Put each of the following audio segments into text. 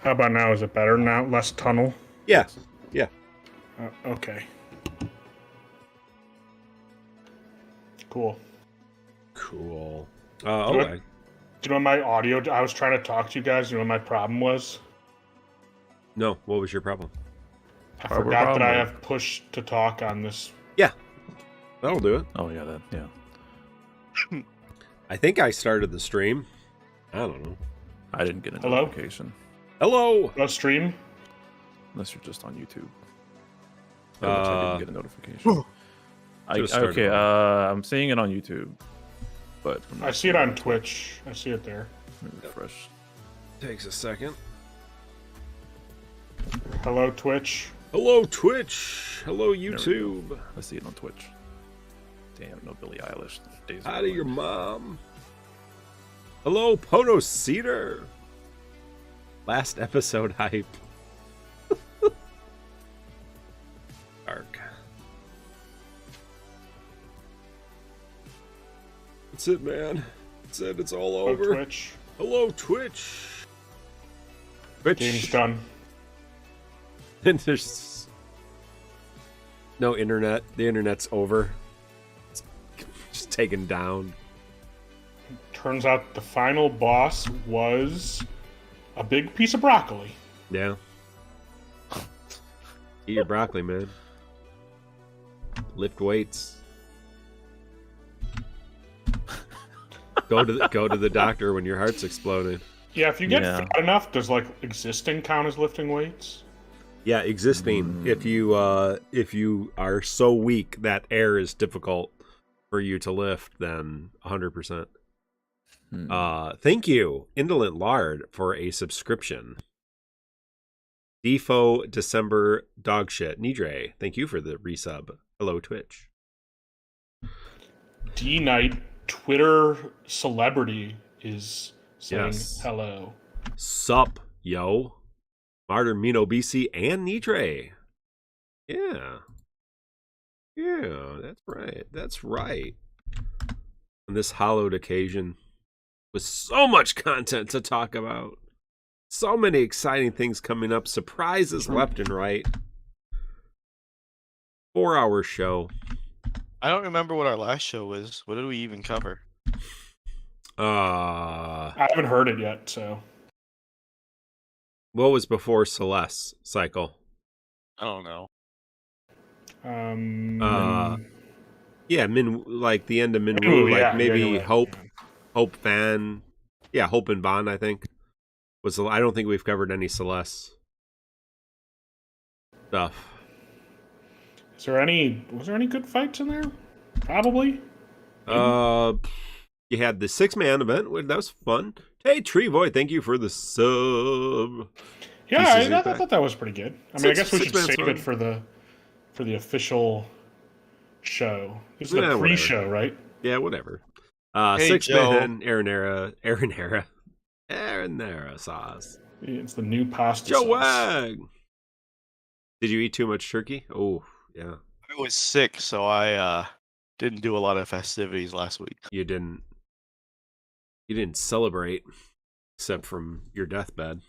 How about now? Is it better now? Less tunnel? Yeah. Yeah. Okay. Cool. Cool. Do you know my audio? I was trying to talk to you guys. You know what my problem was? No. What was your problem? I forgot that I have push to talk on this. Yeah. That'll do it. Oh, yeah. Yeah. I think I started the stream. I don't know. I didn't get a notification. Hello. No stream? Unless you're just on YouTube. I didn't get a notification. Okay, I'm seeing it on YouTube. But I see it on Twitch. I see it there. Refresh. Takes a second. Hello, Twitch. Hello, Twitch. Hello, YouTube. I see it on Twitch. Damn, no Billie Eilish. Out of your mom. Hello, Poto Cedar. Last episode hype. Dark. That's it, man. That's it. It's all over. Hello, Twitch. Hello, Twitch. Twitch. Game's done. And there's no internet. The internet's over. It's just taken down. Turns out the final boss was a big piece of broccoli. Yeah. Eat your broccoli, man. Lift weights. Go to the doctor when your heart's exploding. Yeah, if you get fat enough, does like existing count as lifting weights? Yeah, existing. If you are so weak that air is difficult for you to lift, then 100%. Thank you, Indolent Lard, for a subscription. Defo December Dogshit Nidre, thank you for the resub. Hello, Twitch. D Knight Twitter celebrity is saying hello. Sup, yo. Martyr Mino BC and Nidre. Yeah. Yeah, that's right. That's right. On this hallowed occasion, with so much content to talk about. So many exciting things coming up. Surprises left and right. 4-hour show. I don't remember what our last show was. What did we even cover? I haven't heard it yet, so. What was before Celeste cycle? I don't know. Yeah, like the end of Minwoo, like maybe right. Hope Fan. Yeah, Hope and Bond, I think. I don't think we've covered any Celeste stuff. Was there any good fights in there? Probably. You had the 6-man event. That was fun. Hey, Trevoy, thank you for the sub. Yeah, I thought that was pretty good. I mean, I guess we should save fun. it for the official show. This is the pre-show, whatever. Right? Yeah, whatever. Hey, 6-man, Aranea sauce. It's the new pasta Joe sauce. Wag. Did you eat too much turkey? Oh, yeah. I was sick, so I didn't do a lot of festivities last week. You didn't celebrate, except from your deathbed.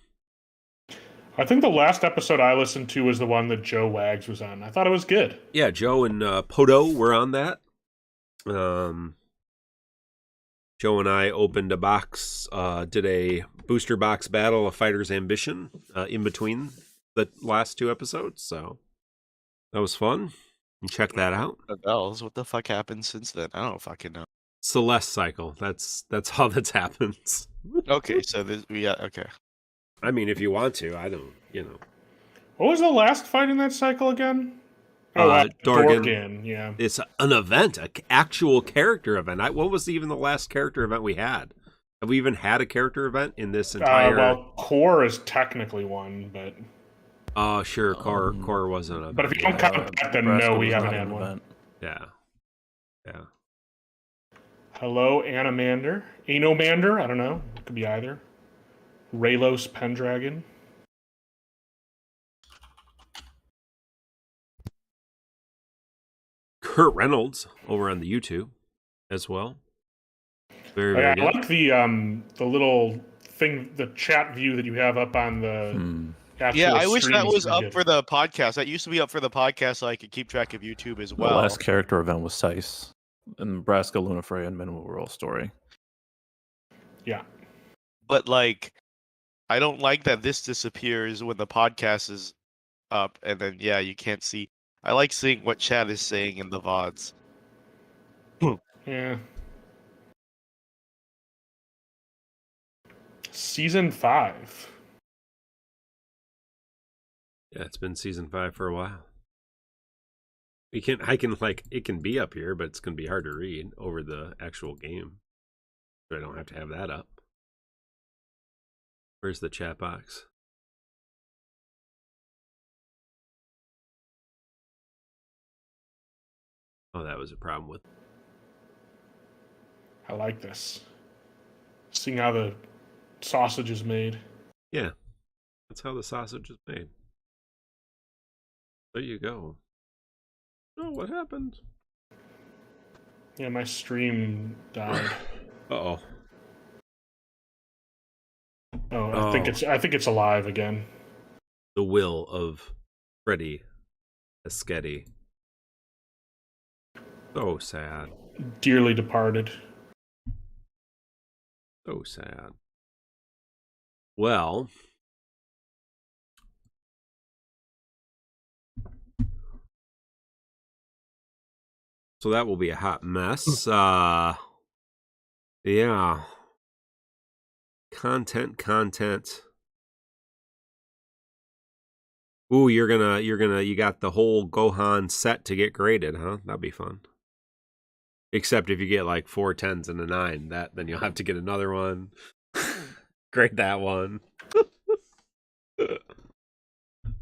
I think the last episode I listened to was the one that Joe Wags was on. I thought it was good. Yeah, Joe and Poto were on that. Joe and I opened a box, did a booster box battle of Fighter's Ambition in between the last 2 episodes, so that was fun. You check that out. The bells. What the fuck happened since then? I don't fucking know. Celeste cycle. That's all that's happens. Okay, so okay. I mean, if you want to, I don't. What was the last fight in that cycle again? Dorgann. Yeah. It's an event, an actual character event. What was even the last character event we had? Have we even had a character event in this entire? Well, Core is technically one, but. Oh, sure, Core wasn't a. But if you don't count that, then no, we haven't had one. Event. Yeah. Hello, Anomander. I don't know. It could be either. Raylos Pendragon. Kurt Reynolds over on the YouTube as well. Very, very good. I like the little thing, the chat view that you have up on the actual Yeah, I wish that stream is was pretty up good. for the podcast. That used to be up for the podcast, so I could keep track of YouTube as well. The last character event was Sice, and Nebraska, Lunafrey, and Minimal World Story. Yeah. But like, I don't like that this disappears when the podcast is up, and then you can't see. I like seeing what chat is saying in the VODs. Yeah. Season 5. Yeah, it's been season 5 for a while. It can be up here, but it's gonna be hard to read over the actual game. So I don't have to have that up. Where's the chat box? Oh, that was a problem with. I like this. Seeing how the sausage is made. Yeah, that's how the sausage is made. There you go. Oh, what happened? Yeah, my stream died. Uh-oh. Oh, I think it's alive again. The will of Freddy Eschetti. So sad. Dearly departed. So sad. Well, so that will be a hot mess. Yeah. Content. Ooh, you got the whole Gohan set to get graded, huh? That'd be fun. Except if you get like 4 10s and a 9, then you'll have to get another one. Grade that one.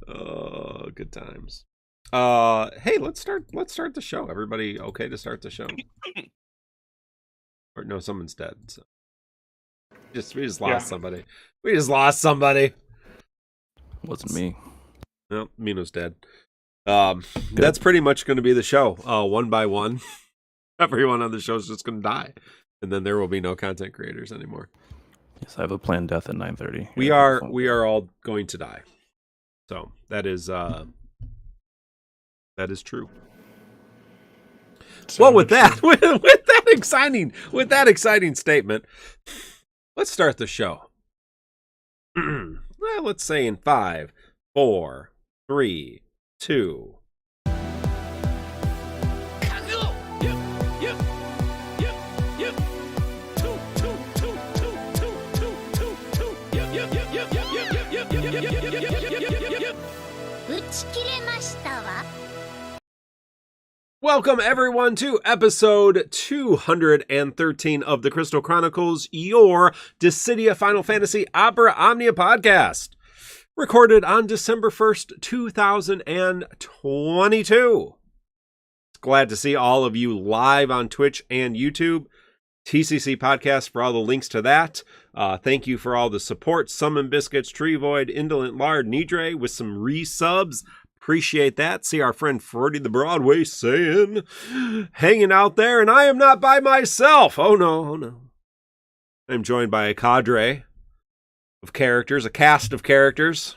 Oh, good times. Hey, let's start the show. Everybody okay to start the show? Or no, someone's dead. So. We just lost somebody. We just lost somebody. Wasn't me. No, Mino's dead. That's pretty much going to be the show. One by one, everyone on the show is just going to die, and then there will be no content creators anymore. Yes, I have a planned death at 9:30. We are all going to die. So that is true. So well, with that exciting statement, let's start the show. Well, let's say in 5, 4, 3, 2. Welcome, everyone, to episode 213 of the Crystal Chronicles, your Dissidia Final Fantasy Opera Omnia podcast. Recorded on December 1st, 2022. Glad to see all of you live on Twitch and YouTube. TCC Podcast for all the links to that. Thank you for all the support. Summon Biscuits, Tree Void, Indolent Lard, Nidre with some resubs. Appreciate that. See our friend Frody the Broadway saying, hanging out there, and I am not by myself. Oh no. I'm joined by a cadre of characters, a cast of characters.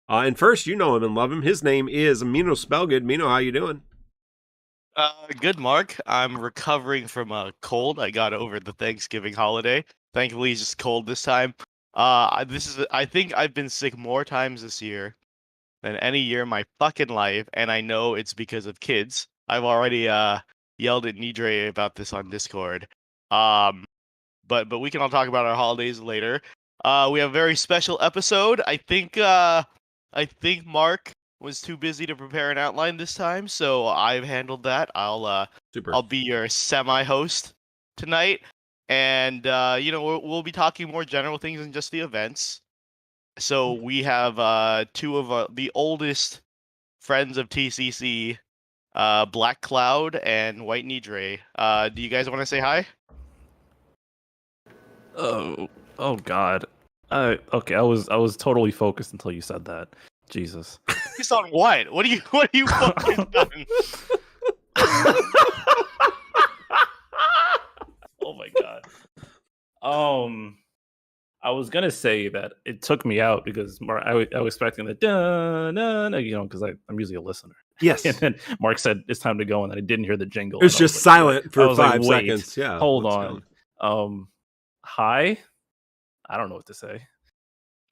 And first, you know him and love him. His name is Mino Spellgood. Mino, how you doing? Good, Mark. I'm recovering from a cold I got over the Thanksgiving holiday. Thankfully, it's just cold this time. I think I've been sick more times this year than any year in my fucking life, and I know it's because of kids. I've already yelled at Nidre about this on Discord. But we can all talk about our holidays later. We have a very special episode. I think Mark was too busy to prepare an outline this time, so I've handled that. I'll be your semi-host tonight, and we'll be talking more general things than just the events. So we have two of the oldest friends of TCC, Black Cloud and White Nidre. Do you guys want to say hi? Oh God. Okay, I was totally focused until you said that. Jesus. Focused on what? What are you focused on? Oh my God. I was gonna say that it took me out because I was expecting the because I'm usually a listener. Yes. And then Mark said it's time to go, and I didn't hear the jingle. It was just silent for 5 seconds. Yeah. Hold on. Hi. I don't know what to say.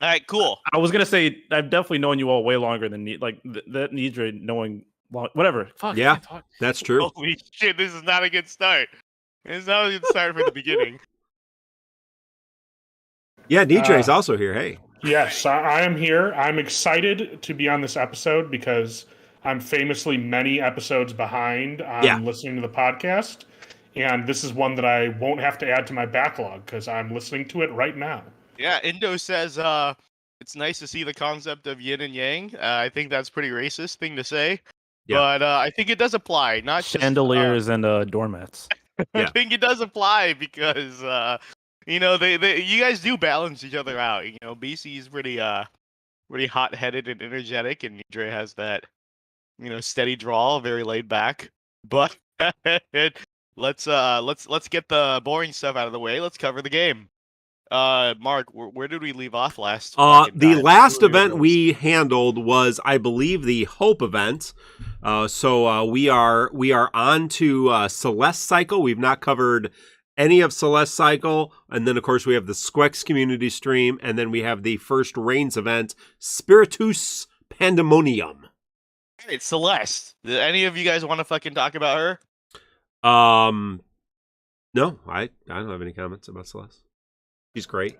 All right, cool. I was gonna say I've definitely known you all way longer than that Nidra knowing whatever. Fuck. Yeah, that's true. Holy shit! This is not a good start. It's not a good start for the beginning. Yeah, Nidre's also here. Hey. Yes, I am here. I'm excited to be on this episode because I'm famously many episodes behind on listening to the podcast. And this is one that I won't have to add to my backlog because I'm listening to it right now. Yeah, Indo says it's nice to see the concept of yin and yang. I think that's a pretty racist thing to say. Yeah. But I think it does apply. Not chandeliers and doormats. I think it does apply because they you guys do balance each other out. BC is pretty hot-headed and energetic, and Nidre has that steady drawl, very laid back. But let's get the boring stuff out of the way. Let's cover the game. Mark, where did we leave off last? The last event we handled was, I believe, the Hope event. So we are on to Celeste cycle. We've not covered any of Celeste cycle, and then of course we have the Squex community stream, and then we have the first Reigns event, Spiritus Pandemonium. Hey, it's Celeste. Did any of you guys want to fucking talk about her? No, I don't have any comments about Celeste. She's great.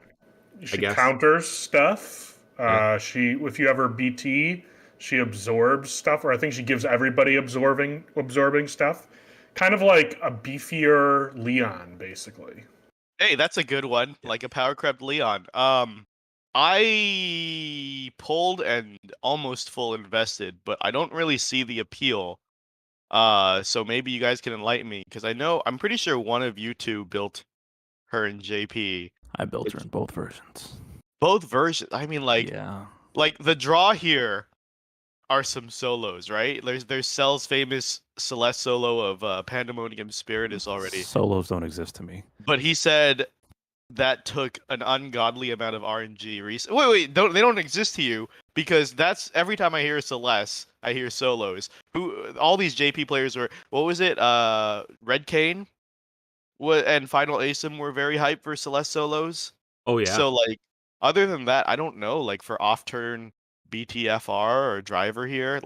She counters stuff. If you ever BT, she absorbs stuff, or I think she gives everybody absorbing stuff. Kind of like a beefier Leon, basically. Hey, that's a good one. Like a power crept Leon. I pulled and almost full invested, but I don't really see the appeal. So maybe you guys can enlighten me, because I'm pretty sure one of you two built her in JP. I built her in both versions. Both versions? I mean, like the draw here are some solos, right? There's Cell's famous Celeste solo of Pandemonium Spiritus already. Solos don't exist to me. But he said that took an ungodly amount of RNG. Wait, they don't exist to you, because that's every time I hear Celeste, I hear solos. All these JP players were, what was it? Red Cane and Final ASIM were very hyped for Celeste solos. Oh yeah. So other than that, I don't know. Like for off turn BTFR or driver here,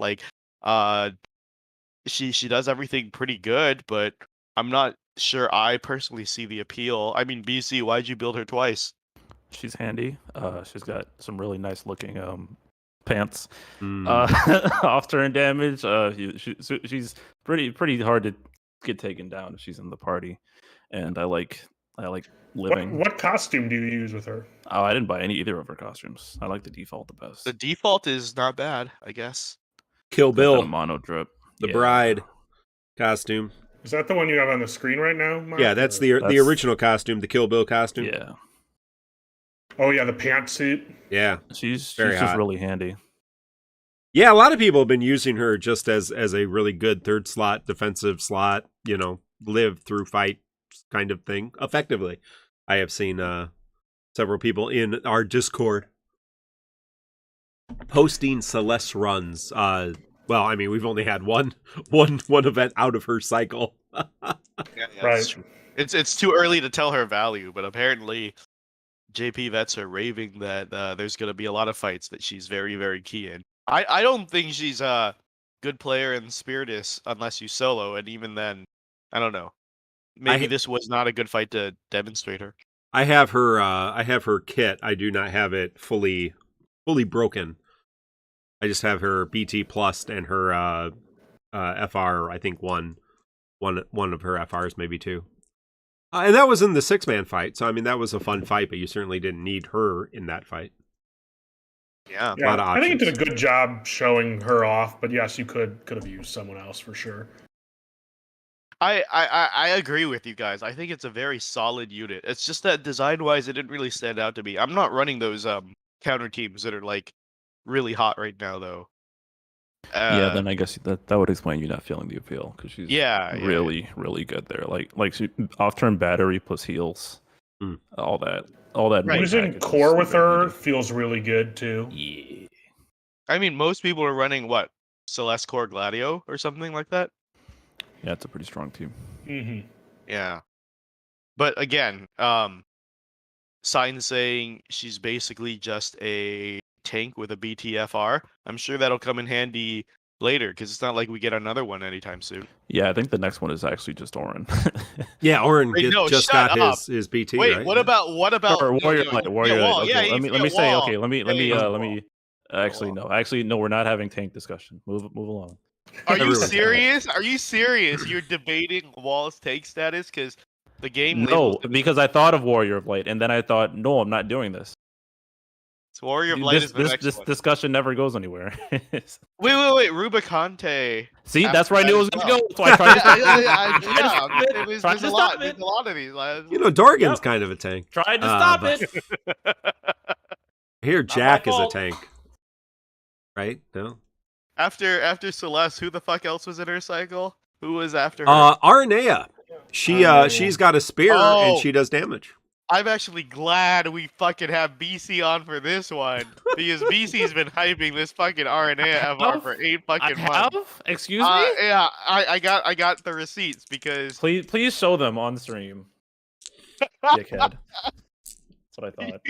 she does everything pretty good, but I'm not sure I personally see the appeal. I mean, BC, why'd you build her twice? She's handy. She's got some really nice looking pants. Off turn damage. She's pretty hard to get taken down if she's in the party, and I like living. What costume do you use with her? Oh, I didn't buy either of her costumes. I like the default the best. The default is not bad, I guess. Kill Bill mono drip. The bride costume. Is that the one you have on the screen right now, Mark? Yeah, that's the original costume, the Kill Bill costume. Yeah. Oh yeah, the pantsuit. Yeah, she's just really handy. Yeah, a lot of people have been using her just as a really good third slot, defensive slot, live through fight kind of thing effectively. I have seen several people in our Discord posting Celeste runs. Well, I mean, we've only had one event out of her cycle. Right. It's too early to tell her value, but apparently JP vets are raving that there's going to be a lot of fights that she's very, very key in. I don't think she's a good player in Spiritus unless you solo, and even then, I don't know. Maybe this was not a good fight to demonstrate her. I have her kit. I do not have it fully broken. I just have her BT plus and her FR. I think one of her FRs, maybe two. And that was in the 6-man fight. So I mean, that was a fun fight, but you certainly didn't need her in that fight. Yeah, a lot of options. I think it did a good job showing her off, but yes, you could have used someone else for sure. I agree with you guys. I think it's a very solid unit. It's just that design-wise, it didn't really stand out to me. I'm not running those counter teams that are really hot right now, though. Then I guess that would explain you not feeling the appeal, because she's really, really good there. Like she off-turn battery plus heals, all that. all that. Right. Using core with her feels really good too. Yeah. I mean, most people are running what? Celeste Core Gladio or something like that? Yeah, it's a pretty strong team. Mm-hmm. Yeah. But again, Sign saying she's basically just a tank with a BTFR. I'm sure that'll come in handy later because it's not like we get another one anytime soon. Yeah, I think the next one is actually just Oren. Yeah, Oren Wait, no, just shut got up. his BT. Wait, right? what about Or Warrior no, Light, Warrior Wall. Light. Yeah, Okay, you let get me say. Wall. Okay, let me Wall. Actually, no, we're not having tank discussion. Move along. Are you Everyone's serious? Are you serious? You're debating Wall's take status because the game No, labels it because I thought of Warrior of Light, and then I thought, no, I'm not doing this. as Warrior of Light is the next This one. discussion never goes anywhere. Wait, Rubicante. See, after that's where I knew it was that going as to go. So I tried to stop it. yeah, Tried there's to a stop lot. it. There's a lot of these. Dorgan's Yep. kind of a tank. Tried to stop but- it. I hear Jack is a fault. tank. Right? No? After Celeste, who the fuck else was in her cycle? Who was after her? Aranea. She's got a spear and Oh. she does damage. I'm actually glad we fucking have BC on for this one because BC's been hyping this fucking Aranea FR for 8 I fucking months. have? Excuse me? Yeah, I got the receipts because Please show them on stream. Dickhead. That's what I thought.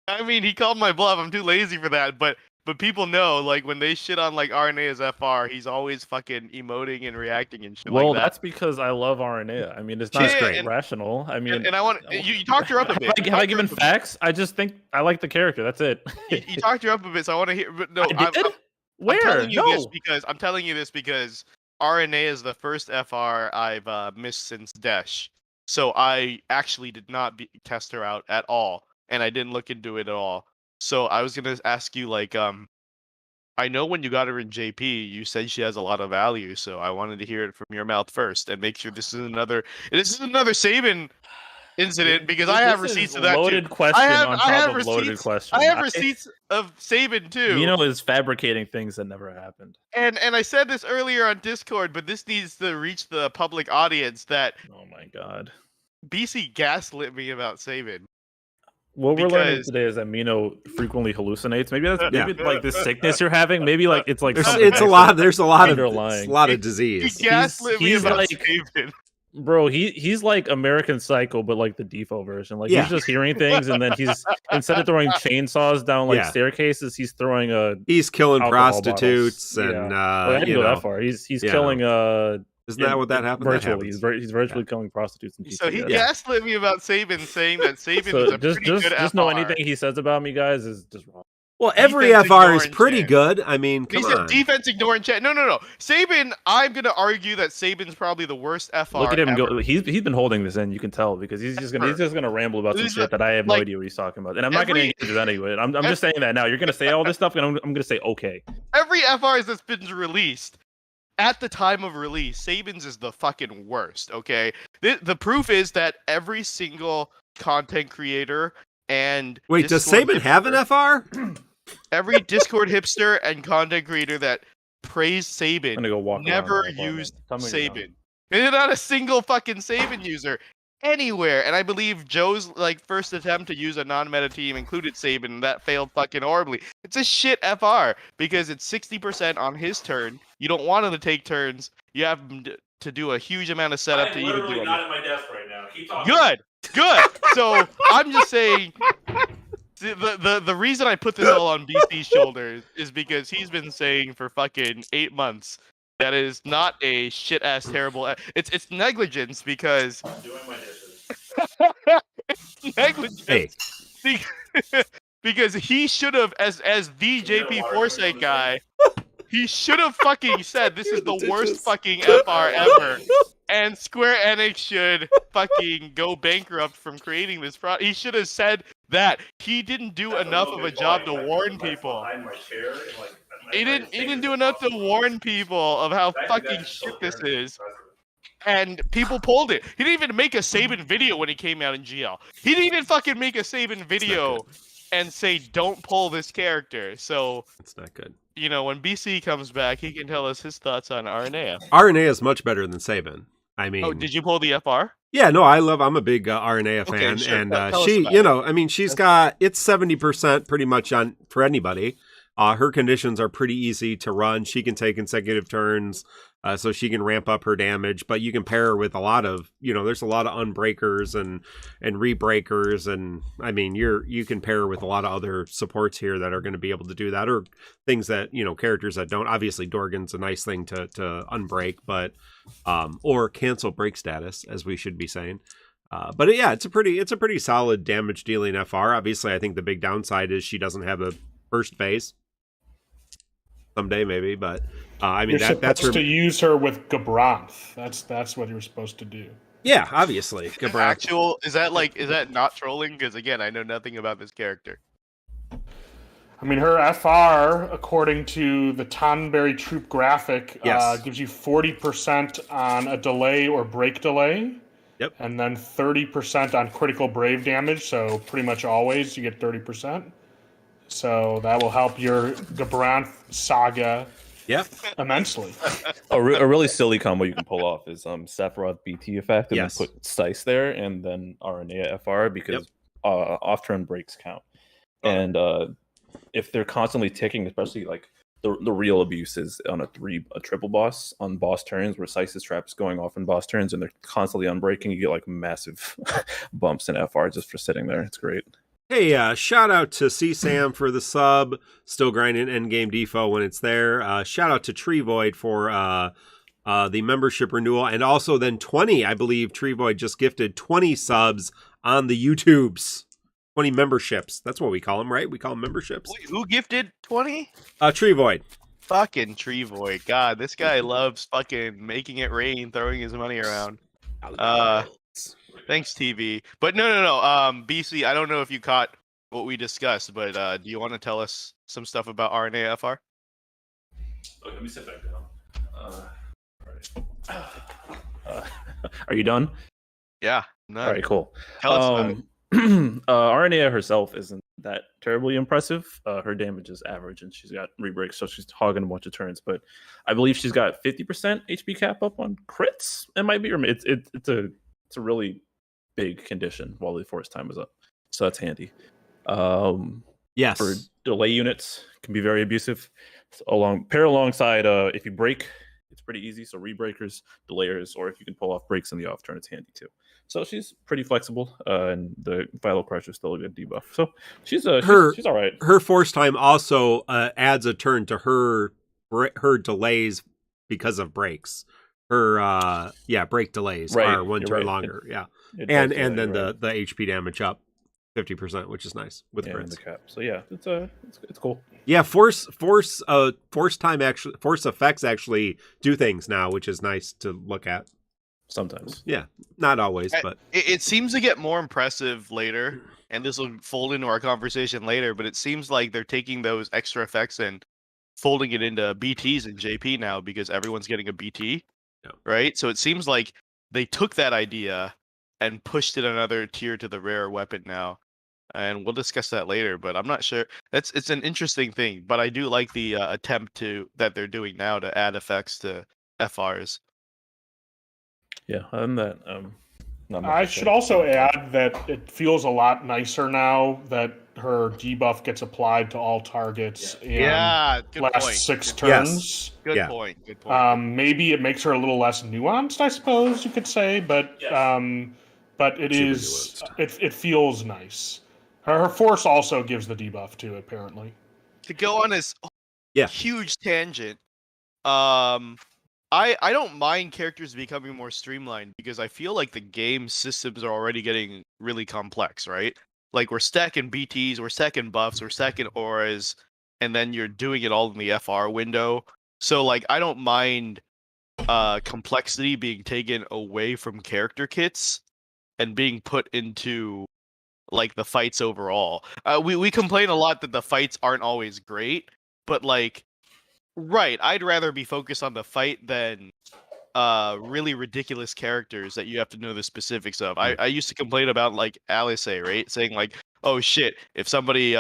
I mean he called my bluff. I'm too lazy for that, but people know like when they shit on like Aranea's FR, he's always fucking emoting and reacting and shit Well, like that. that's because I love Aranea. I mean, it's She's not great. rational. I mean, And I want you talked her up a bit. You have I talked her given up a bit. facts? I just think I like the character. That's it. You talked her up a bit, so I want to hear. But no, I did? Where? I'm telling you this because RNA is the first FR I've missed since Desh. So I actually did not test her out at all, and I didn't look into it at all. So I was gonna ask you, like, I know when you got her in JP, you said she has a lot of value. So I wanted to hear it from your mouth first, and make sure this is another Saban incident because I have receipts of that too. Loaded question on top of loaded question. I have receipts of Saban too. Mino is fabricating things that never happened. And I said this earlier on Discord, but this needs to reach the public audience that Oh my god. BC gaslit me about Saban. What we're learning Because- today is that Mino frequently hallucinates. Maybe that's Yeah. like this sickness you're having. Maybe like it's like There's something a extra. lot. There's a lot underlying. of He disease. gaslit me he's about like- Saban. Bro, he's like American Psycho, but like the default version. Like Yeah. he's just hearing things, and then he's instead of throwing chainsaws down like Yeah. staircases, he's throwing He's killing alcohol prostitutes bottles. and Well, I didn't go that far. He's yeah. killing Isn't that what that happened? That virtually. happens. He's virtually killing prostitutes and So he PTS. gaslit me about Saban, saying that Saban is So a just pretty good just FR. know anything he says about me, guys, is just wrong. Well, every Defense FR is ignoring pretty chat. good. I mean, He come said on. defense ignoring chat. No. Saban, I'm gonna argue that Saban's probably the worst FR. Look at him ever. go. He's been holding this in. You can tell because he's just gonna ramble about some He's shit that I have no like, idea what he's talking about, and I'm not gonna every- engage with anyway. I'm just saying that now. You're gonna say all this stuff, and I'm gonna say okay. Every FR that's been released at the time of release, Saban's is the fucking worst. Okay, the proof is that every single content creator and Wait, does Discord Saban have an hipster- FR? Every Discord hipster and content creator that praised I'm Saban gonna go walk. never around my apartment. used Tell me when you're done. Saban. There's not a single fucking Saban user anywhere. And I believe Joe's like first attempt to use a non-meta team included Saban, and that failed fucking horribly. It's a shit FR because it's 60% on his turn. You don't want him to take turns. You have him to do a huge amount of setup to even do it. at my desk right now. Keep talking. Good. So I'm just saying. The reason I put this all on BC's shoulders is because he's been saying for fucking 8 months that is not a shit ass terrible. It's negligence because I'm doing my dishes. it's negligence Hey, because he should have as the JP Foresight guy. He should have fucking said this is the worst fucking FR ever. And Square Enix should fucking go bankrupt from creating this product. He should have said that. He didn't do enough of a job to warn people. He didn't do enough to warn people of how fucking shit this is. And people pulled it. He didn't even make a Saban video when he came out in GL. He didn't even fucking make a Saban video and say don't pull this character. So, it's not good. you know, when BC comes back, he can tell us his thoughts on Aranea. Aranea is much better than Saban. I mean, Oh, did you pull the FR? Yeah, no, I'm a big Aranea fan, sure. and Tell us she, about it. I mean, she's got it's 70% pretty much on for anybody. Her conditions are pretty easy to run. She can take consecutive turns, so she can ramp up her damage. But you can pair her with a lot of, there's a lot of unbreakers and rebreakers, and I mean, you can pair her with a lot of other supports here that are going to be able to do that, or things that characters that don't. Obviously, Dorgann's a nice thing to unbreak, but or cancel break status, as we should be saying. But yeah, it's a pretty solid damage dealing FR. Obviously, I think the big downside is she doesn't have a burst phase. Someday maybe, but I mean that's to use her with Gabranth. That's what you're supposed to do. Yeah, obviously. Is that not trolling? Because again, I know nothing about this character. I mean, her FR, according to the Tonberry Troupe graphic, gives you 40% on a delay or break delay. Yep. And then 30% on critical brave damage. So pretty much always you get 30%. So that will help your Gabranth saga immensely. A really silly combo you can pull off is Sephiroth BT effect and Yes. then put Sice there and then Aranea FR because off-turn breaks count. And if they're constantly ticking, especially like the real abuse is on a triple boss on boss turns where Sice's trap is going off in boss turns and they're constantly unbreaking, you get like massive bumps in FR just for sitting there. It's great. Hey, shout out to C-Sam for the sub. Still grinding endgame defo when it's there. Shout out to Tree Void for the membership renewal. And also then 20, I believe Tree Void just gifted 20 subs on the YouTubes. 20 memberships. That's what we call them, right? We call them memberships. Wait, who gifted 20? Tree Void. Fucking Tree Void. God, this guy loves fucking making it rain, throwing his money around. Thanks, TV. But no. BC, I don't know if you caught what we discussed, but do you want to tell us some stuff about Aranea FR? Okay, let me sit back down. All right. Are you done? Yeah. No. All right, cool. Tell us about it. Aranea herself isn't that terribly impressive. Her damage is average, and she's got rebreaks, so she's hogging a bunch of turns. But I believe she's got 50% HP cap up on crits. It might be, or it's a really big condition while the force time is up, so that's handy. Yes. For delay units, can be very abusive. Pair alongside, if you break, it's pretty easy. So rebreakers, delayers, or if you can pull off breaks in the off turn, it's handy too. So she's pretty flexible, and the Vital Crush is still a good debuff. So she's all right. Her force time also adds a turn to her delays because of breaks. Her break delays are one turn longer. And then the HP damage up 50%, which is nice with crits. The cap. So yeah, it's cool. Yeah, force effects actually do things now, which is nice to look at. Sometimes. Yeah, not always, but it seems to get more impressive later, and this will fold into our conversation later, but it seems like they're taking those extra effects and folding it into BTs and JP now because everyone's getting a BT, right? So it seems like they took that idea and pushed it another tier to the rare weapon now. And we'll discuss that later, but I'm not sure. It's an interesting thing, but I do like the attempt that they're doing now to add effects to FRs. Yeah, other than that, I should also add that it feels a lot nicer now that her debuff gets applied to all targets in good last point. 6 turns. Good point. Good point. Maybe it makes her a little less nuanced, I suppose you could say, but it is it feels nice. Her force also gives the debuff too, apparently. To go on this huge tangent, I don't mind characters becoming more streamlined because I feel like the game systems are already getting really complex, right? Like we're stacking BTs, we're stacking buffs, we're stacking auras, and then you're doing it all in the FR window. So like I don't mind complexity being taken away from character kits and being put into like the fights overall. We complain a lot that the fights aren't always great, but like right, I'd rather be focused on the fight than really ridiculous characters that you have to know the specifics of. I used to complain about like Alice, right? Saying like, oh shit, if somebody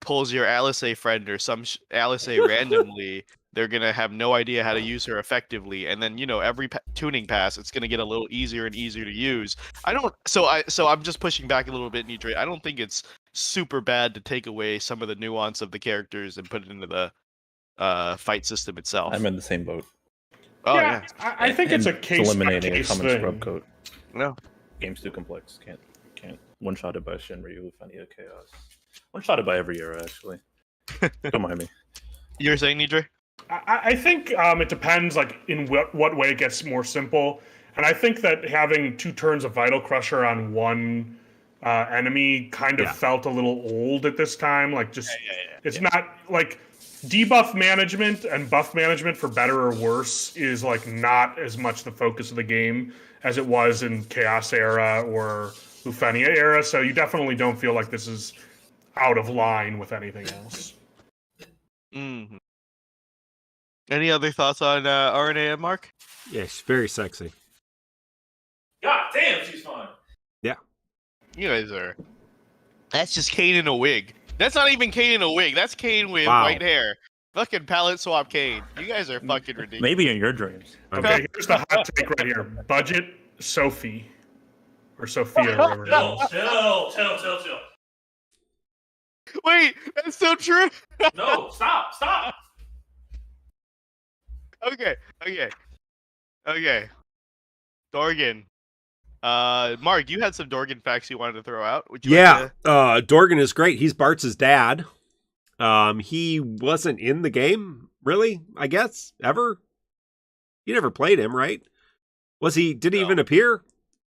pulls your Alice friend or some Alice randomly, they're gonna have no idea how to use her effectively, and then every tuning pass, it's gonna get a little easier and easier to use. I'm just pushing back a little bit, Nidre. I don't think it's super bad to take away some of the nuance of the characters and put it into the fight system itself. I'm in the same boat. Oh yeah, I think it's a case eliminating a common thing. scrub coat. No, Game's too complex. Can't one shotted by Shinryu, Lufenia, Chaos. One shotted by every era, actually. Don't mind me. You were saying, Nidre? I think it depends, like in what way it gets more simple, and I think that having 2 turns of Vital Crusher on one enemy kind of felt a little old at this time. Like, it's not like debuff management and buff management, for better or worse, is like not as much the focus of the game as it was in Chaos era or Lufenia era. So you definitely don't feel like this is out of line with anything else. Mm-hmm. Any other thoughts on Aranea, Mark? Yeah, she's very sexy. God damn, she's fine. Yeah. You guys are... That's just Kane in a wig. That's not even Kane in a wig. That's Kane with white hair. Fucking palette swap Kane. You guys are fucking ridiculous. Maybe in your dreams. Okay, here's the hot take right here. Budget Sophie. Or Sophia, or whatever it is. Chill. Wait, that's so true. No, stop. Okay. Dorgann. Mark, you had some Dorgann facts you wanted to throw out. Would you like to... Dorgann is great. He's Bart's dad. He wasn't in the game, really, I guess, ever. You never played him, right? Did he even appear?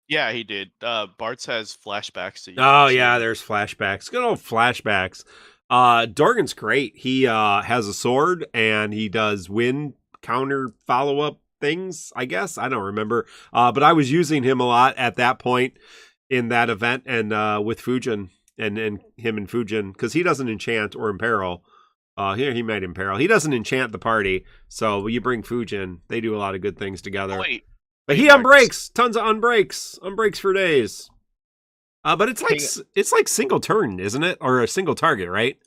Yeah, he did. Bart's has flashbacks to you. Oh, yeah, there's flashbacks. Good old flashbacks. Dorgann's great. He has a sword, and he does wind counter follow-up things, I guess. I don't remember. But I was using him a lot at that point in that event, and with Fujin, and him and Fujin, because he doesn't enchant or imperil. Here he might imperil. He doesn't enchant the party, so you bring Fujin. They do a lot of good things together. But he unbreaks, tons of unbreaks for days. But it's like single turn, isn't it? Or a single target, right?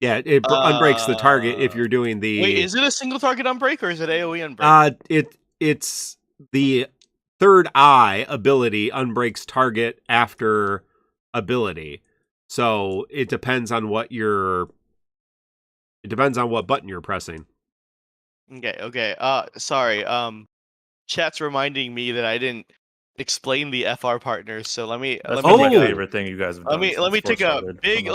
Yeah, it unbreaks the target if you're doing the... Wait, is it a single target unbreak or is it AoE unbreak? It's the third eye ability unbreaks target after ability. So it depends on what button you're pressing. Okay. Sorry. Chat's reminding me that I didn't explain the FR partners, so let me my favorite thing you guys have done. Let me take a big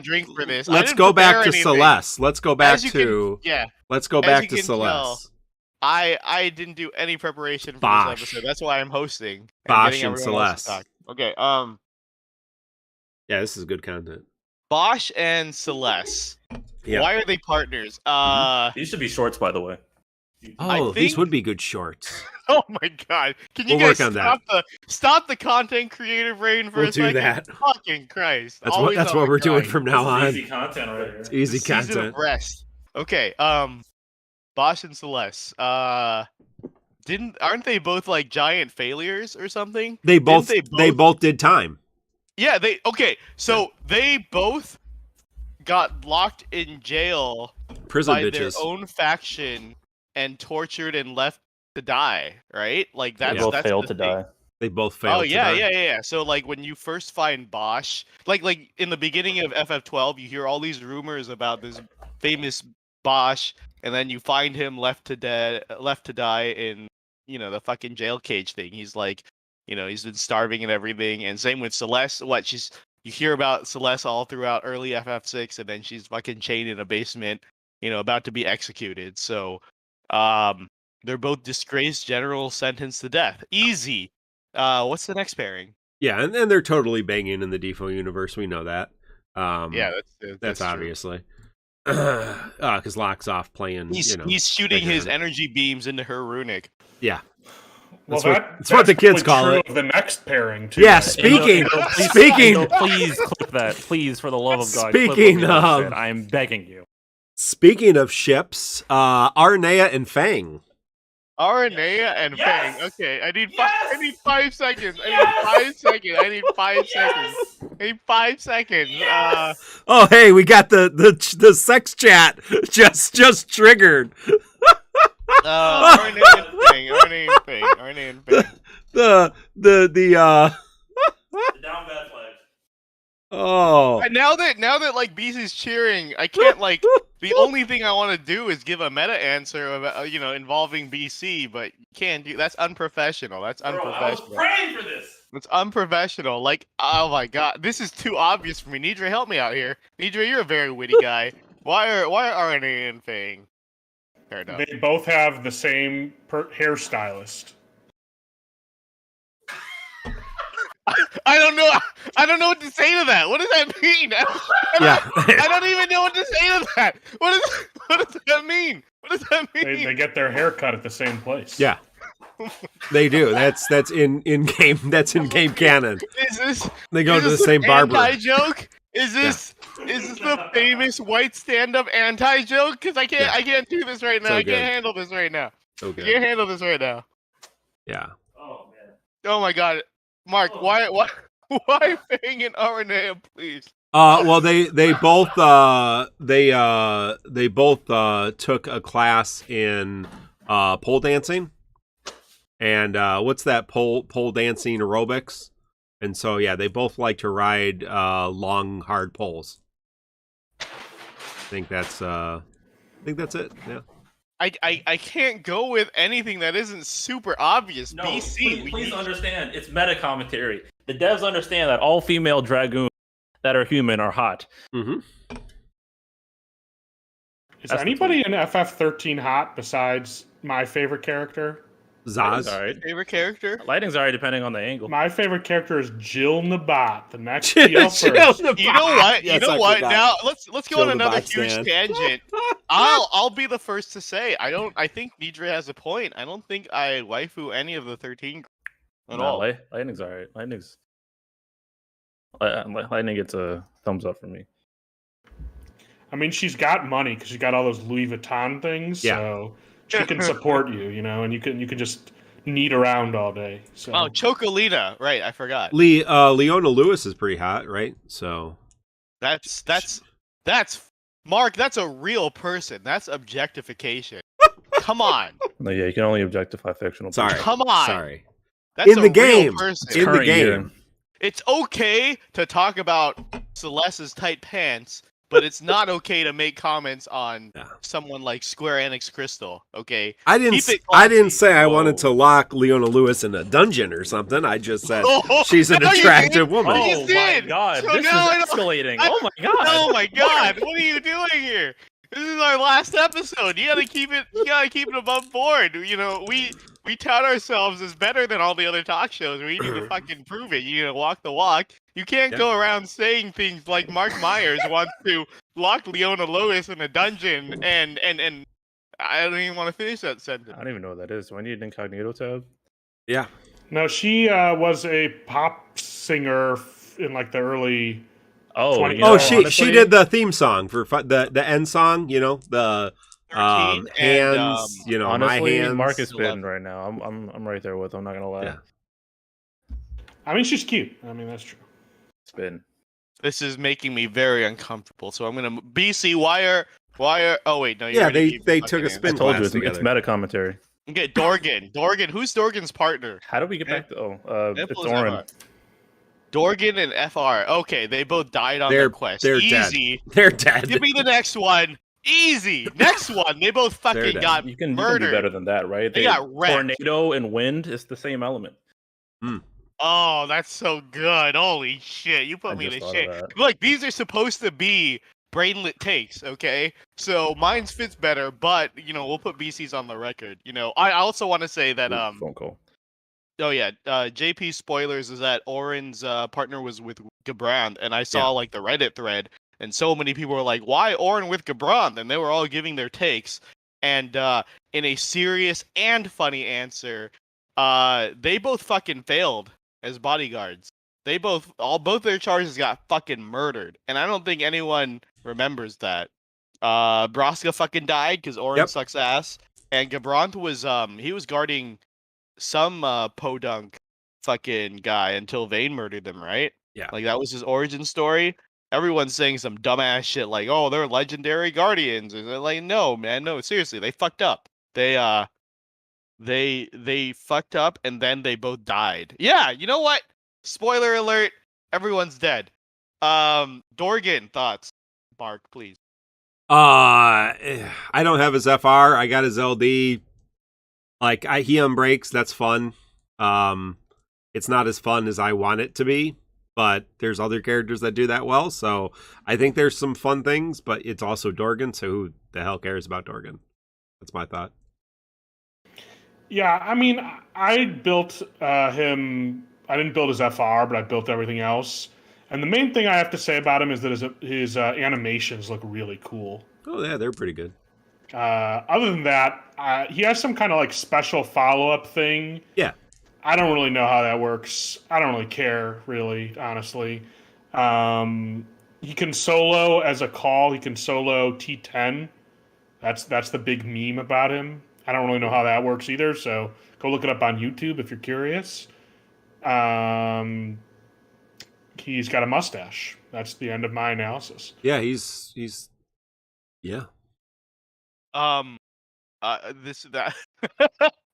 drink for this. Let's go back to Celeste. Let's go back to Celeste. I didn't do any preparation for Bosh. this episode. That's why I'm hosting. Bosh and Celeste. Okay. Yeah, this is good content. Bosh and Celeste. Yeah. Why are they partners? These should be shorts, by the way. These would be good shorts. Oh my god! Can you guys stop the content creator brain for a second? We'll do that. Fucking Christ! That's what we're doing from now on. Easy content right here. It's easy content. Season of rest. Okay. Bosh and Celeste. Aren't they both like giant failures or something? They both did time. Yeah. So they both got locked in jail Prison by bitches. their own faction and tortured and left to die, right? Like that's They both that's failed the to thing. die. They both failed. Oh yeah, to die. yeah. So like when you first find Bosh, like in the beginning of FF12, you hear all these rumors about this famous Bosh, and then you find him left to die in the fucking jail cage thing. He's like, he's been starving and everything. And same with Celeste. You hear about Celeste all throughout early FF6, and then she's fucking chained in a basement, about to be executed. So, they're both disgraced generals sentenced to death. Easy. What's the next pairing? Yeah, and they're totally banging in the Defoe universe. We know that. Yeah, that's obviously. Because Locke's off playing. He's shooting his energy beams into her runic. Yeah. That's what the kids call it. The next pairing too. Yeah, speaking. Please clip that. Please, for the love of God. Speaking I'm begging you. Speaking of ships, Aranea and Fang. Aranea and Yes! Fang. Okay, I need Yes! I need 5 seconds. I Yes! need 5 seconds. I need 5 seconds. Yes! I need 5 seconds. Yes! Oh, hey, we got the sex chat just triggered. Aranea and Fang. Aranea and Fang. Aranea and Fang. The The down bad flag. oh. Now that like BC's cheering, I can't like. The only thing I want to do is give a meta answer about involving BC, but you can't do. That's unprofessional. That's Bro, I was unprofessional. praying for this. It's unprofessional. Like, oh my god, this is too obvious for me. Nidra, help me out here. Nidra, you're a very witty guy. Why are Aranea and Fang? Fair enough. They both have the same hairstylist. I don't know. I don't know what to say to that. What does that mean? I don't even know what to say to that. What does that mean? What does that mean? They get their hair cut at the same place. Yeah. They do. That's in game. That's in game canon. Is this? They go to the this same an barber. Anti-joke? Is this the famous white stand-up anti-joke? Because I can't do this right now. So I good. can't handle this right now. So I good. can't handle this right now. Yeah. Oh man. Oh my god, Mark, why Fang and Aranea, please? Well, they both took a class in pole dancing, and what's that pole dancing aerobics, and so yeah, they both like to ride long hard poles. I think that's it. Yeah. I can't go with anything that isn't super obvious. No, BC, please understand. It's meta commentary. The devs understand that all female dragoons that are human are hot. Mm-hmm. Is That's anybody in FF13 hot besides my favorite character? Zaz. All right. favorite character? Lighting's alright depending on the angle. My favorite character is Jill Nabat, the next Chill TL first. the You know what? Yes, you know I what? forgot. Now let's go Chill on the another bot huge stand. tangent. I'll be the first to say I think Nidra has a point. I don't think I waifu any of the 13 at all. Lightning's alright. Lightning gets a thumbs up from me. I mean, she's got money because she's got all those Louis Vuitton things, Yeah. so she can support you, and you can just knead around all day. So. Oh, Chocolina, right? I forgot. Leona Lewis is pretty hot, right? So That's Mark. That's a real person. That's objectification. Come on. No, yeah, you can only objectify fictional. sorry. people. Come on. Sorry. That's In a the real game. person. In the Current game. year. It's okay to talk about Celeste's tight pants, but it's not okay to make comments on Yeah. someone like Square Enix Crystal. Okay. I didn't Keep it I didn't classy. say I wanted to lock Leona Lewis in a dungeon or something. I just said she's an No, you attractive didn't. woman. Oh, Oh you my did. god, So this now I is don't- escalating. I- Oh my god. Oh my god, what are you doing here? This is our last episode. You gotta keep it above board. We tout ourselves as better than all the other talk shows. We need to fucking prove it. You gotta walk the walk. You can't Yeah. go around saying things like Mark Myers wants to lock Leona Lewis in a dungeon and I don't even want to finish that I sentence. don't even know what that is. Do I need an incognito tab? Yeah. No, she was a pop singer in like the early. Oh, 20 you know, she honestly, did the theme song for the end song, the 13 hands, and, my honestly, hands. Mark is 11. spitting right now. I'm right there with him. I'm not gonna lie. Yeah. I mean, she's cute. I mean, that's true. Spitting. This is making me very uncomfortable. So I'm gonna BC. Why are? Oh wait, no. You Yeah, already gave they me took a fucking spin I told class you it's together. meta commentary. answer. Okay, Dorgann. Who's Dorgann's partner? How do we get back to? It's Nipples Oren. FR. Dorgann and FR. Okay, they both died on their quest. they're dead. Easy. They're dead. Give me the next one. Easy. Next one. They both They're fucking dead. got You can do murdered. better than that, right? They got wrecked. Tornado and wind is the same element. Oh, that's so good. Holy shit. You I put me just to thought shit. of that. Look, these are supposed to be brainlet takes, okay? So mine's fits better, but we'll put BC's on the record. I also want to say that Ooh, phone call. oh yeah, JP spoilers is that Oren's partner was with Gabrand, and I saw like the Reddit thread, and so many people were like, "Why Oren with Gabrand?" And they were all giving their takes, and in a serious and funny answer, they both fucking failed as bodyguards. They both their charges got fucking murdered, and I don't think anyone remembers that. Braska fucking died because Oren sucks ass, and Gabrant was he was guarding some podunk fucking guy until Vayne murdered him, right? Yeah. Like that was his origin story. Everyone's saying some dumbass shit like, "Oh, they're legendary guardians." And they're like, "No, man, no, seriously, they fucked up. They fucked up, and then they both died. Yeah, you know what? Spoiler alert: everyone's dead. Dorgann, thoughts? Mark, please. I don't have his FR. I got his LD. Like he unbreaks. That's fun. It's not as fun as I want it to be, but there's other characters that do that well. So I think there's some fun things, but it's also Dorgann. So who the hell cares about Dorgann? That's my thought. Yeah, I mean, I built him. I didn't build his FR, but I built everything else. And the main thing I have to say about him is that his animations look really cool. Oh yeah, they're pretty good. Other than that, he has some kind of like special follow-up thing. Yeah. I don't really know how that works. I don't really care, really, honestly. He can solo as a call. He can solo T10. That's the big meme about him. I don't really know how that works either, so go look it up on YouTube if you're curious. He's got a mustache. That's the end of my analysis. Yeah, he's yeah. That.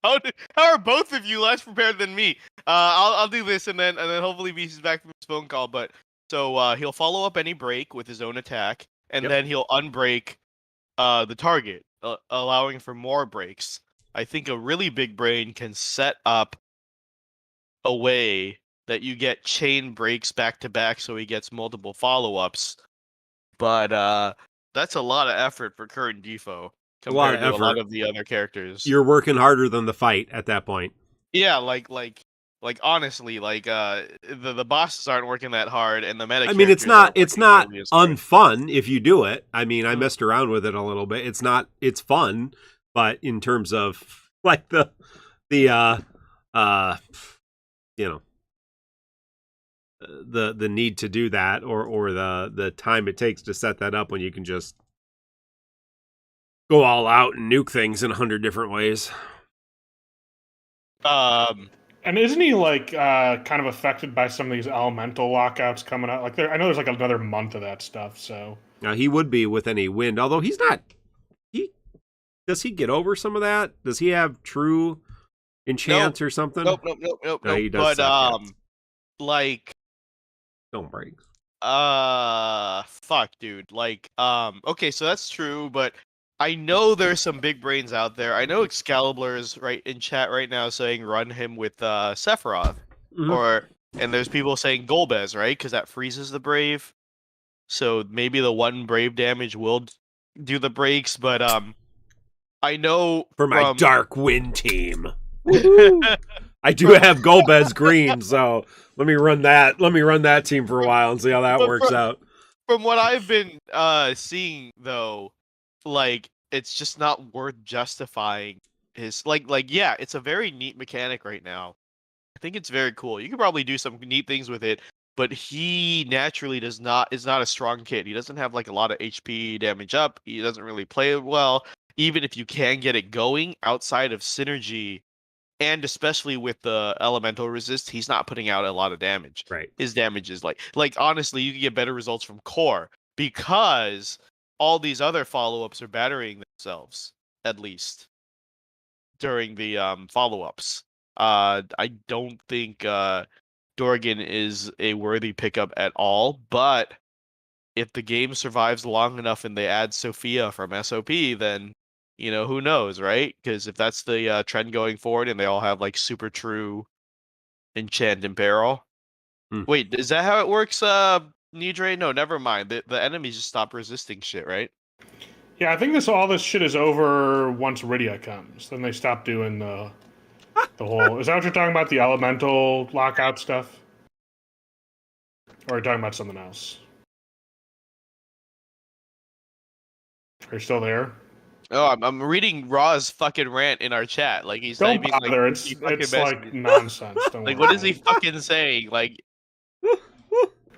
How are both of you less prepared than me? I'll do this and then hopefully BC's back from his phone call. But so he'll follow up any break with his own attack, and then he'll unbreak the target, allowing for more breaks. I think a really big brain can set up a way that you get chain breaks back to back, so he gets multiple follow-ups. But that's a lot of effort for current Defo compared to a lot of the other characters. You're working harder than the fight at that point. Yeah, like honestly, like the bosses aren't working that hard, and the meta. I mean, it's not unfun if you do it. I mean, I messed around with it a little bit. It's fun, but in terms of like the need to do that or the time it takes to set that up when you can just go all out and nuke things in 100 different ways. And isn't he like kind of affected by some of these elemental lockouts coming out? Like I know there's like another month of that stuff. So now he would be with any wind, although he's not. Does he get over some of that? Does he have true enchants or something? Nope. No, he does. But like. Don't break. Fuck, dude. Like, okay, so that's true, but I know there's some big brains out there. I know Excalibur is right in chat right now saying run him with Sephiroth, and there's people saying Golbez, right? Because that freezes the Brave. So maybe the one Brave damage will do the breaks, but I know for my Dark Wind team. I do have Golbez green, so let me run that team for a while and see how that works out. From what I've been seeing though, like it's just not worth justifying his yeah, it's a very neat mechanic right now. I think it's very cool. You could probably do some neat things with it, but he naturally is not a strong kid. He doesn't have like a lot of HP damage up. He doesn't really play it well. Even if you can get it going outside of synergy, and especially with the elemental resist, he's not putting out a lot of damage. Right. His damage is like honestly, you can get better results from core because all these other follow-ups are battering themselves, at least during the follow-ups. I don't think Dorgann is a worthy pickup at all, but if the game survives long enough and they add Sophia from SOP, then who knows, right? Because if that's the trend going forward and they all have like super true enchant and peril. Wait, is that how it works, Nidre? No, never mind. The enemies just stop resisting shit, right? Yeah, I think all this shit is over once Rydia comes. Then they stop doing the whole... Is that what you're talking about, the elemental lockout stuff? Or are you talking about something else? Are you still there? Oh, I'm reading Raw's fucking rant in our chat. Like he's don't bother. Like, it's like nonsense. Don't like, worry what is he fucking saying? Like,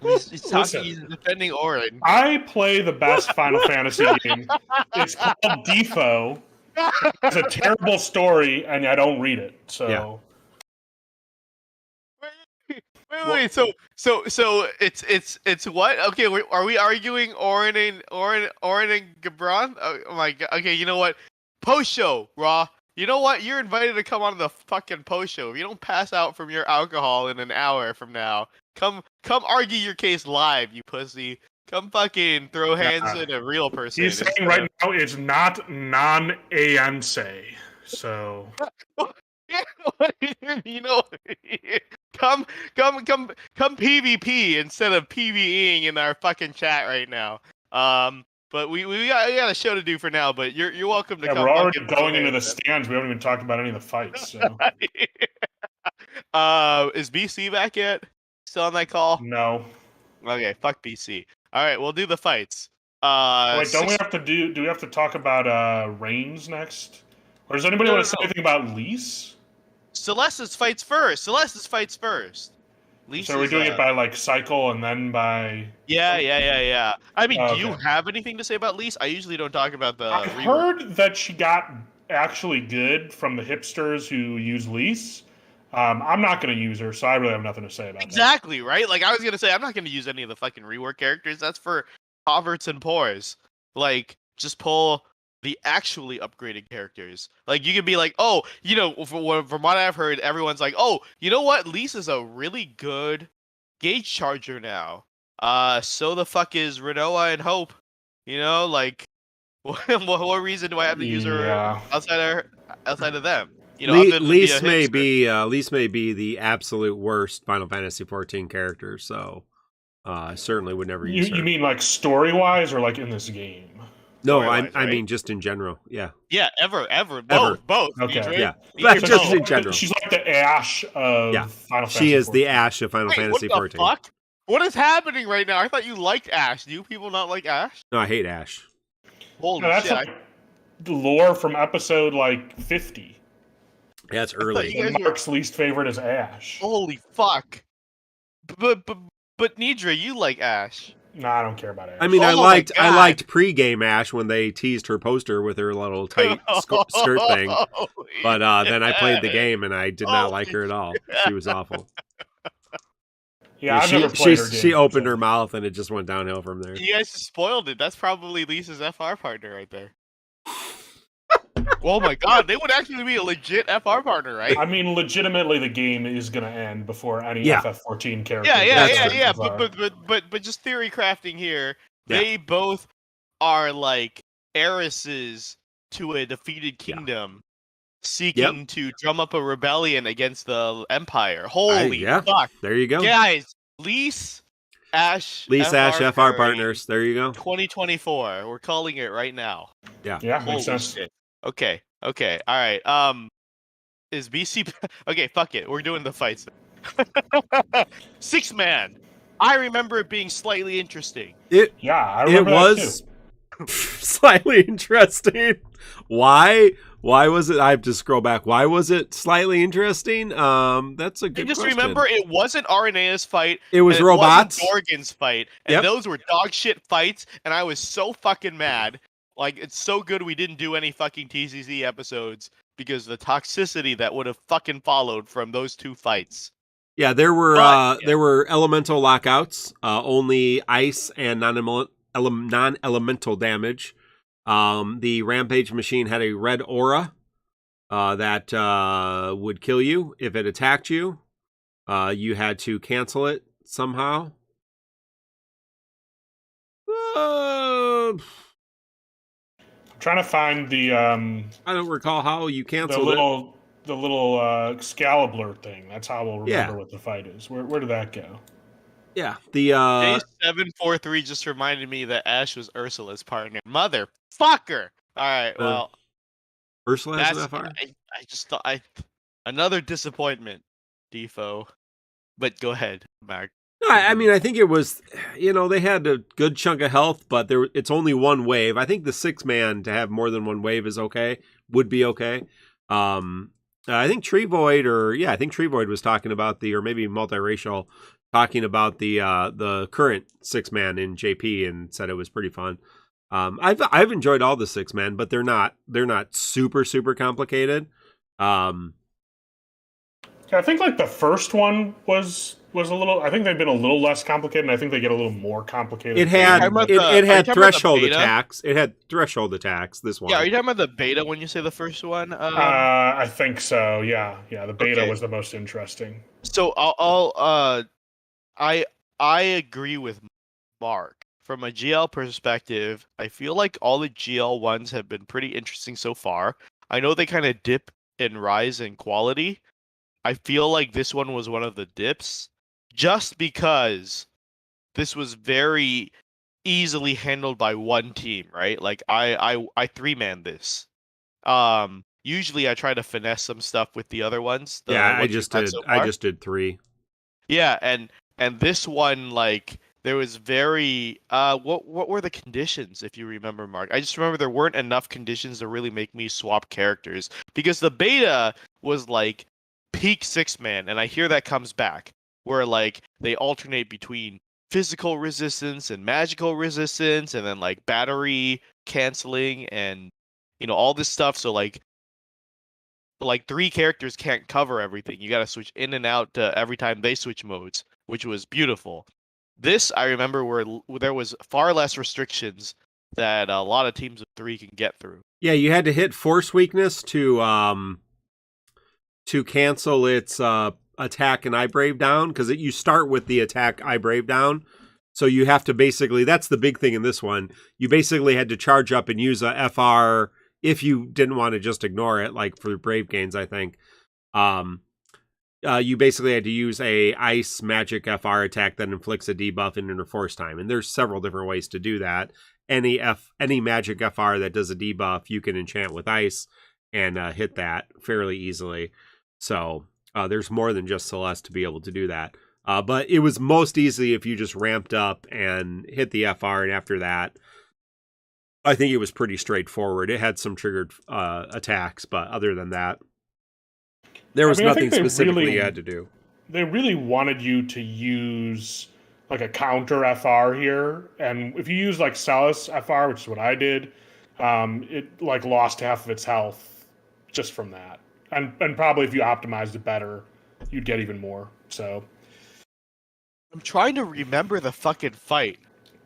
he's talking. He's defending Oren. I play the best Final Fantasy game. It's called Defo, It's a terrible story, and I don't read it. So Wait. So it's what? Okay, are we arguing Oren and Gabron? Oh my god. Okay, you know what? Post show, Raw. You know what? You're invited to come on the fucking post show. If you don't pass out from your alcohol in an hour from now, come argue your case live, you pussy. Come fucking throw hands at a real person. He's saying right now it's not non-ANC. So you know, come PvP instead of PvEing in our fucking chat right now. But we got a show to do for now. But you're welcome to come. We're already going into the stands. We haven't even talked about any of the fights. So. Is BC back yet? Still on that call? No. Okay, fuck BC. All right, we'll do the fights. Wait, don't we have to do we have to talk about Reigns next? Or does anybody want to say anything about Lise? Celeste's fights first. So we're doing it by like cycle and then by. Yeah. I mean, okay. Do you have anything to say about Lise? I usually don't talk about the. I've heard that she got actually good from the hipsters who use Lise. I'm not going to use her, so I really have nothing to say about Exactly, right? Like, I was going to say, I'm not going to use any of the fucking rework characters. That's for converts and pores. Like, just pull the actually upgraded characters. Like, you could be like, oh, you know, from what I've heard, everyone's like, oh, you know what? Lisa's a really good gauge charger now. So the fuck is Renoa and Hope. You know, like, what reason do I have to use her outside of them? You know, Lise may be the absolute worst Final Fantasy 14 character, so I certainly would never use her. You mean like story-wise or like in this game? No, I mean just in general. Yeah. Yeah, ever. Both. Okay. Yeah. But just in general. She's like the Ash of Final Fantasy. She is the Ash of Final Fantasy 14. What the fuck? What is happening right now? I thought you liked Ash. Do you people not like Ash? No, I hate Ash. Holy that's shit. Like the lore from episode like 50. Yeah, it's early. Mark's least favorite is Ash. Holy fuck. But Nidra, you like Ash. No, I don't care about Ash. I mean, I liked pre-game Ash when they teased her poster with her little tight skirt thing. But then I played the game and I did not like her at all. She was awful. Yeah, I've never played her game. She opened her mouth and it just went downhill from there. You guys just spoiled it. That's probably Lisa's FR partner right there. Oh my god, they would actually be a legit FR partner, right? I mean, legitimately, the game is going to end before any FF14 character. Yeah. But just theory crafting here. Yeah. They both are like heiresses to a defeated kingdom, seeking to drum up a rebellion against the Empire. Holy fuck! There you go, guys. Lise, Ash, FR partners. There you go. 2024. We're calling it right now. Yeah, makes sense. Shit. Okay. All right. Is BC? Okay, fuck it. We're doing the fights. 6-man. I remember it being slightly interesting. I remember it was slightly interesting. Why was it? I have to scroll back. Why was it slightly interesting? That's a good question. Remember, it wasn't Aranea's fight. It was robots. It wasn't Dorgann's fight, and those were dog shit fights. And I was so fucking mad. Like, it's so good we didn't do any fucking TCC episodes because the toxicity that would have fucking followed from those two fights. Yeah, there were elemental lockouts, only ice and non-elemental damage. The Rampage machine had a red aura that would kill you if it attacked you. You had to cancel it somehow. Trying to find the I don't recall how you canceled the little Excalibur thing. That's how we'll remember what the fight is. Where did that go? Yeah, the J743 just reminded me that Ash was Ursula's partner. Motherfucker! All right, well, Ursula has an FR. I just thought another disappointment, Defo. But go ahead, Mark. No, I mean, I think it was, they had a good chunk of health, but it's only one wave. I think the 6-man to have more than one wave is okay, would be okay. I think Trevoid was talking about or maybe Multiracial, talking about the current 6-man in JP and said it was pretty fun. I've enjoyed all the 6-man, but they're not super complicated. I think like the first one was a little. I think they've been a little less complicated, and I think they get a little more complicated. It had threshold attacks. It had threshold attacks. This one. Yeah, are you talking about the beta when you say the first one? I think so. Yeah. The beta was the most interesting. So I agree with Mark. From a GL perspective, I feel like all the GL ones have been pretty interesting so far. I know they kind of dip and rise in quality. I feel like this one was one of the dips, just because this was very easily handled by one team, right? Like I 3-man this. Usually I try to finesse some stuff with the other ones. I just did 3. Yeah, and this one, like, there was very what were the conditions, if you remember, Mark? I just remember there weren't enough conditions to really make me swap characters, because the beta was like peak 6-man, and I hear that comes back, where like they alternate between physical resistance and magical resistance, and then like battery canceling and all this stuff. So like 3 characters can't cover everything. You got to switch in and out every time they switch modes, which was beautiful. This, I remember, where there was far less restrictions that a lot of teams of 3 can get through. Yeah, you had to hit force weakness to cancel its attack and I Brave down, because you start with the attack I Brave down. So you have to basically, that's the big thing in this one, you basically had to charge up and use a FR if you didn't want to just ignore it, like for Brave gains, I think. You basically had to use a ice magic FR attack that inflicts a debuff in inner force time. And there's several different ways to do that. Any magic FR that does a debuff, you can enchant with ice and hit that fairly easily. So there's more than just Celeste to be able to do that. But it was most easy if you just ramped up and hit the FR, and after that, I think it was pretty straightforward. It had some triggered attacks, but other than that, there was nothing specifically you had to do. They really wanted you to use like a counter FR here, and if you use like Celeste FR, which is what I did, it like lost half of its health just from that. And probably if you optimized it better, you'd get even more. So I'm trying to remember the fucking fight.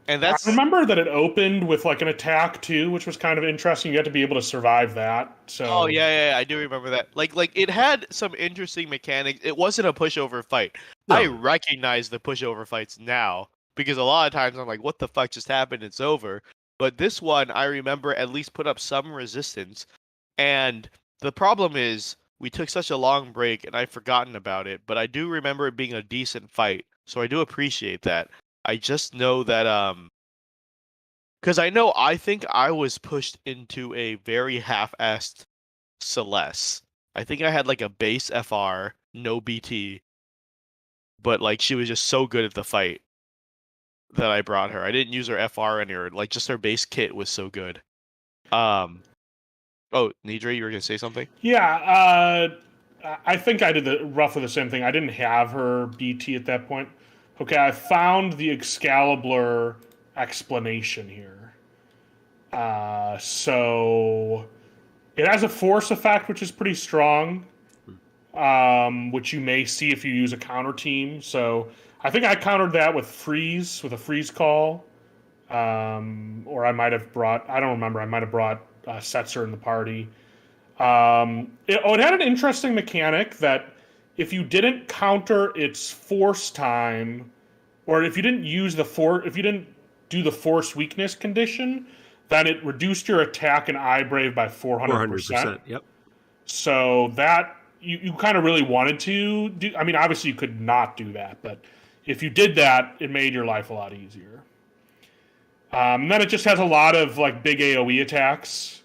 And I remember that it opened with like an attack too, which was kind of interesting. You had to be able to survive that. So yeah, I do remember that. Like it had some interesting mechanics. It wasn't a pushover fight. No. I recognize the pushover fights now, because a lot of times I'm like, what the fuck just happened? It's over. But this one, I remember at least put up some resistance. And the problem is we took such a long break and I've forgotten about it, but I do remember it being a decent fight. So I do appreciate that. I just know that because I think I was pushed into a very half-assed Celeste. I think I had like a base FR, no BT, but like she was just so good at the fight that I brought her. I didn't use her FR any, or like just her base kit was so good. Oh, Nidra, you were gonna say something? Yeah, I think I did roughly the same thing. I didn't have her BT at that point. Okay, I found the Excalibur explanation here. So it has a force effect, which is pretty strong, which you may see if you use a counter team. So I think I countered that with a freeze call. Or I might have brought, I don't remember, I might have brought Setzer in the party. It had an interesting mechanic that if you didn't counter its force time, or if you didn't if you didn't do the force weakness condition, then it reduced your attack and I Brave by 400%. Yep. So that you kind of really wanted to do. I mean, obviously you could not do that, but if you did that, it made your life a lot easier. Then it just has a lot of like big AoE attacks.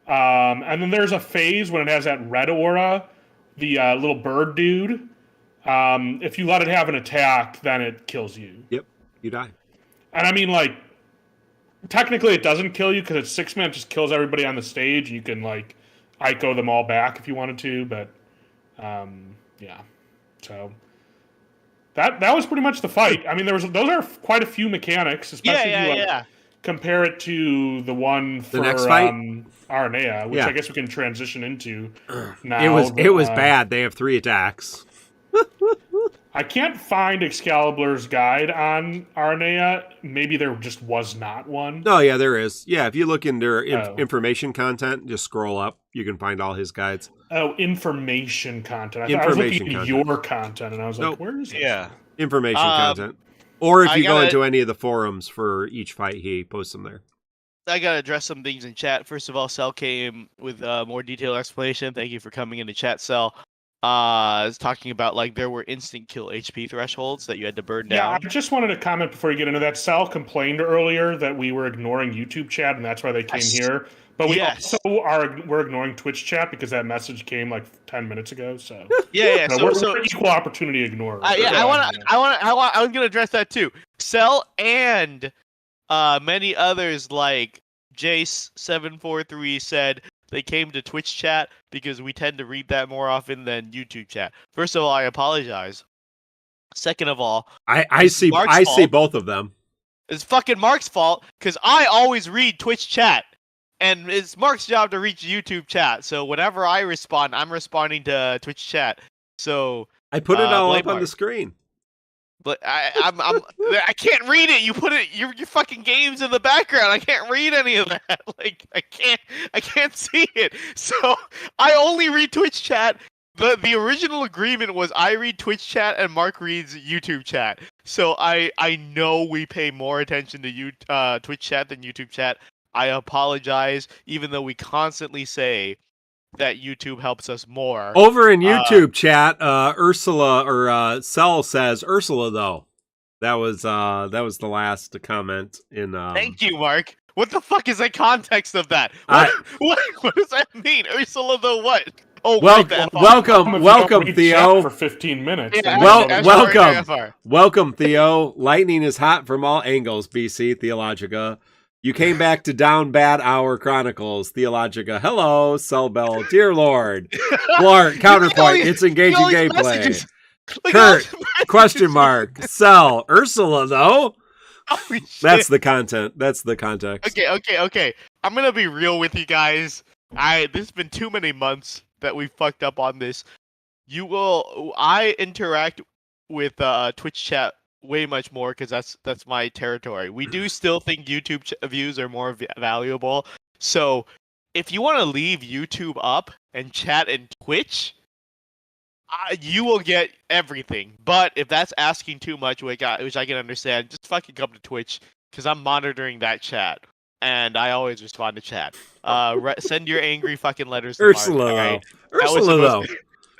And then there's a phase when it has that red aura, the little bird dude. If you let it have an attack, then it kills you. Yep, you die. And I mean, like, technically it doesn't kill you because it's 6-man, it just kills everybody on the stage. You can, like, Ico them all back if you wanted to, but, yeah. So, that was pretty much the fight. I mean, those are quite a few mechanics, especially if you compare it to the one for The next fight? Aranea, which Yeah. I guess we can transition into now. It was bad. They have 3 attacks. I can't find Excalibur's guide on Aranea. Maybe there just was not one. Oh, yeah, there is. Yeah, if you look in their Oh. information content, just scroll up. You can find all his guides. Oh, information content. I was looking at your content, and I was like, Nope. where is this? Yeah. Information content. Or if I you go gotta- into any of the forums for each fight, he posts them there. I gotta address some things in chat. First of all, Cell came with more detailed explanation. Thank you for coming into chat, Cell. Is talking about like there were instant kill HP thresholds that you had to burn Yeah, I down. just wanted to comment before you get into that. Sal complained earlier that we were ignoring YouTube chat, and that's why they came Yes. here. But we Yes. also we're ignoring Twitch chat because that message came like 10 minutes ago. So Yeah. no, we're equal opportunity ignorers. I was gonna address that too. Cell and many others like Jace743 said they came to Twitch chat because we tend to read that more often than YouTube chat. First of all, I apologize. Second of all, I see both of them. it's fucking Mark's fault because I always read Twitch chat. And it's Mark's job to reach YouTube chat. So whenever I respond, I'm responding to Twitch chat. So I put it all blame up on Mark. the screen. But I can't read it. You put it your fucking games in the background. I can't read any of that. Like I can't see it. So I only read Twitch chat. The original agreement was I read Twitch chat and Mark reads YouTube chat. So I know we pay more attention to Twitch chat than YouTube chat. I apologize, even though we constantly say that YouTube helps us more. Over in YouTube chat, Ursula or Cell says Ursula though. That was the last comment in. Thank you, Mark. What the fuck is the context of that? What does that mean? Ursula the what? Oh, welcome, Theo. For 15 minutes. Yeah, Welcome, Theo. Lightning is hot from all angles. BC Theologica. You came back to Down Bad Hour Chronicles, Theologica. Hello, Cellbell, dear Lord. Blark, counterpoint, it's engaging gameplay. Kurt, question mark. Cell, Ursula, though. Holy shit. That's the content. That's the context. Okay. I'm gonna be real with you guys. This has been too many months that we fucked up on this. I interact with Twitch chat way much more because that's my territory. We do still think YouTube views are more valuable. So if you want to leave YouTube up and chat in Twitch, you will get everything. But if that's asking too much, which I can understand, just fucking come to Twitch because I'm monitoring that chat and I always respond to chat. Send your angry fucking letters to Ursula, Mark, though. right? Ursula, though.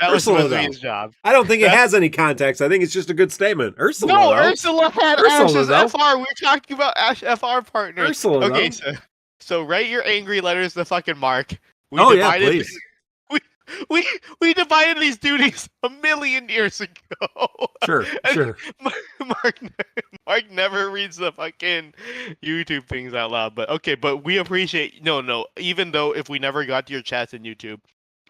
That was supposed to be his job. I don't think it has any context. I think it's just a good statement. Ursula, No, though. Ursula had Ursula, Ash's FR. We're talking about Ash FR partners. Ursula, okay, though. so write your angry letters to fucking Mark. Yeah, please. We divided these duties a million years ago. Sure. Mark never reads the fucking YouTube things out loud. But we appreciate no. Even though if we never got to your chats in YouTube,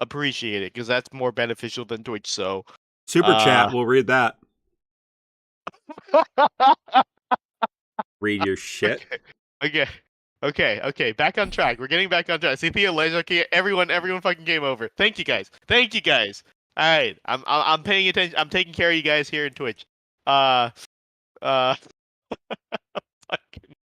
appreciate it because that's more beneficial than Twitch. So Super chat, we'll read that. Read your shit. Okay. Back on track. We're getting back on track. See, Theo, okay, everyone fucking game over. Thank you guys. All right, I'm paying attention. I'm taking care of you guys here in Twitch. Fucking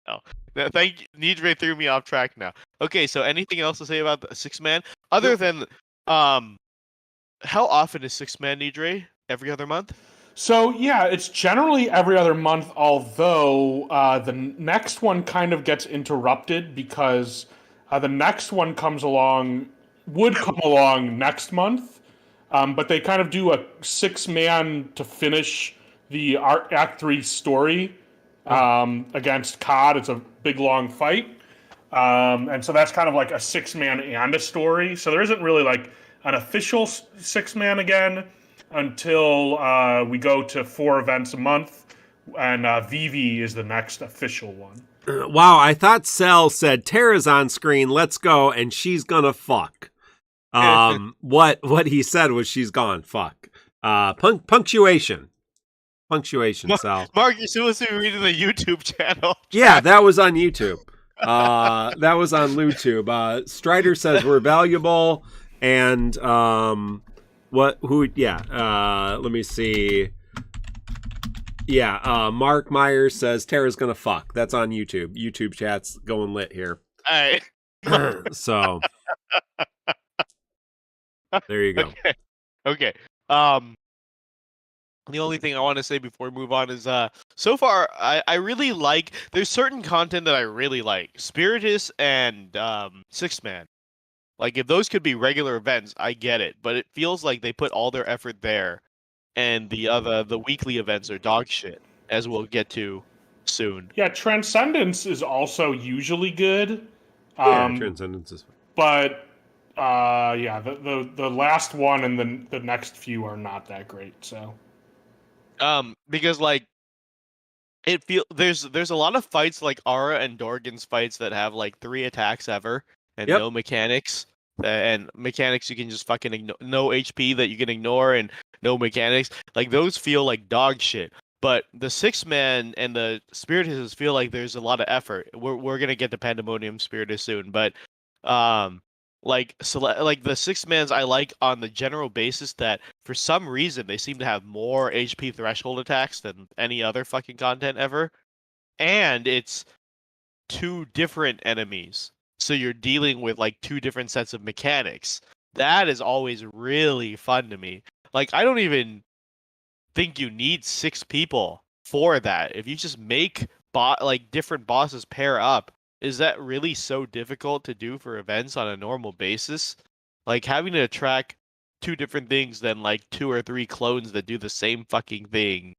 no. Thank you. Nidre threw me off track now. Okay, so anything else to say about the 6-man other than how often is 6-man Nidre? Every other month? So yeah, it's generally every other month, although the next one kind of gets interrupted because the next one would come along next month, but they kind of do a 6-man to finish the Act 3 story against COD. It's a big long fight, and so that's kind of like a 6-man and a story. So there isn't really like an official 6-man again until we go to 4 events a month, and VV is the next official one. Wow, I thought Cell said Tara's on screen, let's go, and she's gonna fuck. What he said was she's gone fuck. Punctuation. punctuation, Sal. Mark, you're supposed to be reading the YouTube channel. Yeah, that was on YouTube. That was on YouTube. Strider says we're valuable, and let me see. Yeah, Mark Myers says Tara's gonna fuck. That's on YouTube. YouTube chat's going lit here. All right. So there you go. Okay. The only thing I want to say before we move on is so far I really like, there's certain content that I really like. Spiritus and Six Man. Like if those could be regular events, I get it, but it feels like they put all their effort there, and the weekly events are dog shit, as we'll get to soon. Yeah, Transcendence is also usually good. Transcendence is fine. But the last one and the next few are not that great. So because like there's a lot of fights like Ara and Dorgann's fights that have like 3 attacks ever and no mechanics. And mechanics you can just fucking ignore, no HP that you can ignore, and no mechanics. Like those feel like dog shit. But the Six Man and the Spiritus feel like there's a lot of effort. We're gonna get to Pandemonium Spiritus soon, but like the Six Mans I like on the general basis that for some reason they seem to have more HP threshold attacks than any other fucking content ever, and it's 2 different enemies, so you're dealing with like 2 different sets of mechanics. That is always really fun to me. Like I don't even think you need 6 people for that. If you just make different bosses pair up, is that really so difficult to do for events on a normal basis? Like having to track 2 different things than like 2 or 3 clones that do the same fucking thing.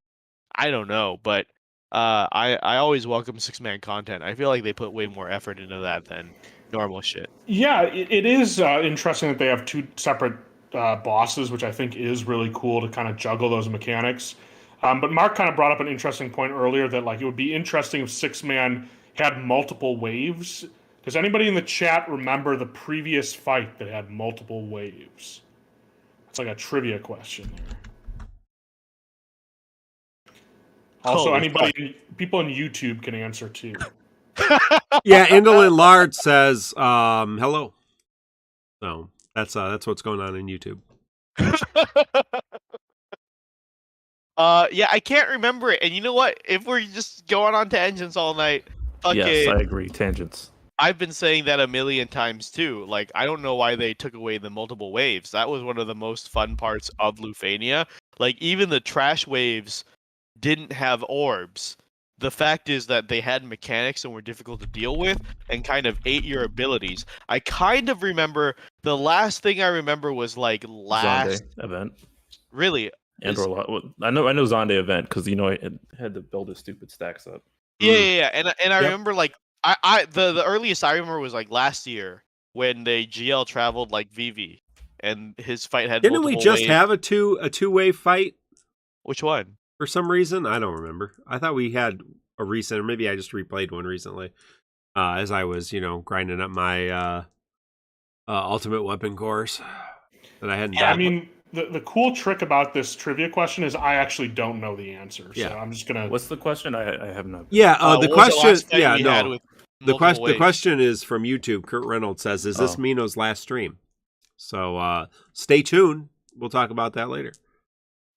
I don't know, but I always welcome 6-man content. I feel like they put way more effort into that than normal shit. Yeah, it is interesting that they have 2 separate bosses, which I think is really cool to kind of juggle those mechanics. But Mark kind of brought up an interesting point earlier that like it would be interesting if 6-man had multiple waves. Does anybody in the chat remember the previous fight that had multiple waves? It's like a trivia question there. Also, people on YouTube can answer too. Yeah, Indolent Lard says hello. So that's what's going on in YouTube. Yeah, I can't remember it. And you know what? If we're just going on tangents all night, okay. Yes, I agree. Tangents. I've been saying that a million times too. Like, I don't know why they took away the multiple waves. That was one of the most fun parts of Lufania. Like, even the trash waves didn't have orbs. The fact is that they had mechanics and were difficult to deal with and kind of ate your abilities. I kind of remember, the last thing I remember was like last Zonde event. Really? I know Zonde event because it had to build his stupid stacks up. Yeah. And I remember like the earliest I remember was like last year when they GL traveled like Vivi and his fight had Didn't we just have a two-way fight? Which one? For some reason, I don't remember. I thought we had a recent, or maybe I just replayed one recently as I was, grinding up my Ultimate Weapon course that I hadn't done. I mean, the cool trick about this trivia question is I actually don't know the answer. So I'm just going to... What's the question? I have no... Yeah, the question... The question question is from YouTube. Kurt Reynolds says, is this Mino's last stream? So stay tuned. We'll talk about that later.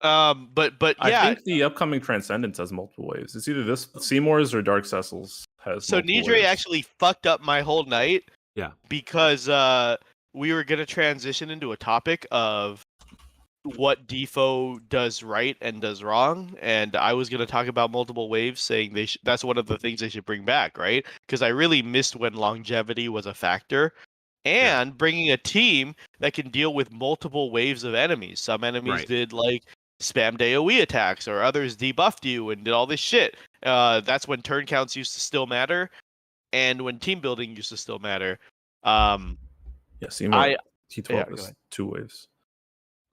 But yeah, I think the upcoming Transcendence has multiple waves. It's either this Seymour's or Dark Cecil's has. So Nidre actually fucked up my whole night. Yeah, because we were gonna transition into a topic of what DissidiaFFOO does right and does wrong, and I was gonna talk about multiple waves, saying that's one of the things they should bring back, right? Because I really missed when longevity was a factor. And bringing a team that can deal with multiple waves of enemies. Some enemies did like spammed AoE attacks, or others debuffed you and did all this shit. That's when turn counts used to still matter, and when team building used to still matter. Seymour T12 is 2 waves.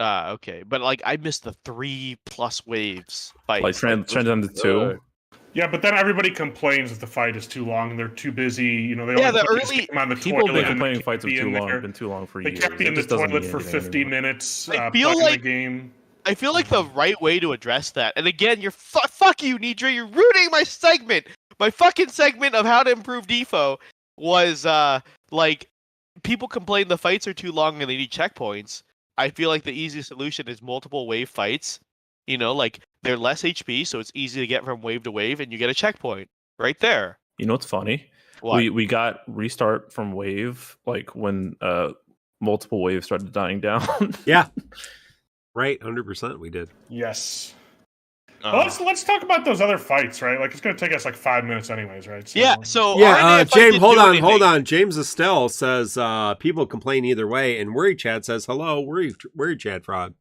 Okay, but like I missed the 3+ waves fights. Like Transcendence 2. Yeah, but then everybody complains that the fight is too long. They're too busy. They the early on the people toilet. People complaining fights are too long. Been too long for years. They can't be in the toilet for 50 minutes. I feel like the game. I feel like the right way to address that, and again, you're fuck you, Nidra, you're ruining my segment. My fucking segment of how to improve defo was like people complain the fights are too long and they need checkpoints. I feel like the easiest solution is multiple wave fights. You know, like they're less HP, so it's easy to get from wave to wave, and you get a checkpoint right there. You know what's funny? What? We got restart from wave like when multiple waves started dying down. Yeah. Right, 100% we did. Yes. Well, let's talk about those other fights, right? Like, it's going to take us like 5 minutes anyways, right? So, James, hold on. James Estelle says people complain either way, and Worry Chad says, hello, Worry Chad Frog.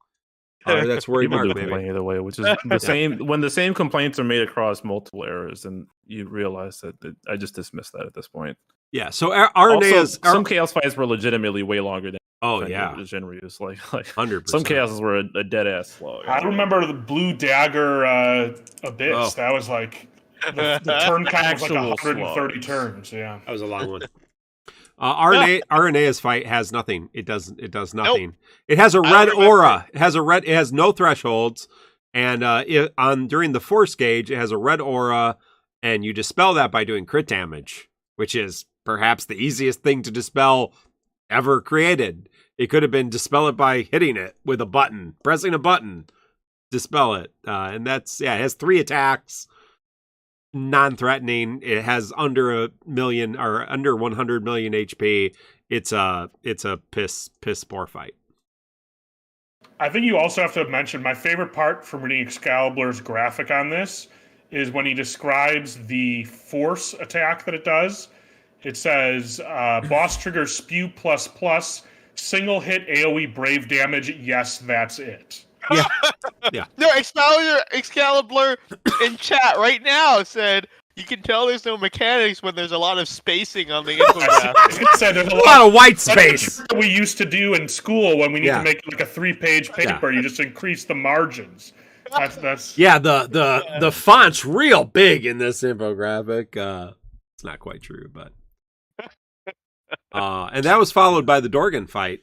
That's Worry People Mark, do maybe. complain either way, which is the same. When the same complaints are made across multiple errors, and you realize that I just dismissed that at this point. Yeah, so Arenea's... some chaos fights were legitimately way longer than Genryu's. Like 100%. Some chaoses were a dead ass slow. I remember the Blue Dagger Abyss. Oh. That was like the turn count was like 130 turns. Yeah, that was a long one. Arenea's fight has nothing. It does nothing. Nope. It has a red aura. It has no thresholds, and during the force gauge, it has a red aura, and you dispel that by doing crit damage, which is perhaps the easiest thing to dispel ever created. It could have been dispel it by hitting it with a button, pressing a button, dispel it. And that's, it has 3 attacks, non-threatening. It has under 1 million or under 100 million HP. It's a piss poor fight. I think you also have to mention my favorite part from reading Excalibur's graphic on this is when he describes the force attack that it does. It says, boss trigger spew ++, single hit AoE brave damage. Yes, that's it. Yeah. No, Excalibur in chat right now said, you can tell there's no mechanics when there's a lot of spacing on the infographic. There's a lot of white space. That we used to do in school when we need to make like a 3-page paper. You just increase the margins. That's the font's real big in this infographic. It's not quite true, but and that was followed by the Dorgann fight,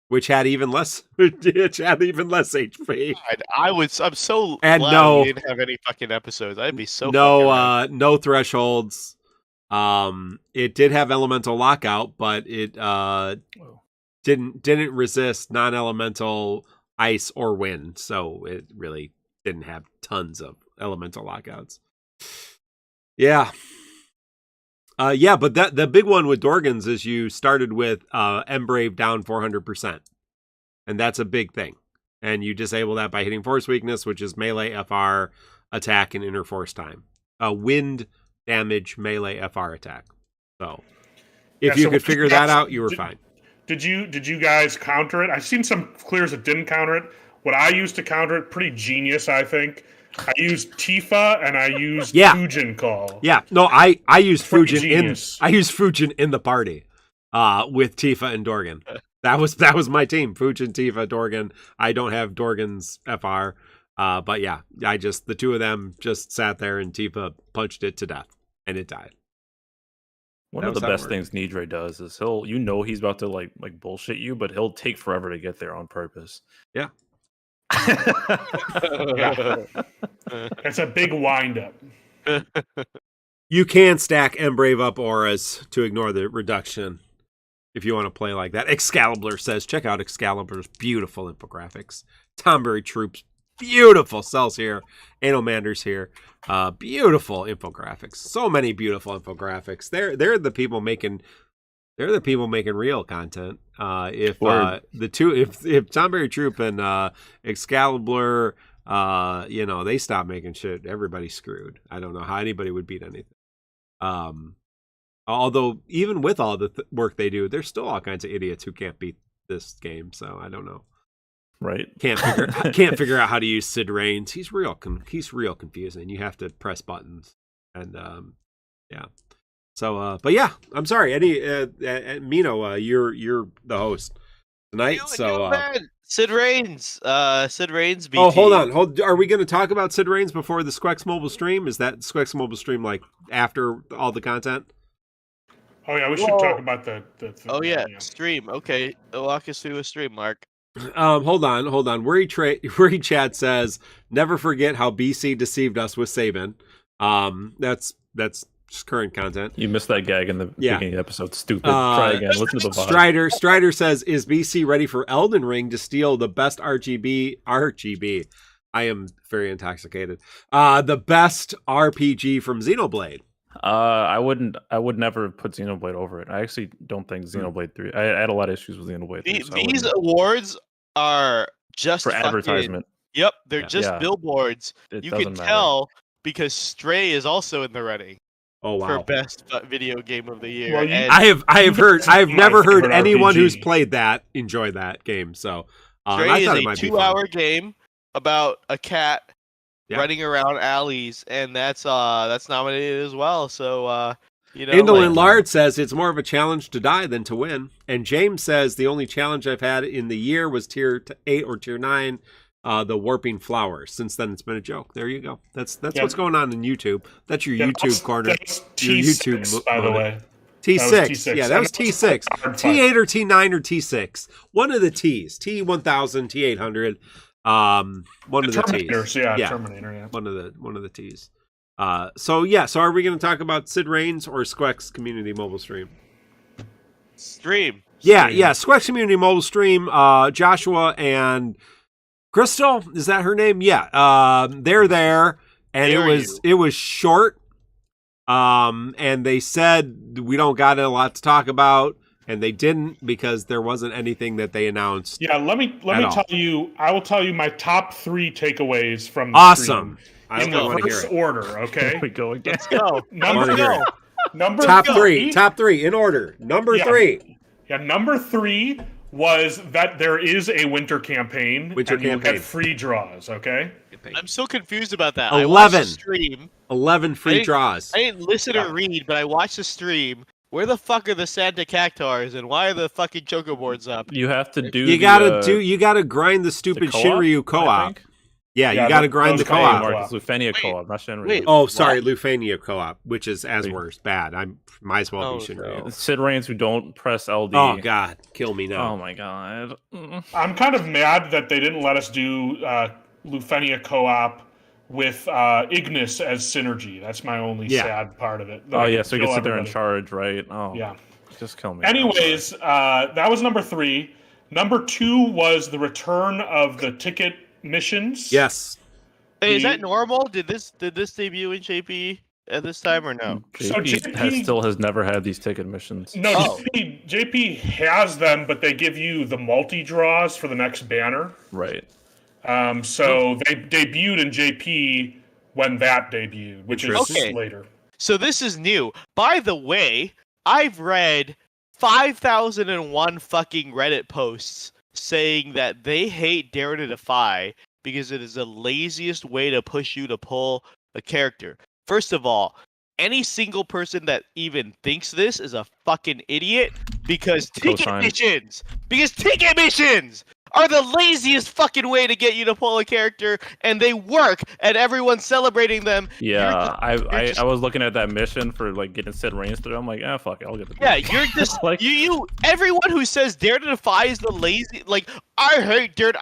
which had even less HP. I'm so and glad we didn't have any fucking episodes. I'd be so no thresholds. It did have elemental lockout, but it didn't resist non-elemental ice or wind, so it really didn't have tons of elemental lockouts. Yeah. But the big one with Dorgann's is you started with Embrave down 400%. And that's a big thing. And you disable that by hitting Force Weakness, which is melee FR attack and inner force time. Wind damage melee FR attack. So if you could figure that out, you were fine. Did you guys counter it? I've seen some clears that didn't counter it. What I used to counter it, pretty genius, I think. I used Tifa and I used Fujin Call. Yeah, no, I used Fujin in the party with Tifa and Dorgann. That was my team. Fujin, Tifa, Dorgann. I don't have Dorgann's FR, but yeah, the two of them just sat there and Tifa punched it to death and it died. One of the best things Nidre does is he's about to like bullshit you, but he'll take forever to get there on purpose. Yeah. It's a big wind-up. You can stack Embrave up auras to ignore the reduction if you want to play like that. Excalibur says, check out Excalibur's beautiful infographics. Tonberry Troupe's beautiful cells here. Anomander's here. Beautiful infographics. So many beautiful infographics. They're the people making real content. If Tonberry Troupe and Excalibur, they stop making shit, everybody's screwed. I don't know how anybody would beat anything. Although even with all the work they do, there's still all kinds of idiots who can't beat this game. So I don't know. Right? Can't figure out how to use Sid Reigns. He's real confusing. You have to press buttons, and yeah. So, but yeah, I'm sorry, Eddie, Mino, you're the host tonight. Sid Reigns, BT. Oh, hold on, are we going to talk about Sid Reigns before the Squex Mobile stream? Is that Squex Mobile stream like after all the content? Oh yeah, we should talk about the stream. Okay, walk us through a stream, Mark. Hold on. Worry Chat says, never forget how BC deceived us with Saban. That's just current content. You missed that gag in the beginning of the episode. Stupid. Try again. Listen to the VOD. Strider says, is BC ready for Elden Ring to steal the best RGB? I am very intoxicated. The best RPG from Xenoblade. I would never put Xenoblade over it. I actually don't think Xenoblade 3. I had a lot of issues with Xenoblade 3. These awards are just for advertisement. Yep, they're just billboards. You can tell because Stray is also in the running. Oh wow! For best video game of the year. Well, I've never heard anyone who's played that enjoy that game. So Stray is a 2-hour game about a cat running around alleys, and that's nominated as well. So Indolent Lard says it's more of a challenge to die than to win. And James says the only challenge I've had in the year was tier 8 or tier 9. The warping flowers. Since then, it's been a joke. There you go. That's what's going on in YouTube. That's your YouTube corner. That's T6, by the way. T6. Yeah, that was T6. T8 or T9 or T6. One of the T's. T1000, T800. One of the T's. Yeah, Terminator. Yeah. One of the T's. So are we going to talk about Sid Reigns or Squeck's community mobile stream? Stream. Yeah. Squeck's community mobile stream. Joshua and Crystal, is that her name? Yeah. They're there, and it was short. And they said we don't got a lot to talk about, and they didn't because there wasn't anything that they announced. Yeah, let me tell you. I will tell you my top 3 takeaways from the awesome. Stream in the first order. Okay, here we go again. Let's go. Number top 3 in order. Number 3. Yeah, number 3 was that there is a winter campaign. You get free draws, okay? I'm so confused about that. 11. I watched the stream. 11 free draws. I didn't listen or read, but I watched the stream. Where the fuck are the Santa Cactars, and why are the fucking choco boards up? You have to do. You gotta grind the stupid Shinryu co-op. Yeah, you gotta grind the co-op. Lufenia co-op, not Shinryu. Oh, sorry, Lufenia co-op, which is as worse. Bad. I might as well be Shinryu. Sid Reigns who don't press LD. Oh God, kill me now. Oh my God. I'm kind of mad that they didn't let us do Lufenia co-op with Ignis as synergy. That's my only sad part of it. So you can sit there in charge, right? Oh yeah. Just kill me. Anyways, that was number 3. Number 2 was the return of the ticket missions. Yes. Hey, is that normal? Did this debut in JP at this time or no? JP still has never had these ticket missions. No, JP has them, but they give you the multi draws for the next banner. Right. So they debuted in JP when that debuted, which is later. So this is new. By the way, I've read 5,001 fucking Reddit posts saying that they hate Dare to Defy because it is the laziest way to push you to pull a character. First of all, any single person that even thinks this is a fucking idiot because ticket missions are the laziest fucking way to get you to pull a character, and they work, and everyone's celebrating them. Yeah, I was looking at that mission for like getting Sid Reigns through. I'm like, fuck it, I'll get the. Yeah, you're just like everyone who says Dare to Defy is the lazy. Like, I hate Dare.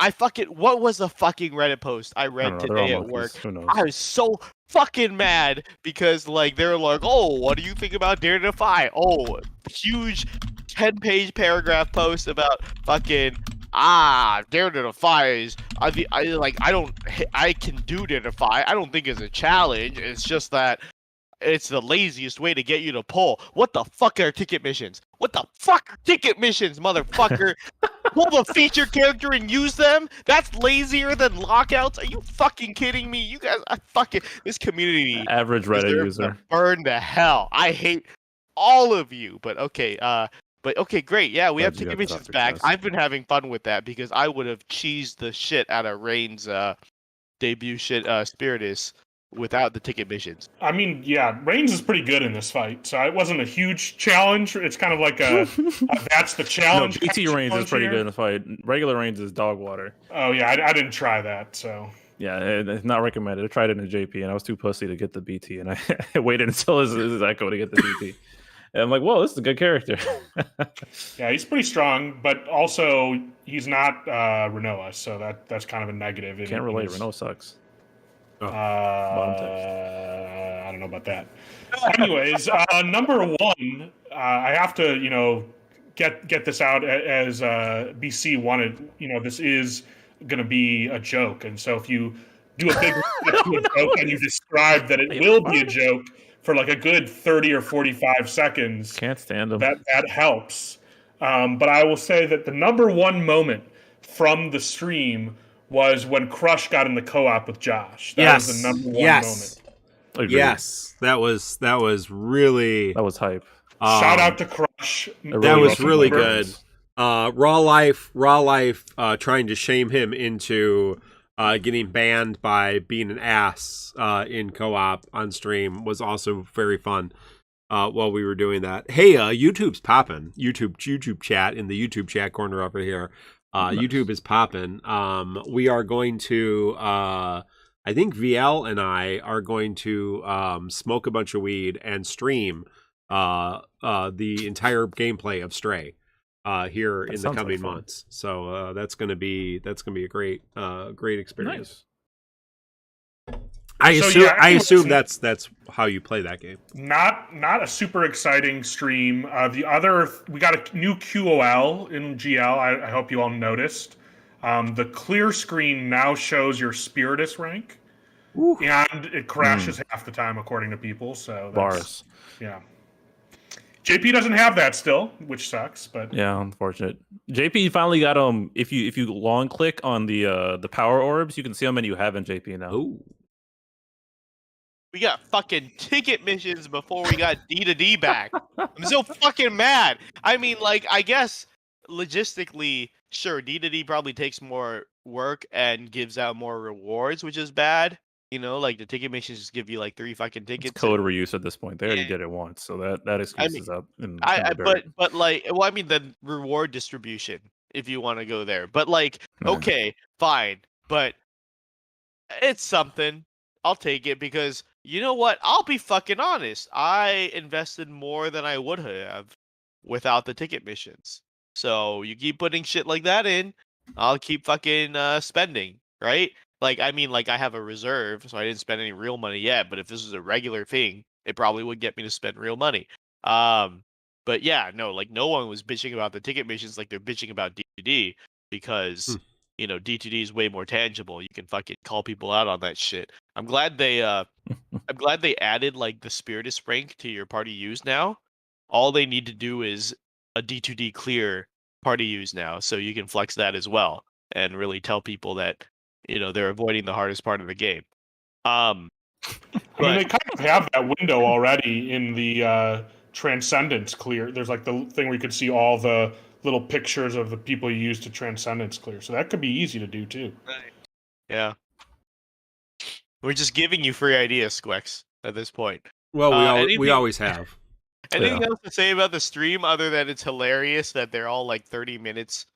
What was the fucking Reddit post I read today at work? I was so fucking mad because like they're like, oh, what do you think about Dare to Defy? Oh, huge 10-page paragraph post about fucking. Dare to Defy is I can do Dare to Defy. I don't think it's a challenge. It's just that it's the laziest way to get you to pull. What the fuck are ticket missions? What the fuck are ticket missions, motherfucker? Pull the feature character and use them? That's lazier than lockouts? Are you fucking kidding me? You guys, this community. Average Reddit user. Burn to hell. I hate all of you. But okay, great. Yeah, we have ticket missions back. I've been having fun with that because I would have cheesed the shit out of Reigns' debut Spiritus without the ticket missions. I mean, yeah, Reigns is pretty good in this fight, so it wasn't a huge challenge. It's kind of like that's the challenge. No, BT Reigns is pretty good in the fight. Regular Reigns is dog water. Oh yeah, I didn't try that, so. Yeah, it's not recommended. I tried it in JP, and I was too pussy to get the BT, and I waited until his Echo to get the BT. And I'm like, whoa, this is a good character. Yeah, he's pretty strong, but also he's not Renoa, so that's kind of a negative. Can't relate. Renault sucks. I don't know about that. Anyways, number one, I have to, get this out as BC wanted. This is going to be a joke, and so if you do a big joke and you describe that it will be a joke for like a good 30 or 45 seconds, can't stand them. That helps. But I will say that the number one moment from the stream was when Crush got in the co-op with Josh. That was the number one moment. Agreed. Yes, that was really. That was hype. Shout out to Crush. That was really good. Raw Life trying to shame him into getting banned by being an ass in co-op on stream was also very fun while we were doing that. Hey, YouTube's popping. YouTube chat in the YouTube chat corner over here. Nice. YouTube is popping. We are going to, I think VL and I are going to smoke a bunch of weed and stream the entire gameplay of Stray here in the coming months. So that's going to be a great experience. Nice. I assume that's how you play that game. Not a super exciting stream. We got a new QOL in GL. I hope you all noticed. The clear screen now shows your Spiritus rank. Ooh. And it crashes half the time according to people. So bars. Yeah. JP doesn't have that still, which sucks. But yeah, unfortunate. JP finally got If you long click on the power orbs, you can see how many you have in JP now. Ooh. We got fucking ticket missions before we got D2D back. I'm so fucking mad. I mean, like, I guess logistically, sure, D2D probably takes more work and gives out more rewards, which is bad. Like the ticket missions just give you like 3 fucking tickets. It's code reuse at this point. They already did it once, so that excuse is up. But like, well, I mean the reward distribution, if you want to go there. But like, okay, fine, but it's something. I'll take it because you know what? I'll be fucking honest. I invested more than I would have without the ticket missions. So you keep putting shit like that in, I'll keep fucking spending, right? Like, I mean, like I have a reserve, so I didn't spend any real money yet. But if this was a regular thing, it probably would get me to spend real money. But yeah, no, like no one was bitching about the ticket missions like they're bitching about D2D because D2D is way more tangible. You can fucking call people out on that shit. I'm glad they added like the Spiritus rank to your party use now. All they need to do is a D2D clear party use now, so you can flex that as well and really tell people that they're avoiding the hardest part of the game. I mean, they kind of have that window already in the Transcendence clear. There's like the thing where you could see all the little pictures of the people you use to Transcendence clear. So that could be easy to do too. Right. Yeah. We're just giving you free ideas, Squex, at this point. Well, we always have. Anything else to say about the stream other than it's hilarious that they're all like 30 minutes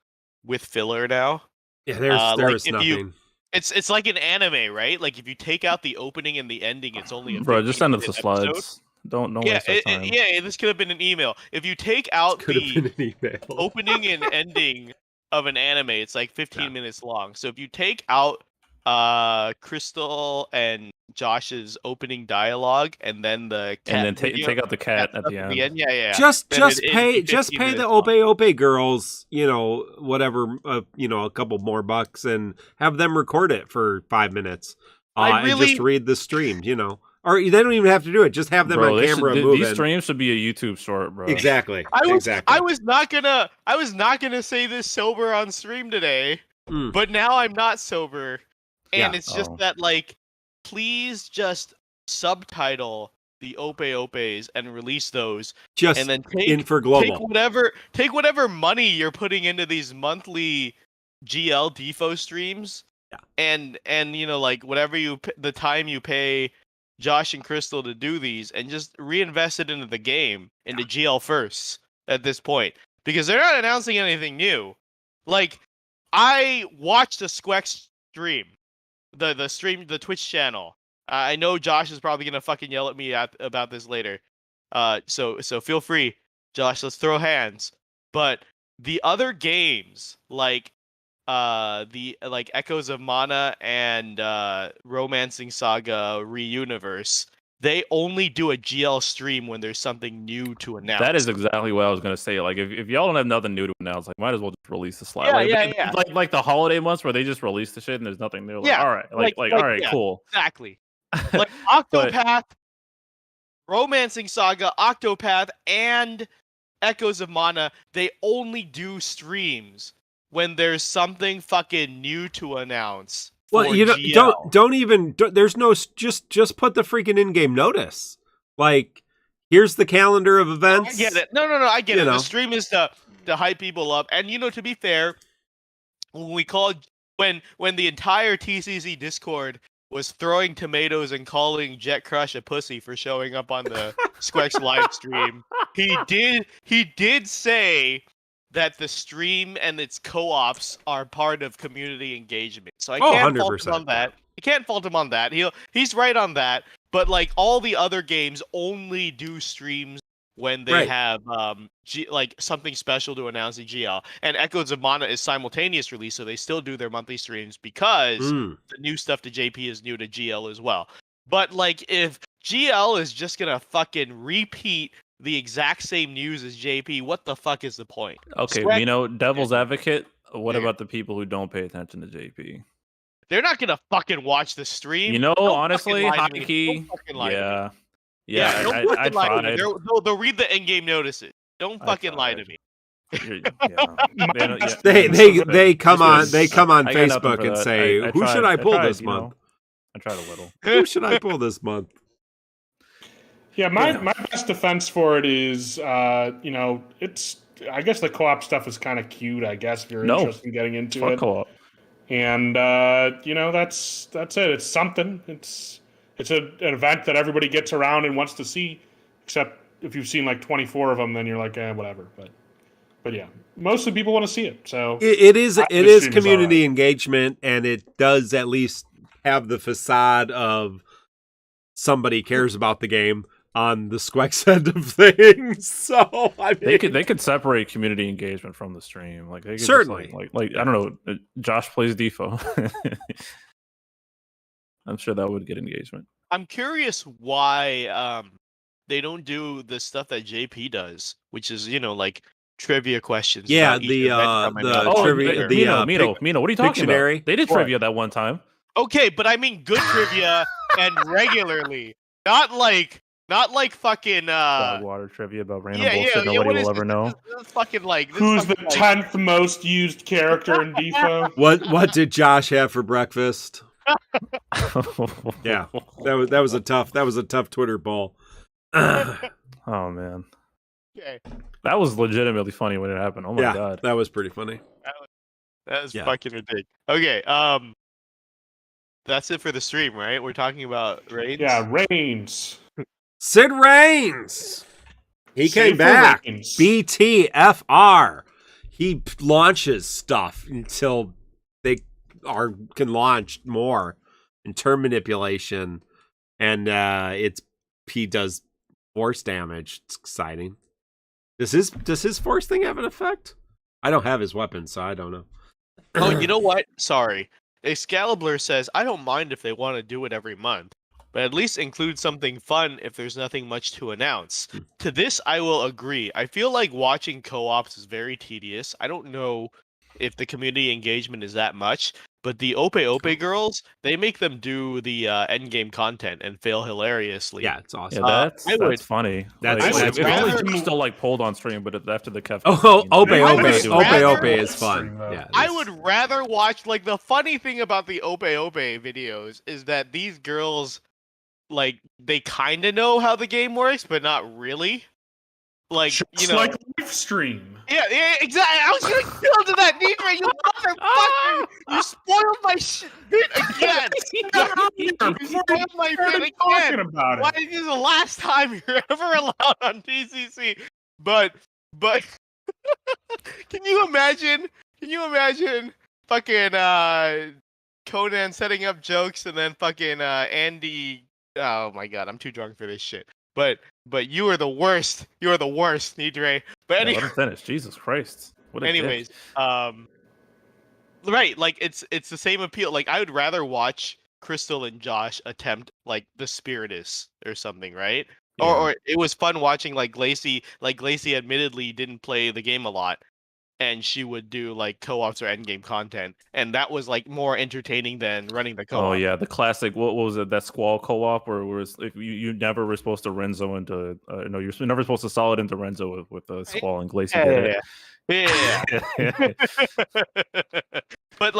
with filler now? Yeah, there's nothing. It's like an anime, right? Like if you take out the opening and the ending, it's only a bro. Just send us the episode. Slides. Don't waste our time. This could have been an email. If you take out the opening and ending of an anime, it's like 15 minutes long. So if you take out Crystal and Josh's opening dialogue and then the cat and then take out the cat at the end. Yeah. Just pay the Ope girls, whatever, a couple more bucks and have them record it for 5 minutes. And just read the stream, Or they don't even have to do it. Just have them on camera moving. These streams should be a YouTube short, bro. Exactly. I was not gonna say this sober on stream today, but now I'm not sober. And it's just that, like, please just subtitle the Opes and release those. Just and then in for global. Take whatever money you're putting into these monthly GL Defo streams, and like whatever the time you pay Josh and Crystal to do these, and just reinvest it into the game, into GL first at this point, because they're not announcing anything new. Like, I watched a Squex stream. The stream, the Twitch channel. I know Josh is probably gonna fucking yell at me about this later, So feel free, Josh. Let's throw hands. But the other games like Echoes of Mana and Romancing Saga Reuniverse, they only do a GL stream when there's something new to announce. That is exactly what I was gonna say. Like, if y'all don't have nothing new to announce, like, might as well just release the slide. Yeah. Like the holiday months where they just release the shit and there's nothing new. Like, Yeah, all right, all right, cool. Exactly. Like Octopath, Romancing Saga, Octopath, and Echoes of Mana, they only do streams when there's something fucking new to announce. Well, you know, there's no, just put the freaking in-game notice. Like, here's the calendar of events. I get it. No, I get it. The stream is to hype people up. And, to be fair, when the entire TCC Discord was throwing tomatoes and calling Jet Crush a pussy for showing up on the Squex live stream, he did say that the stream and its co-ops are part of community engagement. So I can't fault him on that. You can't fault him on that. He's right on that. But like all the other games only do streams when they have something special to announce in GL. And Echoes of Mana is simultaneous release, so they still do their monthly streams because the new stuff to JP is new to GL as well. But like if GL is just gonna fucking repeat the exact same news as JP, what the fuck is the point? Okay, devil's advocate. What about the people who don't pay attention to JP? They're not gonna fucking watch the stream. Honestly, high key. Yeah, I tried. They'll read the in-game notices. Don't fucking lie to me. They come on Facebook and say, "Who should I pull this month?" I tried a little. Who should I pull this month? Yeah, my best defense for it is, it's. I guess the co-op stuff is kind of cute. I guess if you're interested in getting into it. Co-op. And that's it. It's something. It's an event that everybody gets around and wants to see. Except if you've seen like 24 of them, then you're like, whatever. But yeah, mostly people want to see it. So it is community engagement, and it does at least have the facade of somebody cares about the game on the Squex end of things. So I mean, they could separate community engagement from the stream. Like they could certainly just like I don't know. Josh plays Defo. I'm sure that would get engagement. I'm curious why they don't do the stuff that JP does, which is like trivia questions. Yeah, Mino, what are you talking about? They did trivia that one time. Okay, but I mean good trivia and regularly, not like fucking water trivia about random bullshit nobody will ever know. This fucking who's the 10th most used character in Defo? What did Josh have for breakfast? Yeah, that was a tough Twitter ball. Oh man, okay, that was legitimately funny when it happened. Oh my god, that was pretty funny. That was fucking ridiculous. Okay, that's it for the stream, right? We're talking about Reigns. Yeah, Reigns. Sid Reigns. He came back. BTFR. He launches stuff until they can launch more and turn manipulation, and he does force damage. It's exciting. Does his force thing have an effect? I don't have his weapon, so I don't know. Oh, you know what? Sorry. Excalibur says, I don't mind if they want to do it every month, but at least include something fun if there's nothing much to announce. To this, I will agree. I feel like watching co-ops is very tedious. I don't know if the community engagement is that much, but the Ope girls, they make them do the endgame content and fail hilariously. Yeah, it's awesome. Yeah, that's funny. It's still like pulled on stream, but after the Kev. Ope is fun. Yeah, I would rather watch the funny thing about the Ope videos is that these girls, they kind of know how the game works, but not really. Like live stream. Yeah, exactly. I was gonna kill to that, Nitra. You motherfucker! You spoiled my bit again. You spoiled my bit again. Why is this the last time you're ever allowed on TCC? But can you imagine? Fucking Conan setting up jokes and then fucking Andy. Oh my god, I'm too drunk for this shit. But but you are the worst. You are the worst, Nidre. But Yeah, anyway, let him finish. Jesus Christ. What a anyways, dick. right, like it's the same appeal. Like I would rather watch Crystal and Josh attempt like the Spiritus or something, right? Yeah. Or it was fun watching like Glacy. Like Glacy admittedly didn't play the game a lot, and she would do like co-ops or endgame content, and that was like more entertaining than running the co-op. Oh yeah, the classic. What was it? That Squall co-op where it was if you never were supposed to Renzo into no, you're never supposed to solid into Renzo with Squall and Glacy did it. Yeah. But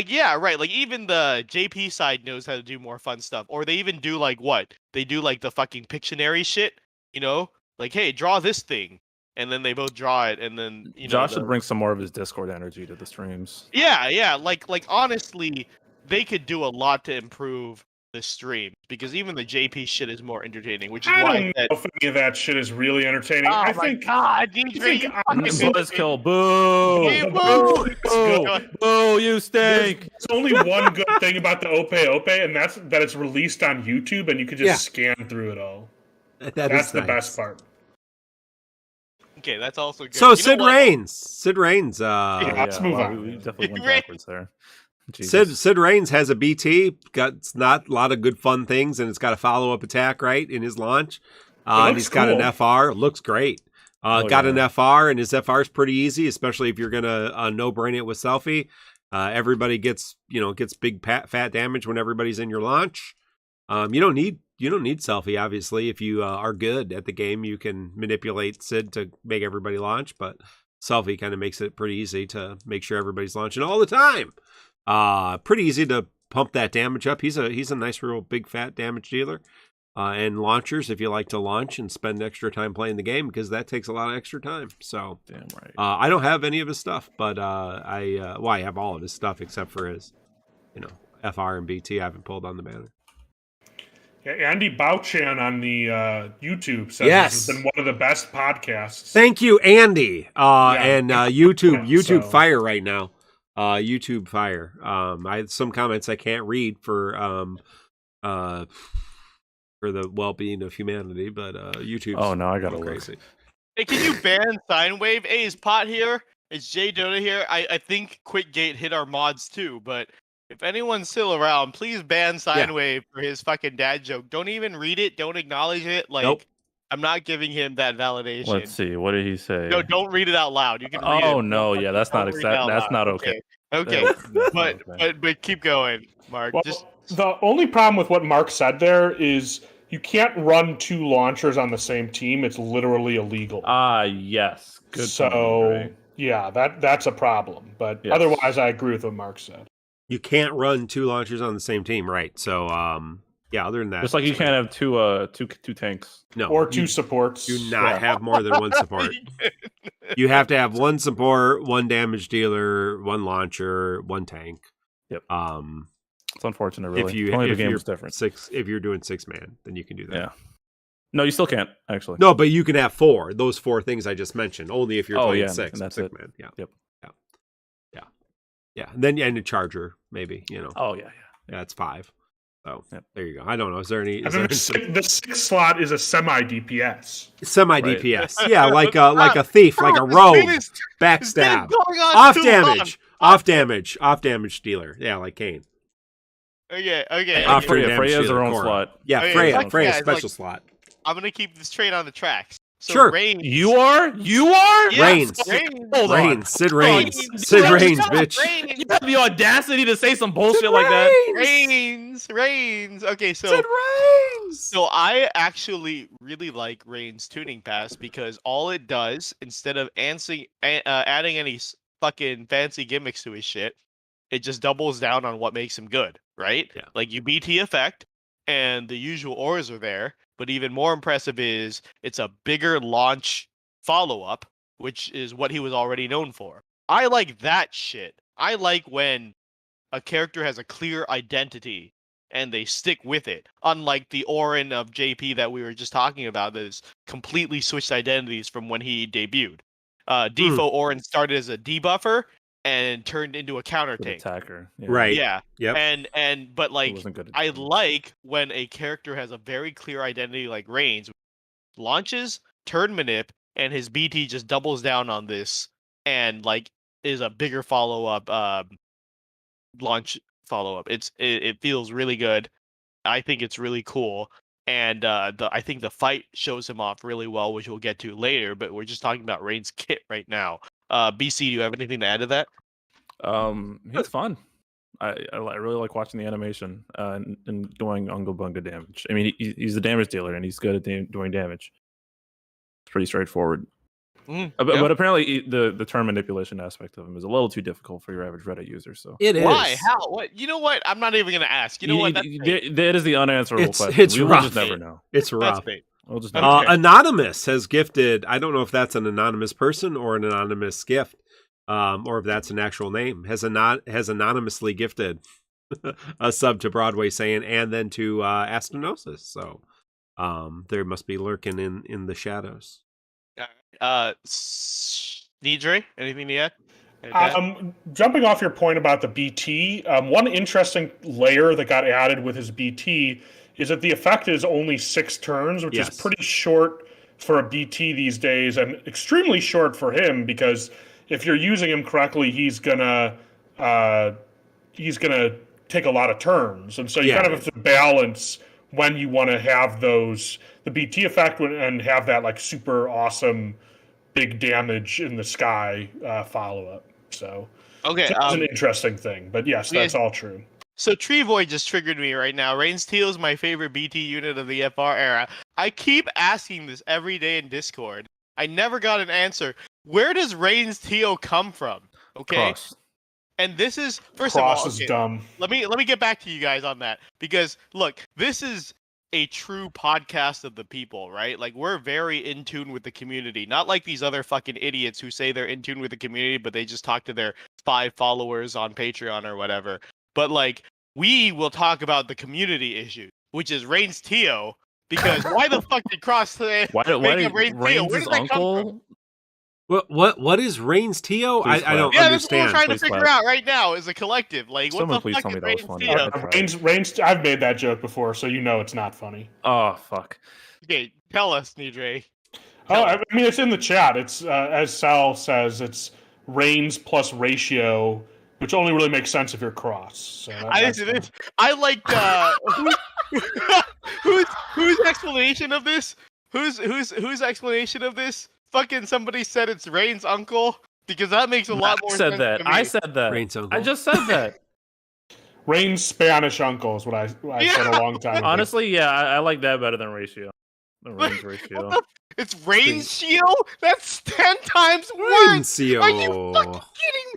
yeah, right. Like even the JP side knows how to do more fun stuff, or they even do like what they do, like the fucking Pictionary shit. You know, like hey, draw this thing, and then they both draw it, and then Josh should bring some more of his Discord energy to the streams. Yeah. Like honestly, they could do a lot to improve the stream because even the JP shit is more entertaining, which is I why don't know if any of that shit is really entertaining. Oh I my think God, think DJ, you honestly- Buzzkill, boo! Hey, boo! Boo! Boo! You stink! There's only one good thing about the Ope, and that's that it's released on YouTube, and you can just scan through it all. That's the best part. Okay, that's also good. So You know Sid what? Reigns. Sid Reigns. Let's move on. We definitely went Right. backwards there. Jesus. Sid Reigns has a BT. Got not a lot of good fun things, and it's got a follow up attack right in his launch. And he's got an FR. Looks great. Got an FR, and his FR is pretty easy, especially if you're gonna no brain it with selfie. Everybody gets big fat damage when everybody's in your launch. You don't need selfie, obviously. If you are good at the game, you can manipulate Sid to make everybody launch, but selfie kind of makes it pretty easy to make sure everybody's launching all the time. Pretty easy to pump that damage up. He's a nice, real big fat damage dealer. And launchers, if you like to launch and spend extra time playing the game, because that takes a lot of extra time. So, Damn right. I don't have any of his stuff, but I have all of his stuff except for his, FR and BT. I haven't pulled on the banner. Yeah, Andy Bouchan on the YouTube says Yes. this has been one of the best podcasts. Thank you, Andy. And YouTube So- fire right now. YouTube fire. I had some comments I can't read for the well-being of humanity, but YouTube. Oh no, I gotta crazy. look. Hey, can you ban Sine Wave? Hey, is Pot here? Is Jay Dota here? I think QuickGate hit our mods too, but if anyone's still around, please ban Sine Wave for his fucking dad joke. Don't even read it. Don't acknowledge it. Like, Nope. I'm not giving him that validation. Let's see. What did he say? No, don't read it out loud. You can read it. Oh no, yeah, that's not Don't read it out that's loud. not okay. Okay. That's not okay. But keep going, Mark. Well, Just the only problem with what Mark said there is you can't run two launchers on the same team. It's literally illegal. Yes. Good. So point, Ray. yeah, that's a problem. But Yes. otherwise, I agree with what Mark said. You can't run two launchers on the same team, right? So, other than that, Just like you can't have two tanks. no, Or two you supports. do not have more than one support. You have to have one support, one damage dealer, one launcher, one tank. Yep. It's unfortunate, really. If Only the if game you're was different. if you're doing 6-man, then you can do that. Yeah. No, you still can't actually. No, but you can have four. Those four things I just mentioned. Only if you're playing yeah, six. and that's 6-man. it. Yeah. Yep. Yeah. And then and a charger, maybe. Oh yeah. Yeah, it's 5. So Yep. there you go. I don't know. Is there any? And then the sixth slot is a semi DPS. Semi Right. DPS? Yeah, like a thief, like a rogue, backstab, off damage dealer. Yeah, like Kane. Okay. Off Freya, damage Freya has dealer, her own Cora. slot. Yeah, Okay, Freya. Freya's guys, special slot. I'm gonna keep this train on the tracks. So Sure. Reigns, You are? Yes, Reigns. Hold on. Reigns, Sid Reigns, Reigns. Sid Reigns, Reigns. bitch. You have the audacity to say some bullshit like that. Reigns. Okay, so Sid Reigns. So I actually really like Reigns Tuning Pass because all it does, instead of adding any fucking fancy gimmicks to his shit, it just doubles down on what makes him good, right? Yeah. Like you BT effect, and the usual ores are there, but even more impressive is it's a bigger launch follow-up, which is what he was already known for. I like that shit. I like when a character has a clear identity and they stick with it. Unlike the Oren of JP that we were just talking about, that is completely switched identities from when he debuted. Defo Oren started as a debuffer and turned into a counter Good tank. attacker. Yeah. Right. Yeah. Yep. But He like wasn't good at I it. like when a character has a very clear identity like Reigns, launches, turn manip, and his BT just doubles down on this and like is a bigger follow-up launch follow-up. It feels really good. I think it's really cool. And I think the fight shows him off really well, which we'll get to later, but we're just talking about Rain's kit right now. BC, do you have anything to add to that? He's fun. I really like watching the animation and doing Unga Bunga damage. I mean, he's the damage dealer, and he's good at doing damage. It's pretty straightforward. But apparently, the turn manipulation aspect of him is a little too difficult for your average Reddit user. So it is. Why? How? What? You know what? I'm not even going to ask. You know what? That is the unanswerable question. It's We'll rough. just never know. It's rough. We'll just Anonymous has gifted. I don't know if that's an anonymous person or an anonymous gift. Or if that's an actual name, has anonymously gifted a sub to Broadway saying, and then to Astenosis. So there must be lurking in the shadows. Nidre, anything to add? Jumping off your point about the BT, one interesting layer that got added with his BT is that the effect is only 6 turns, which is pretty short for a BT these days, and extremely short for him because if you're using him correctly, he's gonna take a lot of turns, and so you kind of have to balance when you want to have the BT effect and have that like super awesome big damage in the sky follow up. So okay, that's an interesting thing, but yes, that's all true. So Trevoy just triggered me right now. Rain's Teal is my favorite BT unit of the FR era. I keep asking this every day in Discord. I never got an answer. Where does Rain's Teal come from? Okay. Cross. And this is first Cross of all, is dumb. Let me get back to you guys on that because look, this is a true podcast of the people, right? Like we're very in tune with the community, not like these other fucking idiots who say they're in tune with the community, but they just talk to their 5 followers on Patreon or whatever. But like we will talk about the community issue, which is Rain's Teal. Because why the fuck did Cross say why Rain's uncle? What is Rain's Tio? I don't understand. Yeah, that's what we're trying to figure out right now as a collective. Like, Someone what the fuck is Rain's Tio? Rain's. I've made that joke before, so you know it's not funny. Oh fuck. Okay, tell us, Nidre. I mean, it's in the chat. It's as Sal says, it's Rain's plus ratio, which only really makes sense if you're Cross. So I like whose explanation of this? Whose explanation of this? Fucking somebody said it's Rain's uncle because that makes a lot more sense. I said that. Rain's uncle. I just said that. Rain's Spanish uncle is what I said a long time ago. Honestly, yeah, I like that better than ratio. Rain's ratio. It's Raincio? That's 10 times worse. Raincio. Are you fucking kidding?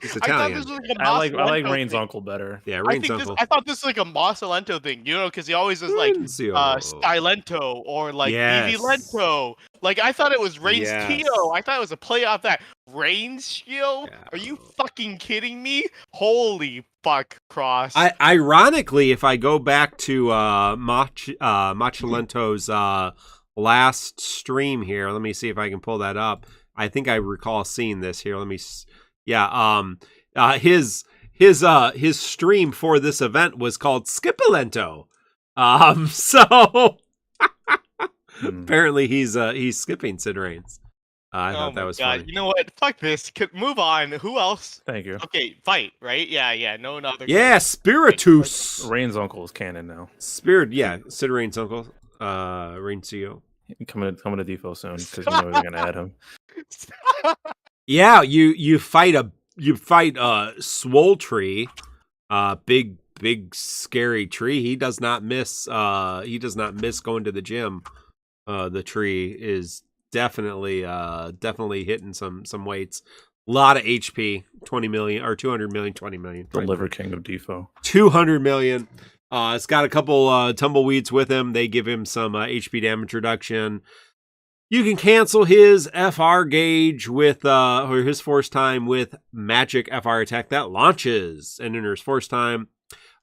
It's Italian. I thought this was like I like Rain's uncle better. Yeah, Rain's uncle. I thought this was like a Mossalento thing, you know, because he always is like Stylento or like Lento. Like I thought it was Rain's Tio. I thought it was a play off that. Raincio? Yeah. Are you fucking kidding me? Holy fuck, Cross. Ironically, if I go back to Machalento's last stream here, let me see if I can pull that up. I think I recall seeing this here. Let me his stream for this event was called Skipalento. So apparently he's skipping Sid Reigns. I thought that was funny. You know what? Fuck this. Move on. Who else? Thank you. Okay, fight, right? Yeah. No other. Yeah, Spiritus. Rain's uncle is canon now. Sid Reigns' uncle. Raincio. Coming to Defo soon because you know they're gonna add him. Yeah, you fight Swole Tree, big scary tree. He does not miss. He does not miss going to the gym. The tree is definitely hitting some weights. A lot of HP. 20 million or 200 million. 20 million. The Liver King of Defo. 200 million. It's got a couple tumbleweeds with him. They give him some HP damage reduction. You can cancel his FR gauge with or his force time with magic FR attack that launches and enters force time.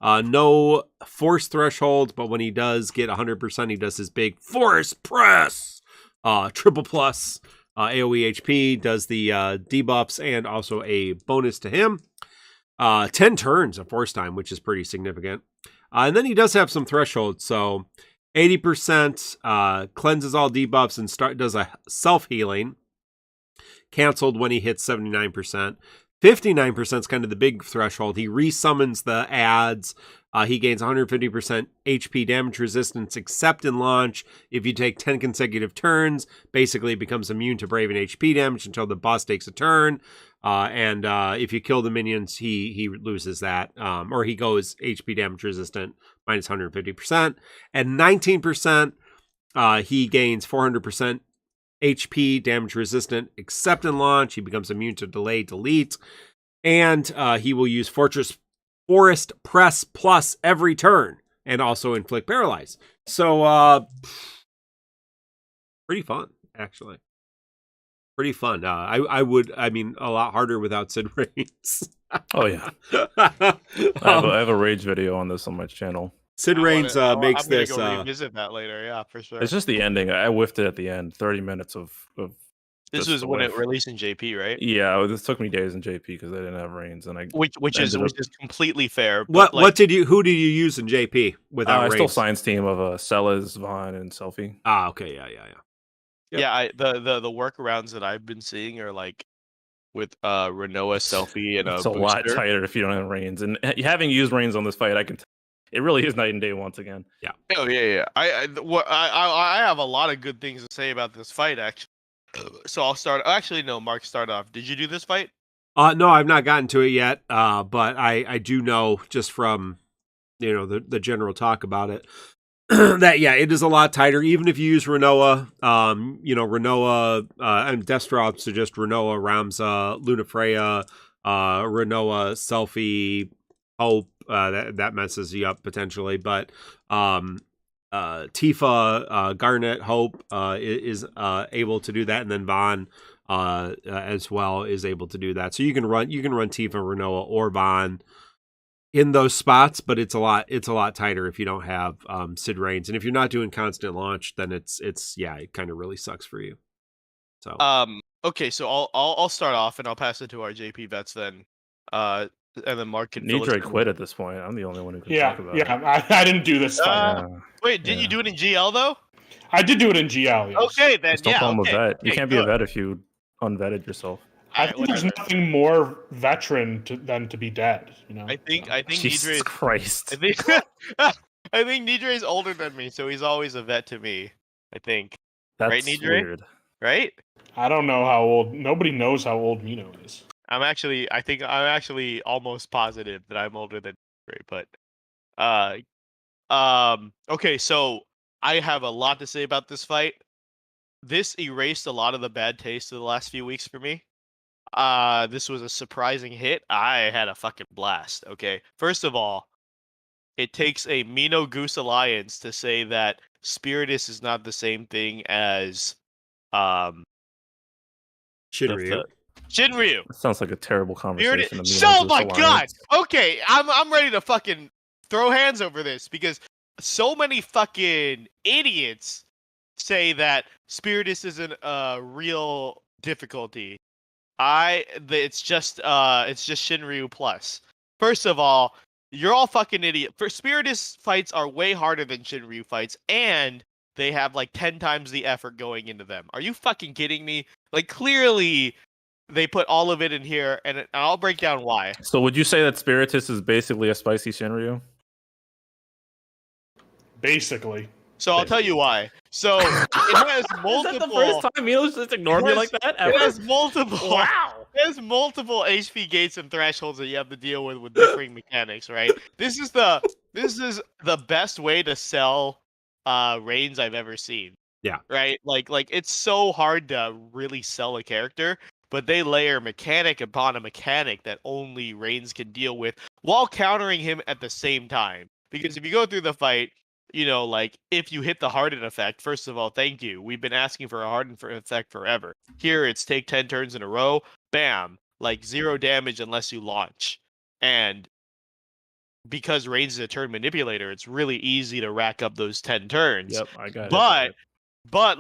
No force threshold, but when he does get 100%, he does his big force press. Triple plus AoE HP, does the debuffs and also a bonus to him. 10 turns of force time, which is pretty significant. And then he does have some thresholds. So 80% cleanses all debuffs and does a self-healing. Canceled when he hits 79%. 59% is kind of the big threshold. He resummons the ads. He gains 150% HP damage resistance except in launch. If you take 10 consecutive turns, basically it becomes immune to Brave and HP damage until the boss takes a turn. And if you kill the minions, he loses that. Or he goes HP damage resistant minus 150%. And 19%, he gains 400% HP damage resistant except in launch. He becomes immune to delay delete. And he will use Forest Press Plus every turn and also inflict paralyze. So pretty fun, actually. Pretty fun. I mean, a lot harder without Sid Reigns. Oh yeah. I have a rage video on this on my channel. Sid Reigns makes I'm this. gonna go revisit that later. Yeah, for sure. It's just the ending. I whiffed it at the end. 30 minutes of This was when it released in JP, right? Yeah, this took me days in JP because I didn't have Reigns, and which is completely fair. Who did you use in JP without Reigns? I still science team of Celeste, Vaughn, and Selfie. Ah, okay, yeah. Yep. Yeah, the workarounds that I've been seeing are like with Renoa, Selfie, and it's a lot tighter if you don't have Reigns. And having used Reigns on this fight, I can. It really is night and day once again. Yeah. Oh yeah. I have a lot of good things to say about this fight actually. So I'll start. Actually, no, Mark, start off. Did you do this fight? No, I've not gotten to it yet. But I do know just from the general talk about it that it is a lot tighter. Even if you use Renoa, Renoa and Deathstrops to just Renoa, Ramza, Lunafreya, Renoa, Selfie, Hope. That messes you up potentially, but Tifa, Garnet, Hope is able to do that, and then Vaughn as well is able to do that. So you can run Tifa, Renoa, or Vaughn in those spots, but it's a lot tighter if you don't have Sid Reigns, and if you're not doing constant launch, then it kind of really sucks for you. So okay, so I'll start off and I'll pass it to our JP vets then. And then Mark can. Nidre quit at this point. I'm the only one who can talk about it. I didn't do this fight. Wait, didn't you do it in GL though? I did do it in GL. Yes. Okay, then Don't call him a vet. You can't be a vet if you unvetted yourself. I think there's nothing more veteran than to be dead. I think Jesus Nidre. Christ. I think Nidre is older than me, so he's always a vet to me. I think. That's right, Nidre? weird. Right? I don't know how old. Nobody knows how old Mino is. I think I'm actually almost positive that I'm older than Nidre, but okay, so I have a lot to say about this fight. This erased a lot of the bad taste of the last few weeks for me. This was a surprising hit. I had a fucking blast. Okay, first of all, it takes a Mino Goose alliance to say that Spiritus is not the same thing as Shinryu. Shinryu. That sounds like a terrible conversation. Oh my god! Okay, I'm ready to fucking throw hands over this because so many fucking idiots say that Spiritus isn't a real difficulty. It's just Shinryu plus. First of all, you're all fucking idiot. For Spiritus fights are way harder than Shinryu fights, and they have like 10 times the effort going into them. Are you fucking kidding me? Like clearly. They put all of it in here, and I'll break down why. So would you say that Spiritus is basically a spicy Shinryu? Basically. So I'll tell you why. So it has multiple. Is that the first time Milo's just ignored me like that? It has multiple. Wow. It has multiple HP gates and thresholds that you have to deal with differing mechanics, right? This is the best way to sell Reigns I've ever seen. Yeah. Right. Like it's so hard to really sell a character. But they layer mechanic upon a mechanic that only Reigns can deal with while countering him at the same time. Because if you go through the fight, if you hit the harden effect, first of all, thank you. We've been asking for a harden effect forever. Here, it's take 10 turns in a row, bam, like 0 damage unless you launch. And because Reigns is a turn manipulator, it's really easy to rack up those 10 turns. Yep, I got it. But,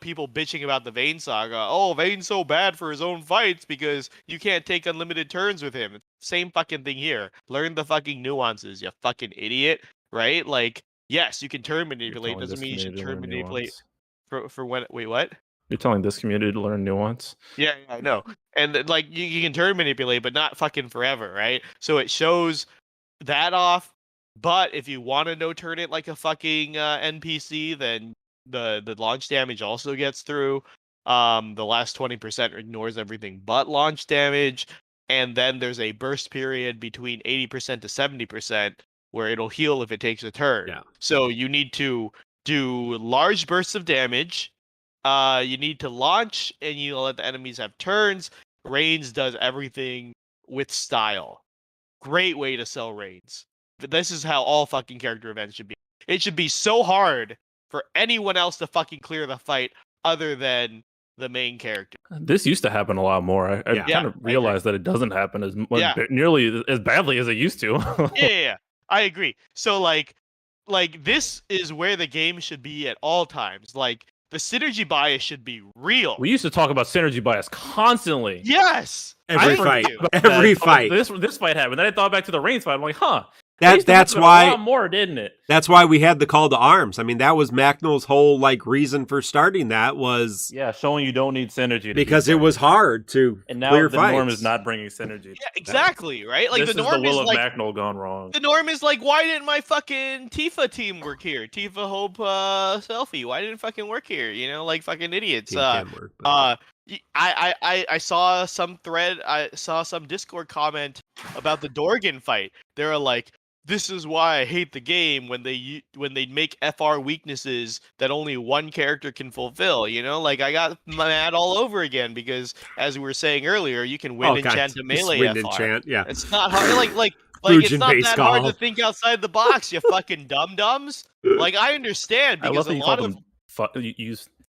people bitching about the Vayne saga. Oh, Vayne's so bad for his own fights because you can't take unlimited turns with him. Same fucking thing here. Learn the fucking nuances, you fucking idiot. Right? Yes, you can turn You're manipulate. telling Doesn't this mean you should community to turn learn manipulate nuance. for when. Wait, what? You're telling this community to learn nuance. Yeah, I know. And like you can turn manipulate, but not fucking forever, right? So it shows that off. But if you want to no turn it like a fucking NPC, then the launch damage also gets through. The last 20% ignores everything but launch damage, and then there's a burst period between 80% to 70% where it'll heal if it takes a turn. Yeah. So you need to do large bursts of damage. You need to launch, and you let the enemies have turns. Reigns does everything with style. Great way to sell Reigns. This is how all fucking character events should be. It should be so hard for anyone else to fucking clear the fight other than the main character. This used to happen a lot more. I Yeah. kind of realized that it doesn't happen as Yeah. nearly as badly as it used to. Yeah, I agree. So like this is where the game should be at all times. Like the synergy bias should be real. We used to talk about synergy bias constantly. Yes. Every I fight. do. Every fight. This fight happened. Then I thought back to the Reigns fight. I'm like, huh. That's A why lot more, didn't it? that's why we had the call to arms. I mean, that was Macnell's whole like reason for starting that was Yeah, showing you don't need synergy because it was hard to And now clear the fights. norm is not bringing synergy. Yeah, exactly, right? Like This the is norm the will is of like Macnell gone wrong. the norm is like, why didn't my fucking Tifa team work here? Tifa Hope Selfie. Why didn't it fucking work here? You know, like fucking idiots. Team can work, but- I saw some thread. I saw some Discord comment about the Dorgann fight. They were like, "This is why I hate the game when they make FR weaknesses that only one character can fulfill." You know, like I got mad all over again because, as we were saying earlier, you can win enchant to melee Wind FR. enchant, yeah. It's not hard. Like it's Fujin not base that hard call. to think outside the box. You fucking dum dums. Like I understand I because love that a you lot called of them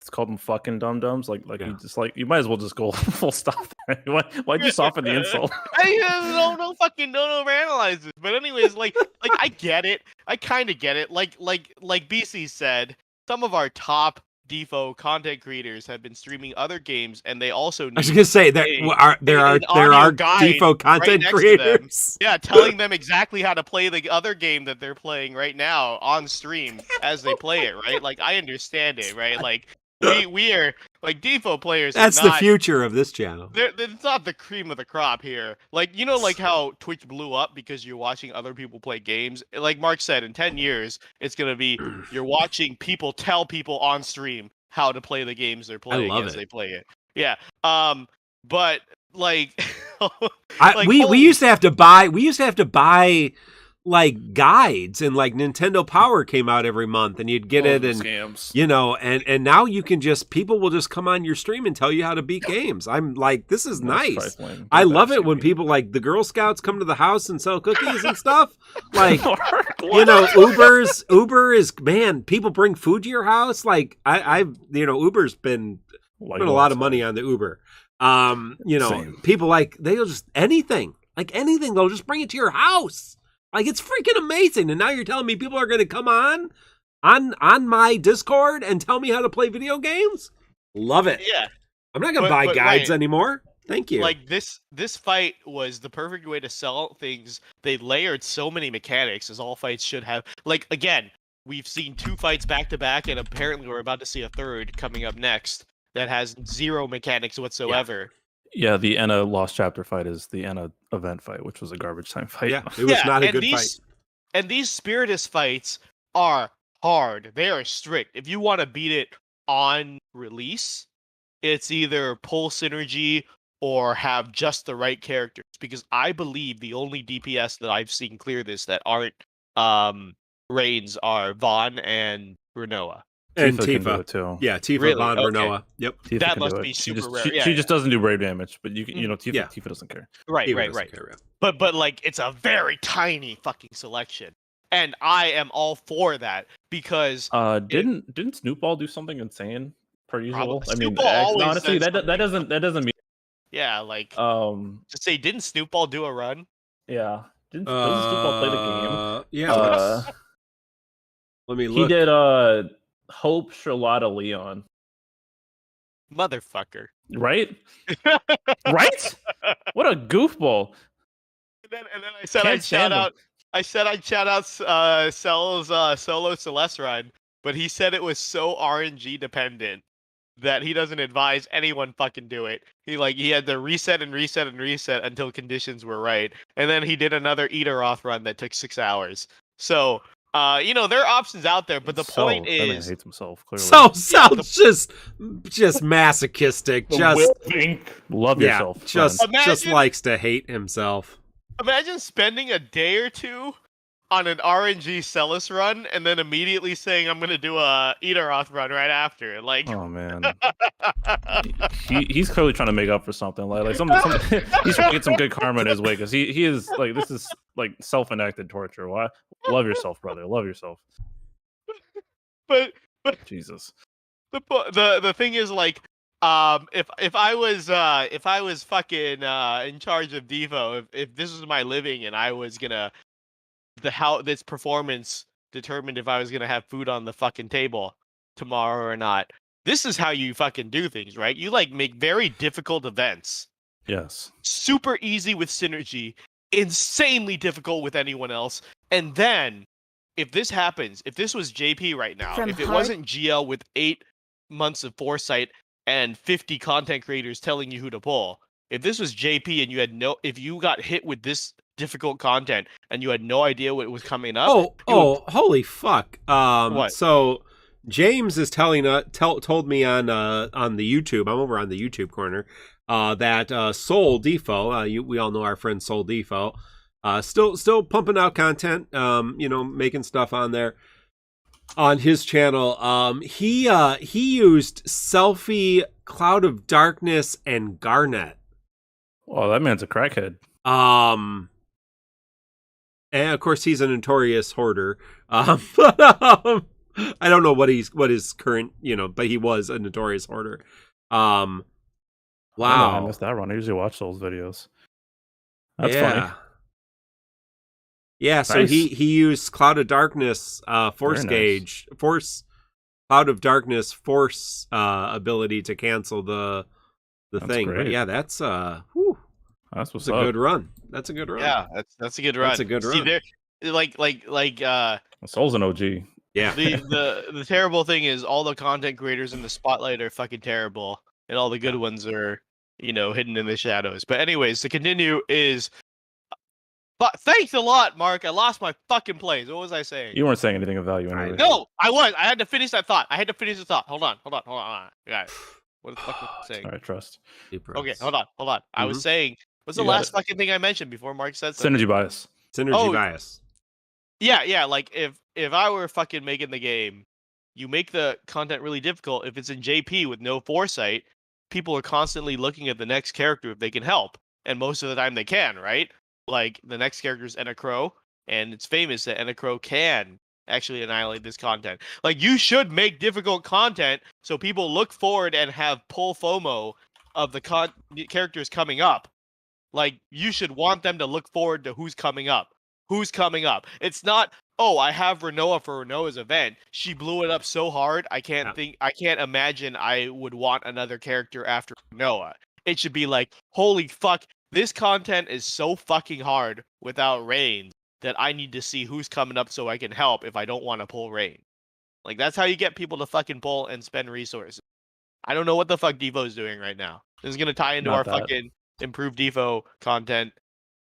it's called them fucking dum dums. Like Yeah. you might as well just go full stop there. Why'd you soften the insult? I don't fucking don't overanalyze this. But anyways, like I get it. I kind of get it. Like BC said, some of our top DissidiaFFOO content creators have been streaming other games, and they also I was need gonna say that there are audio guide DissidiaFFOO content next to them. creators. Yeah, telling them exactly how to play the other game that they're playing right now on stream as they play it, right? Like I understand it, right? Like we are like DissidiaFFOO players. That's are the not, future of this channel. it's not the cream of the crop here. Like, you know, like how Twitch blew up because you're watching other people play games. Like Mark said, in 10 years, it's going to be you're watching people tell people on stream how to play the games they're playing as they play it. Yeah. But like, we used to have to buy like guides, and like Nintendo Power came out every month and you'd get it, and scams. you know, and now you can people will just come on your stream and tell you how to beat games. I'm like, this is nice. I love it when people like the Girl Scouts come to the house and sell cookies and stuff. Like, you know, Uber is, man, people bring food to your house. Like Uber's been putting a lot of money on the Uber. You know, Same. people like, they'll just anything, they'll just bring it to your house. Like, it's freaking amazing. And now you're telling me people are going to come on my Discord and tell me how to play video games? Love it. yeah. I'm not going to buy guides Ryan, anymore. Thank you. Like this fight was the perfect way to sell things. They layered so many mechanics, as all fights should have. Like, again, we've seen 2 fights back to back, and apparently we're about to see a third coming up next that has 0 mechanics whatsoever. Yeah, the Enna Lost Chapter fight is the Enna event fight, which was a garbage time fight. Yeah, it was not a good fight. And these Spiritus fights are hard. They are strict. If you want to beat it on release, it's either pull synergy or have just the right characters. Because I believe the only DPS that I've seen clear this that aren't Reigns are Vaughn and Renoa. And Tifa can do Tifa it too. Yeah, Tifa, Really? Von, Okay. Renoa. Yep. Tifa That can must do it. be She super just, rare. She, Yeah, she yeah. just doesn't do brave damage, but you can, Tifa, Yeah. Tifa doesn't care. Right. Doesn't care, yeah. But like it's a very tiny fucking selection. And I am all for that because Didn't Snoop Ball do something insane per usual? Probably. I mean, Snoop Ball always honestly, does that doesn't mean yeah, like to say didn't Snoop Ball do a run? yeah. Doesn't Snoop Ball play the game? Yeah. Let me look. He did Hope Charlotta Leon. Motherfucker. Right? Right? What a goofball. And then I said Can't I'd shout stand him. out I said I'd shout out Cell's solo Celeste run, but he said it was so RNG dependent that he doesn't advise anyone fucking do it. He had to reset and reset and reset until conditions were right, and then he did another Eateroth run that took 6 hours. So, there are options out there, but the point That man is, hates himself. Clearly, Sounds just masochistic. The Just Will of Ink. love yeah, yourself. just Imagine- likes to hate himself. imagine spending a day or two on an RNG Celis run and then immediately saying I'm gonna do a Eateroth run right after. Like, Oh man, he's clearly trying to make up for something. Like some he's trying to get some good karma in his way because he is like this is like self-enacted torture. Why? Love yourself, brother. Love yourself. but Jesus. the thing is, like, if I was fucking in charge of Devo, if this was my living and I was gonna how this performance determined if I was gonna have food on the fucking table tomorrow or not. This is how you fucking do things, right? You like make very difficult events Yes. super easy with synergy, insanely difficult with anyone else, and then if this happens, if this was JP right now, From if it heart- wasn't GL with 8 months of foresight and 50 content creators telling you who to pull, if this was JP and if you got hit with this difficult content and you had no idea what was coming up. Holy fuck. What? So James is told me on the YouTube, I'm over on the YouTube corner, that Soul Defo, we all know our friend Soul Defo, still pumping out content, making stuff on there on his channel. He used Selfie, Cloud of Darkness, and Garnet. Oh, that man's a crackhead. And of course he's a notorious hoarder. I don't know what his current, but he was a notorious hoarder. I Wow. missed that run. I usually watch those videos. That's funny. Yeah, so Nice. he used Cloud of Darkness force Very gauge, Cloud of Darkness force ability to cancel the That's thing. But great. yeah, that's That's what's a up. good run. That's a good run. Yeah, that's a good run. That's a good See, run. there, like Soul's an OG. Yeah. the terrible thing is all the content creators in the spotlight are fucking terrible, and all the good ones are hidden in the shadows. But anyways, to continue is, but thanks a lot, Mark. I lost my fucking place. What was I saying? You weren't saying anything of value anyway. No, I was. I had to finish that thought. Hold on. Got it. What the fuck was I saying? All right, trust. Okay, hold on. I was saying, what's the You got last fucking thing I mentioned before Mark said something? Synergy bias. Synergy bias. Yeah. Like if I were fucking making the game, you make the content really difficult. If it's in JP with no foresight, people are constantly looking at the next character if they can help, and most of the time they can, right? Like the next character is Enacrow, and it's famous that Enacrow can actually annihilate this content. Like, you should make difficult content so people look forward and have pull FOMO of the characters coming up. Like, you should want them to look forward to who's coming up. It's not, oh, I have Renoa for Renoa's event. She blew it up so hard, I can't imagine I would want another character after Renoa. It should be like, holy fuck, this content is so fucking hard without Rain that I need to see who's coming up so I can help if I don't want to pull Rain. Like, that's how you get people to fucking pull and spend resources. I don't know what the fuck Devo's doing right now. This is going to tie into our fucking improved Devo content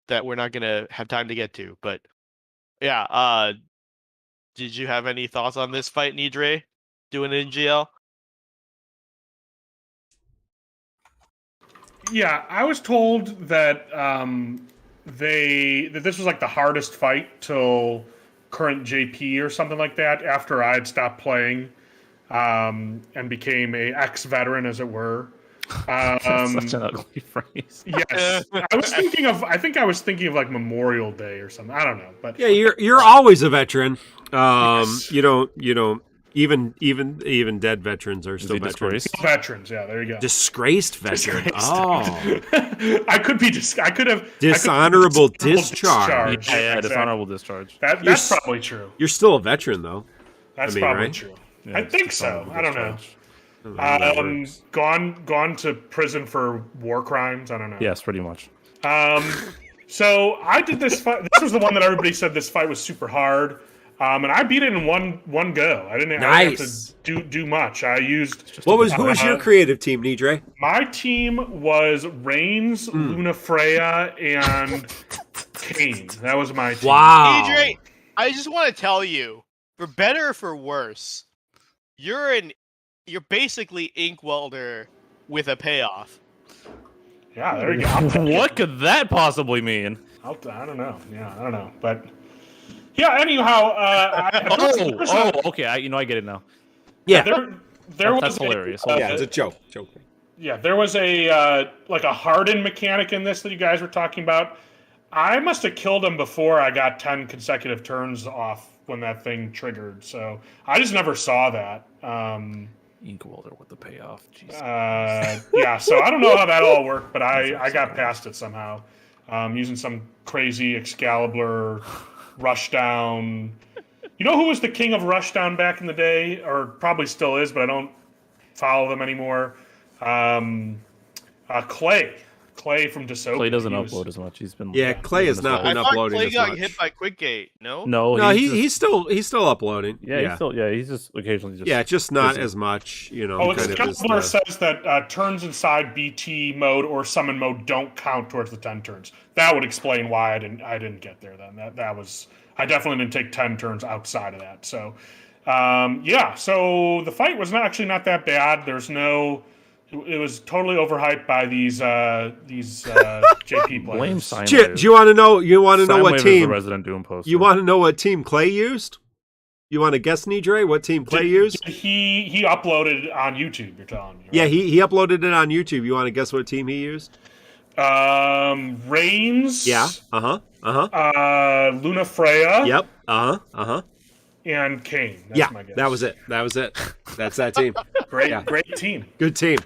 that we're not going to have time to get to. But, yeah, did you have any thoughts on this fight, Nidre? Doing it in GL? Yeah, I was told that that this was like the hardest fight till current JP or something like that. Think I had stopped playing and became a ex-veteran, as it were. Such an ugly phrase. Yes, I think I was thinking of like Memorial Day or something. I don't know, but yeah, you're always a veteran. Yes. You know, even dead veterans are still veterans. Veterans, yeah, there you go. Disgraced veteran. Oh, I could have dishonorable discharge. Yeah, dishonorable discharge. That's probably true. You're still a veteran, though. That's probably right? true. Yeah, I think so. I don't know. Gone to prison for war crimes. I don't know. Yes, pretty much. So I did this fight. This was the one that everybody said this fight was super hard. And I beat it in one go. I didn't have to do much. I used who was your creative team, Nidre? My team was Reigns, Luna Freya, and Kane. That was my team. Wow. DJ, I just want to tell you, for better or for worse, you're basically Ink Welder with a payoff. Yeah, there you go. What could that possibly mean? I don't know. Yeah, I don't know. But yeah, anyhow, okay. I get it now. Yeah, there was that's hilarious. Yeah, it's a joke. Yeah, there was a like a hardened mechanic in this that you guys were talking about. I must have killed him before I got 10 consecutive turns off when that thing triggered. So I just never saw that. Ink Welder with the payoff. Yeah, so I don't know how that all worked, but I got past it somehow using some crazy Excalibur rushdown. You know who was the king of rushdown back in the day, or probably still is, but I don't follow them anymore? Clay from Dystopia. Clay doesn't upload as much. He's been Clay has not been uploading Clay as got much. hit by Quickgate. No, he's still uploading. He's just occasionally just just not as much. Excalibur says that turns inside BT mode or summon mode don't count towards the 10 turns. That would explain why I didn't get there. Then that was I definitely didn't take 10 turns outside of that. So so the fight was actually not that bad. It was totally overhyped by these JP players. Blame Sine Do you want to know? You want to know what team? The Resident Doom poster. You want to know what team Clay used? You want to guess, Nidre, what team Clay used? He uploaded on YouTube. You're telling me? Right? Yeah, he uploaded it on YouTube. You want to guess what team he used? Reigns. Yeah. Luna Freya. Yep. And Kane. That's my guess. That was it. That's that team. Great team. Good team.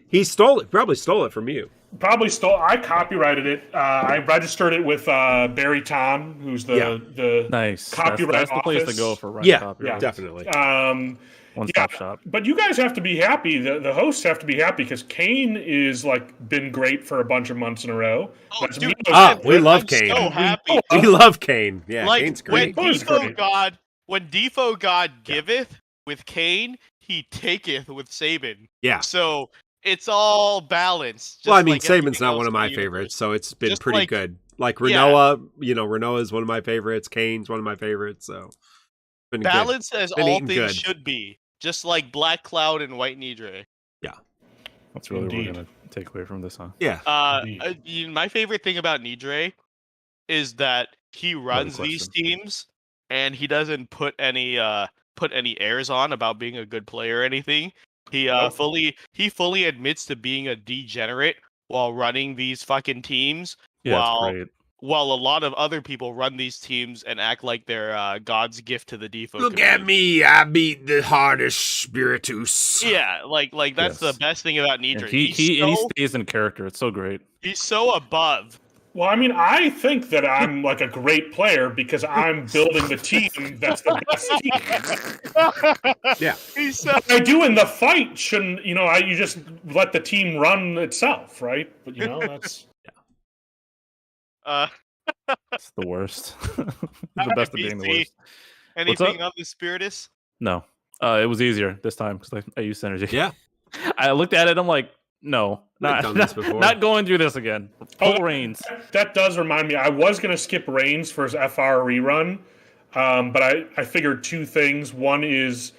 He stole it? Probably stole it from you. Probably stole. I copyrighted it. I registered it with Barry Tom, who's the nice copyright that's the place to go for copyright. Definitely. One-stop shop. But you guys have to be happy. The hosts have to be happy because Kane is been great for a bunch of months in a row. Oh, dude, we love Kane. So happy. We love Kane. Yeah, Kane's great. When Defo God giveth with Kane, he taketh with Saban. Yeah. So it's all balanced. Well, I mean, Saban's not one of my favorites, so it's been pretty good. Like Renoa, Renoa is one of my favorites. Kane's one of my favorites, so been balanced good. as Been all eating things good. should be. Just like Black Cloud and White Nidre. Yeah. That's really what we're gonna take away from this, huh? Yeah. My favorite thing about Nidre is that he runs these teams and he doesn't put any airs on about being a good player or anything. He fully admits to being a degenerate while running these fucking teams. Yeah, While a lot of other people run these teams and act like they're God's gift to the Defo. Look at me, I beat the hardest Spiritus. Yeah, like that's the best thing about Nidre. He stays in character. It's so great. He's so above. Well, I mean, I think that I'm a great player because I'm building the team that's the best team. Yeah. What I do in the fight shouldn't, you just let the team run itself, right? But that's... It's the worst. The best of being the worst. Anything on the Spiritus? No. It was easier this time because I used synergy. Yeah. I looked at it. I'm like, no, not going through this again. Reigns. That does remind me. I was going to skip Reigns for his FR rerun, but I figured two things. One is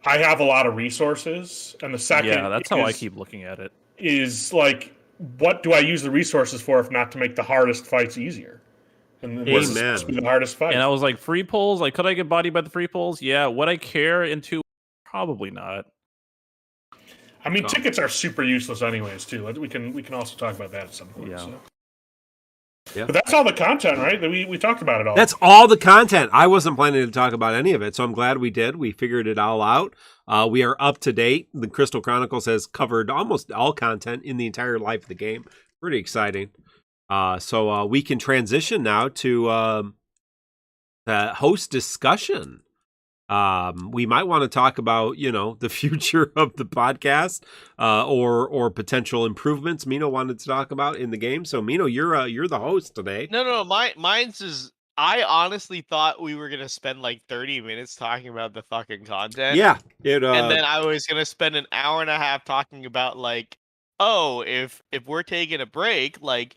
I have a lot of resources, and the second that's how I keep looking at it. Is what do I use the resources for if not to make the hardest fights easier? And Amen. The hardest fight. And I was like, free pulls? Could I get bodied by the free pulls? Yeah. Would I care into? Probably not. I mean, tickets are super useless anyways, too. We can also talk about that at some point. Yeah. So. Yeah. But that's all the content, right? We talked about it all. That's all the content. I wasn't planning to talk about any of it, so I'm glad we did. We figured it all out. We are up to date. The Crystal Chronicles has covered almost all content in the entire life of the game. Pretty exciting. So we can transition now to host discussion. We might want to talk about, the future of the podcast, or potential improvements Mino wanted to talk about in the game. So Mino, you're the host today. No. Mine's is. I honestly thought we were gonna spend like 30 minutes talking about the fucking content. Yeah. And then I was gonna spend an hour and a half talking about like, oh, if we're taking a break, like,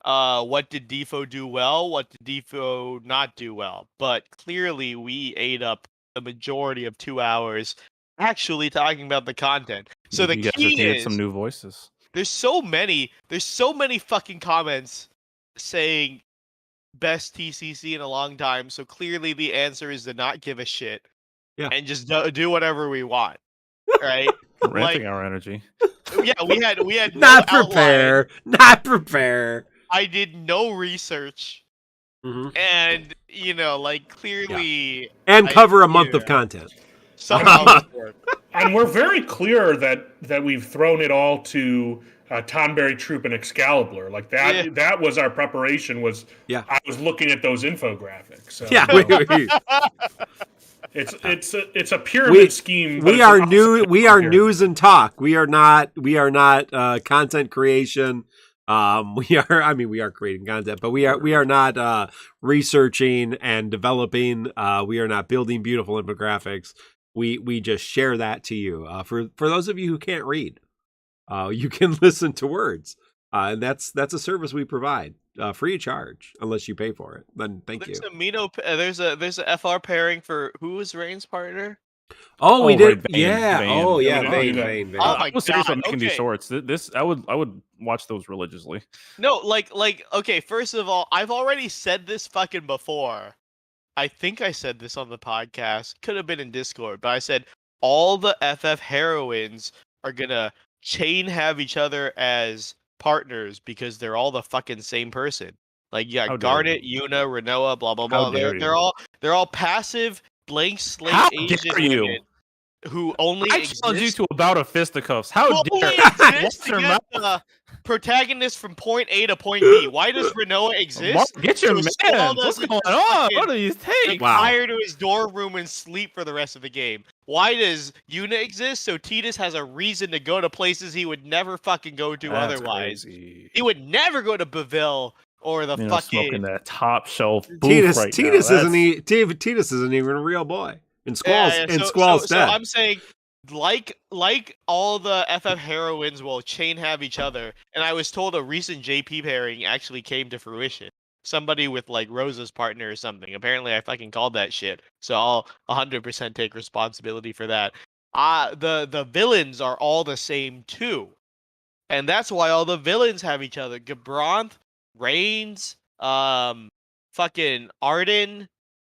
what did DissidiaFFOO do well? What did DissidiaFFOO not do well? But clearly, we ate up the majority of 2 hours actually talking about the content. So the you guys key just needed is some new voices. there's so many fucking comments saying best TCC in a long time. So clearly, the answer is to not give a shit. Yeah. And just do whatever we want. Right? Ramping our energy. Yeah, we had no not outline. prepare. I did no research, and clearly, and cover a month of content. Somehow, this worked. And we're very clear that we've thrown it all to Tonberry Troupe and Excalibur. Like that. Yeah. That was our preparation. I was looking at those infographics. So, It's a pyramid scheme. We are news and talk. We are not content creation. We are creating content, but we are not researching and developing. We are not building beautiful infographics. We just share that to you. For those of you who can't read, you can listen to words. And that's a service we provide, free of charge, unless you pay for it. Then thank you. There's a FR pairing for who was Rain's partner? Oh, we did. Right, Vane, Yeah. Vane. Oh, yeah. Vane. Oh my I was serious God, about making these okay. shorts. This I would watch those religiously. No, okay. First of all, I've already said this fucking before. I think I said this on the podcast. Could have been in Discord, but I said all the FF heroines are gonna have each other as partners because they're all the fucking same person. Like you got Garnet, Yuna, Renoa, blah blah blah. They're all passive blank slate How Asian dare you? women who only I challenge you exist. to a bout of fisticuffs. How Who dare only exist to your get mouth? the protagonist from point A to point B. Why does Renoa exist? Mark, get your So man. Squall What's doesn't going on? fucking What are these takes? Wow. Fire to his dorm room and sleep for the rest of the game. Why does Yuna exist? So Tidus has a reason to go to places he would never fucking go to That's otherwise. crazy. He would never go to Beville or the You know, fucking. smoking that top shelf booth right now. Tidus isn't even a real boy. And Squall's So dead. I'm saying, like all the FF heroines will have each other, and I was told a recent JP pairing actually came to fruition. Somebody with like Rosa's partner or something. Apparently, I fucking called that shit. So I'll 100% take responsibility for that. The villains are all the same too, and that's why all the villains have each other. Gabranth, Reigns, fucking Arden.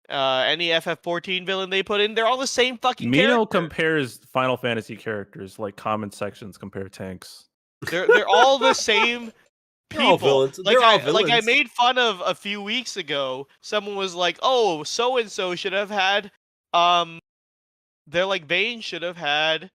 Any FF14 villain they put in, they're all the same fucking Mino character. compares Final Fantasy characters like comment sections compare tanks. They're all the same They're all people. villains. Like They're all I villains. made fun of a few weeks ago. Someone was like, "Oh, so and so should have had they're like Vane should have had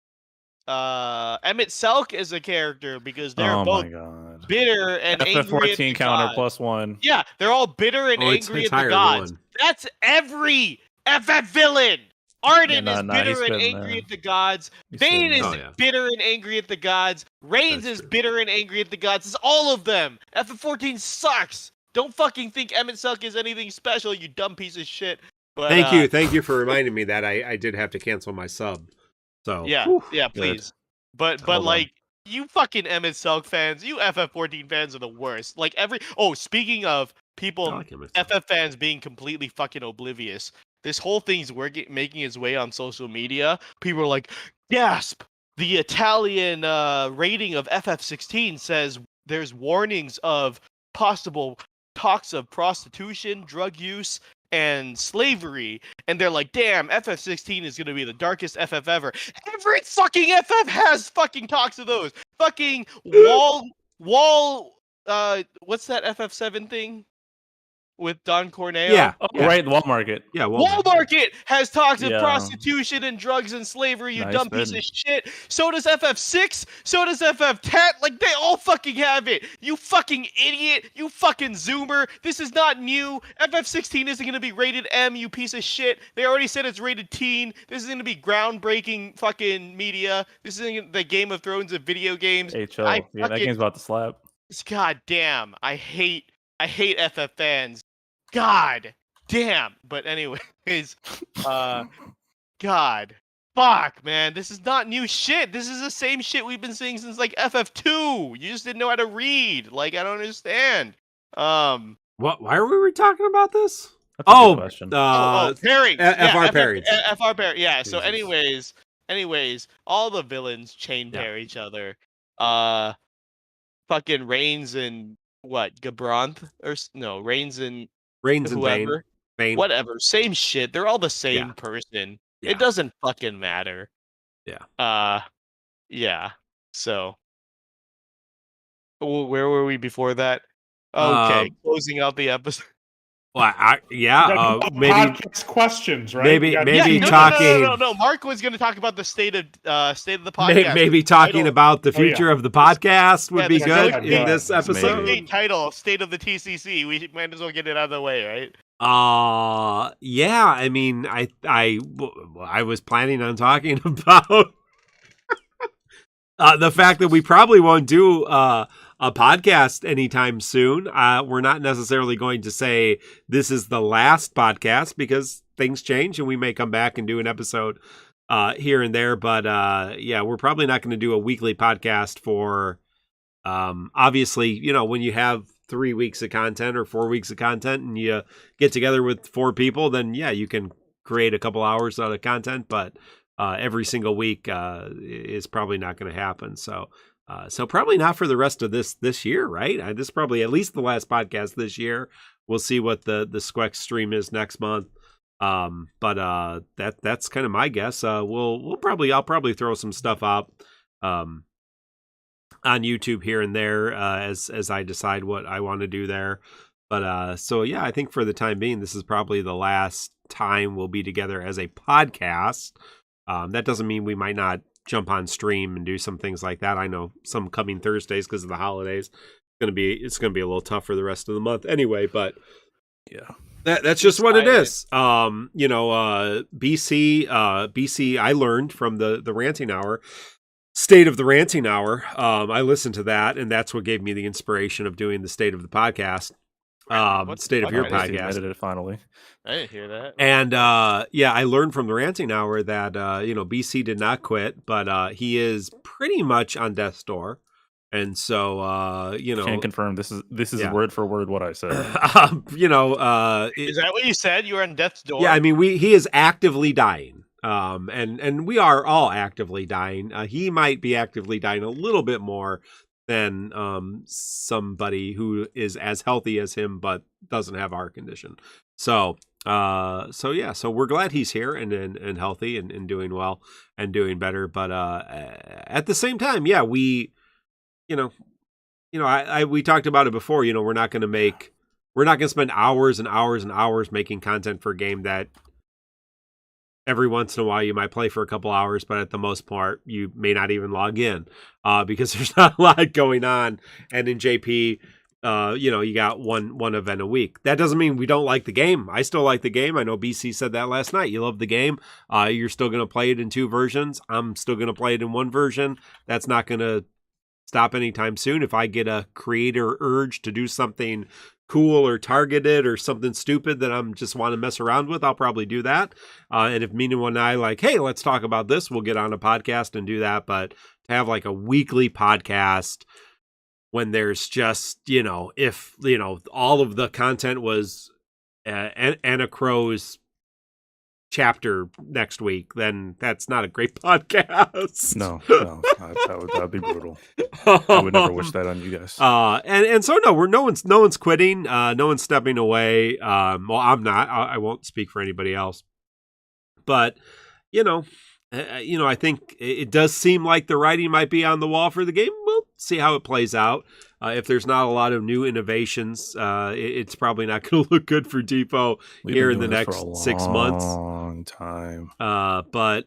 Emmett Selk as a character because they're Oh both my god. bitter and angry at the FF14 counter gods." +1. Yeah, they're all bitter and It's angry at higher the than gods. one. That's every FF villain. Arden Yeah, is nah, bitter he's and fitting angry there. at the gods. He's Vane fitting is there. Oh, yeah. bitter and angry at the gods. Reigns That's is true. bitter and angry at the gods. It's all of them. FF14 sucks. Don't fucking think Emmett Selk is anything special, you dumb piece of shit. But, Thank you for reminding me that I did have to cancel my sub. So Yeah, whew. yeah, good. please. But Hold on. like, you fucking Emmett Selk fans, you FF14 fans are the worst. Like speaking of people, I like him. FF fans being completely fucking oblivious. This whole thing's making its way on social media. People are like, gasp! The Italian rating of FF16 says there's warnings of possible talks of prostitution, drug use, and slavery. And they're like, damn, FF16 is going to be the darkest FF ever. Every fucking FF has fucking talks of those. Fucking what's that FF7 thing? with Don Corneo? Yeah. Oh, right, Wall Market. Yeah, Wall Market has talks of Yeah. prostitution and drugs and slavery, you Nice dumb piece spin. of shit. So does FF6, so does FF10. Like, they all fucking have it. You fucking idiot. You fucking zoomer. This is not new. FF16 isn't going to be rated M, you piece of shit. They already said it's rated teen. This is going to be groundbreaking fucking media. This isn't the Game of Thrones of video games. HL. Yeah, that game's about to slap. God damn. I hate FF fans. God damn. But anyways, God. Fuck, man. This is not new shit. This is the same shit we've been seeing since like FF2. You just didn't know how to read. Like, I don't understand. What? Why were we talking about this? That's a good question. Perry. FR Perry. FR Perry. Yeah. So Jesus. anyways, all the villains chain pair each other. Fucking Reigns and what? Gabranth or no? Reigns and Vayne. Vayne. Whatever. Same shit. They're all the same person. Yeah. It doesn't fucking matter. Yeah. Yeah. So, where were we before that? Okay, closing out the episode. Well, maybe podcast questions, right? maybe No, talking. No. Mark was going to talk about the state of the podcast. Maybe talking about the future of the podcast would be good the in this episode. Maybe. Title: State of the TCC. We might as well get it out of the way, right? Yeah. I mean, I was planning on talking about the fact that we probably won't do a podcast anytime soon. We're not necessarily going to say this is the last podcast because things change and we may come back and do an episode here and there. But yeah, we're probably not going to do a weekly podcast for obviously, you know, when you have 3 weeks of content or 4 weeks of content and you get together with 4 people, then yeah, you can create a couple hours out of content, but every single week is probably not going to happen. So probably not for the rest of this year, right? This is probably at least the last podcast this year. We'll see what the Squex stream is next month. But that's kind of my guess. I'll probably throw some stuff up on YouTube here and there as I decide what I want to do there. But so yeah, I think for the time being, this is probably the last time we'll be together as a podcast. That doesn't mean we might not jump on stream and do some things like that. I know some coming Thursdays because of the holidays. It's gonna be a little tough for the rest of the month anyway. But yeah, that's just what it is. BC. I learned from the ranting hour. State of the Ranting Hour. I listened to that, and that's what gave me the inspiration of doing the State of the Podcast. State of your podcast. Edited it finally. I didn't hear that. And yeah, I learned from the Ranting Hour that BC did not quit, but he is pretty much on death's door. And so can't confirm this is word for word what I said. Is that what you said? You were on death's door? Yeah, I mean he is actively dying. And we are all actively dying. He might be actively dying a little bit more than somebody who is as healthy as him but doesn't have a heart condition. So we're glad he's here and healthy and doing well and doing better. But at the same time, yeah, we talked about it before. We're not going to spend hours and hours and hours making content for a game that every once in a while you might play for a couple hours, but at the most part you may not even log in because there's not a lot going on. And in JP, you got one event a week. That doesn't mean we don't like the game. I still like the game. I know BC said that last night. You love the game. You're still going to play it in 2 versions. I'm still going to play it in 1 version. That's not going to stop anytime soon. If I get a creator urge to do something cool or targeted or something stupid that I'm just want to mess around with, I'll probably do that. And if Mina and I like, hey, let's talk about this, we'll get on a podcast and do that. But to have like a weekly podcast when there's just, if, all of the content was Anna Crow's chapter next week, then that's not a great podcast. No, that would be brutal. I would never wish that on you guys. And so no one's quitting. No one's stepping away. Well, I'm not. I won't speak for anybody else. But I think it does seem like the writing might be on the wall for the game. We'll see how it plays out. If there's not a lot of new innovations, it's probably not going to look good for Depot here in the next 6 months. Long time. But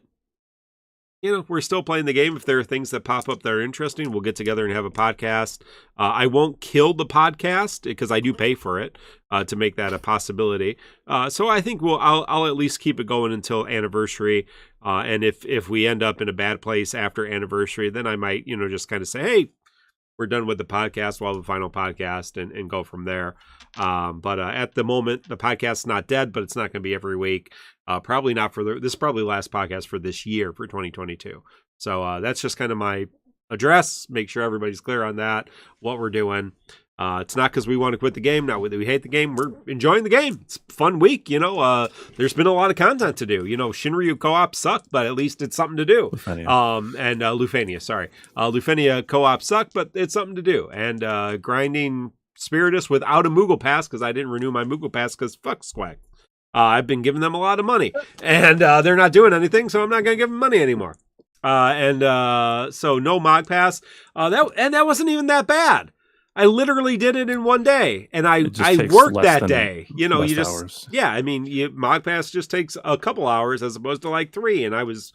we're still playing the game. If there are things that pop up that are interesting, we'll get together and have a podcast. I won't kill the podcast because I do pay for it to make that a possibility. So I think I'll at least keep it going until anniversary. And if we end up in a bad place after anniversary, then I might, just kind of say, hey, we're done with the podcast. We'll have a final podcast and go from there. But at the moment, the podcast's not dead, but it's not going to be every week. Probably not this is probably the last podcast for this year, for 2022. So that's just kind of my address. Make sure everybody's clear on that, what we're doing. It's not because we want to quit the game, not that we hate the game. We're enjoying the game. It's a fun week, There's been a lot of content to do. Shinryu co-op sucked, but at least it's something to do. Lufenia. And Lufenia, sorry. Lufenia co-op sucked, but it's something to do. And grinding Spiritus without a Moogle Pass, because I didn't renew my Moogle Pass, because fuck Squack. I've been giving them a lot of money. And they're not doing anything, so I'm not going to give them money anymore. So no Mog Pass. That wasn't even that bad. I literally did it in one day, and I worked that day. Hours. Mog Pass just takes a couple hours as opposed to like 3, and I was,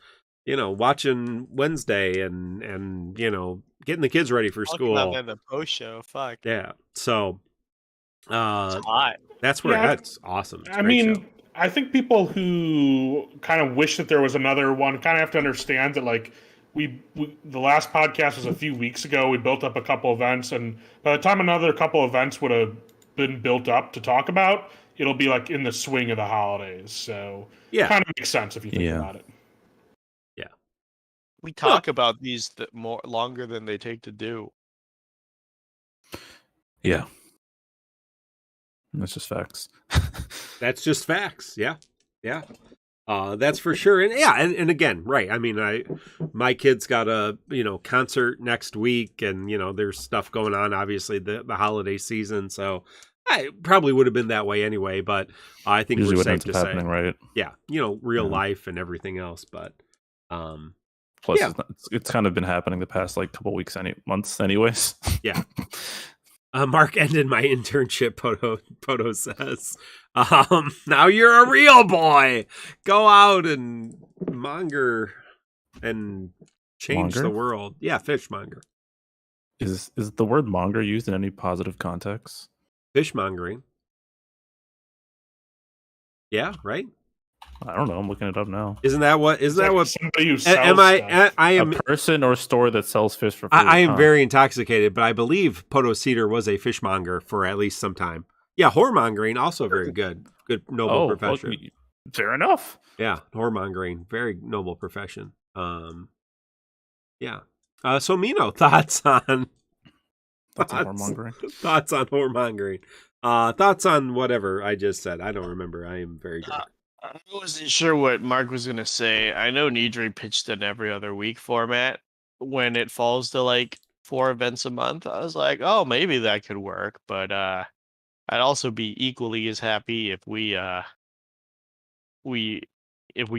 watching Wednesday and getting the kids ready for school. About the post show, fuck. Yeah, so that's where that's awesome. Show. I think people who kind of wish that there was another one kind of have to understand that, like, the last podcast was a few weeks ago. We built up a couple events, and by the time another couple events would have been built up to talk about, it'll be like in the swing of the holidays. So it kind of makes sense if you think about it. Yeah, we talk about these more longer than they take to do. Yeah, that's just facts. That's just facts. Yeah. That's for sure. And and again, right. My kid's got a, concert next week, and, there's stuff going on, obviously the holiday season. So I probably would have been that way anyway, but I think usually we're safe to say, right? Yeah. Real life and everything else. But, plus it's kind of been happening the past couple weeks, months anyways. Yeah. Mark ended my internship, Poto says. Now you're a real boy. Go out and monger and change the world. Yeah, fishmonger. Is the word monger used in any positive context? Fishmongering. Yeah, right? I don't know. I'm looking it up now. Isn't that what somebody who sells I am a person or store that sells fish for food? I am very intoxicated, but I believe Poto Cedar was a fishmonger for at least some time. Yeah, whoremongering, also very good. Good, noble profession. Well, fair enough. Yeah, whoremongering, very noble profession. Yeah. So Mino, thoughts on whoremongering? Thoughts on whoremongering. Thoughts on whatever I just said. I don't remember. I am very drunk. I wasn't sure what Mark was going to say. I know Nidre pitched an every other week format when it falls to 4 events a month. I was like, oh, maybe that could work. But I'd also be equally as happy if we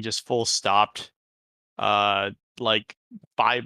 just full stopped 5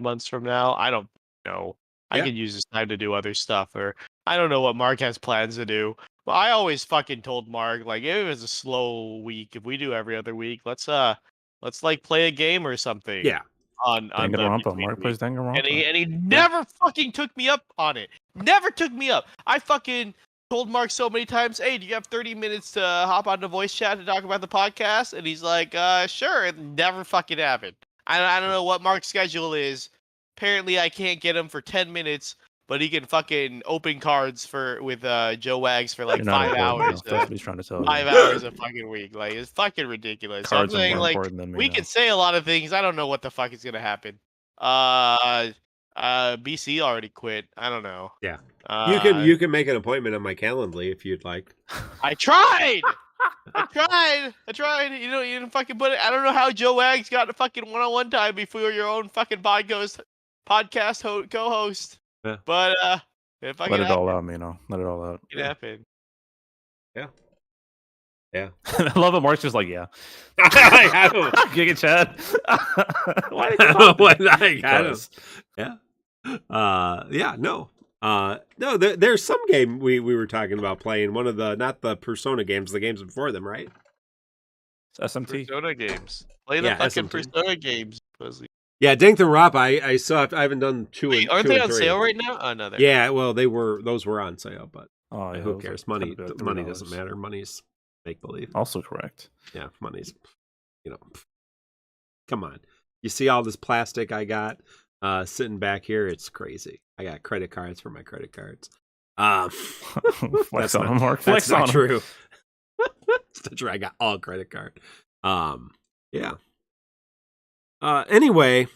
months from now. I don't know. I could use this time to do other stuff, or I don't know what Mark has plans to do. But I always fucking told Mark, if it was a slow week, if we do every other week, let's play a game or something. Yeah. On Danganronpa. Mark plays Danganronpa. And he never fucking took me up on it. Never took me up. I fucking told Mark so many times, hey, do you have 30 minutes to hop on the voice chat to talk about the podcast? And he's like, sure. It never fucking happened. I don't know what Mark's schedule is. Apparently I can't get him for 10 minutes. But he can fucking open cards with Joe Wags for 5 hours. That's what he's trying to tell you. 5 hours a fucking week. It's fucking ridiculous. Cards I'm saying, we can say a lot of things. I don't know what the fuck is gonna happen. BC already quit. I don't know. Yeah. You can make an appointment on my Calendly if you'd like. I tried. I tried. You didn't fucking put it. I don't know how Joe Wags got a fucking one-on-one time before your own fucking podcast co-host. Yeah. But let it all out, Mino. Let it all out. It happened. Yeah. Yeah. I love it. Mark's just like, yeah. I don't. Giga Chad. Why did I don't. Yeah. Yeah. No. No. There's some game we were talking about playing. One of the not the Persona games, the games before them, right? SMT. Persona games. Play the fucking Persona games. Pussy. Yeah, Dank the Rop. I saw. I haven't done two. Aren't two they and on three. sale right now? Oh no. Yeah. Well, those were on sale, but Oh, yeah, who cares? Money $10. doesn't matter. Money's make believe. Also correct. Yeah, money's. Come on. You see all this plastic I got sitting back here? It's crazy. I got credit cards for my credit cards. Flex on them, Mark. Flex that's on not them. true. That's not true. I got all credit card. Yeah. Anyway,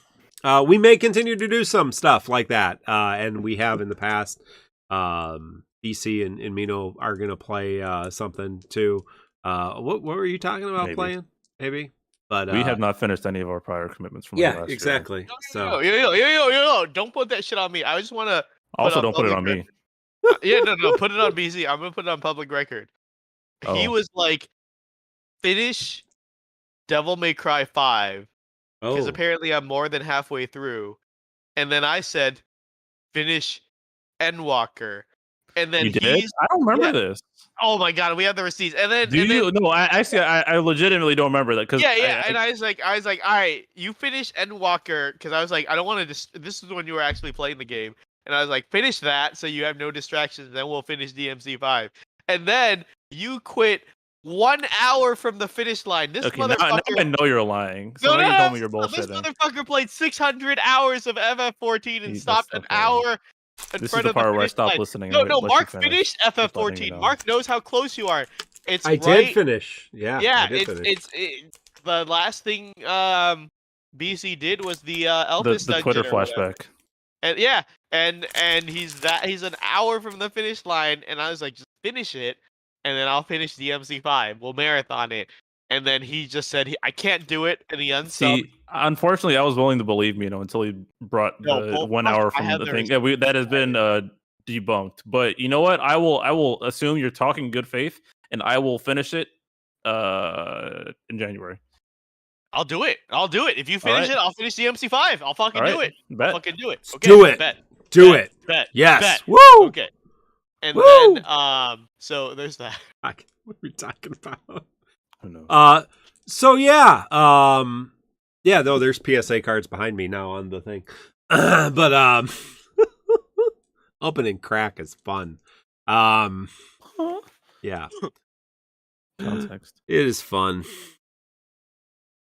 we may continue to do some stuff like that, and we have in the past. BC and Mino are gonna play something too. What were you talking about playing? Maybe. But we have not finished any of our prior commitments from last year. exactly. Yo, don't put that shit on me. I just want to. Also, don't put it on me. Yeah, no, put it on BC. I'm gonna put it on public record. He was like, finish Devil May Cry 5 because apparently I'm more than halfway through, and then I said, finish Endwalker. And then you did? I don't remember this. Oh my god, we have the receipts. And then No, I legitimately don't remember that because and I was like, all right, you finish Endwalker because I was like, I don't want to. This is when you were actually playing the game, and I was like, finish that so you have no distractions. Then we'll finish DMC5. And then you quit 1 hour from the finish line. This motherfucker. Now I know you're lying. So now you told me you're bullshitting. This motherfucker played 600 hours of FF14 and stopped an hour. This is the part where I stopped listening. No, Mark finished FF14. Mark knows how close you are. I did finish. Yeah. It's the last thing BC did was the Elvis the Twitter flashback. And and he's an hour from the finish line, and I was like, just finish it, and then I'll finish DMC5. We'll marathon it. And then he just said, I can't do it, and he unsubbed. See, unfortunately, I was willing to believe until he brought the 1 hour from the thing. Yeah, that has been debunked. But you know what? I will assume you're talking good faith, and I will finish it in January. I'll do it. If you finish it, I'll finish DMC5. I'll fucking do it. Bet. I'll fucking do it. Okay, do it. Do it. Bet. Yes. Bet. Woo. Okay. And then so there's that. What are we talking about? So yeah, though there's PSA cards behind me now on the thing. But opening crack is fun. Yeah. Context. It is fun.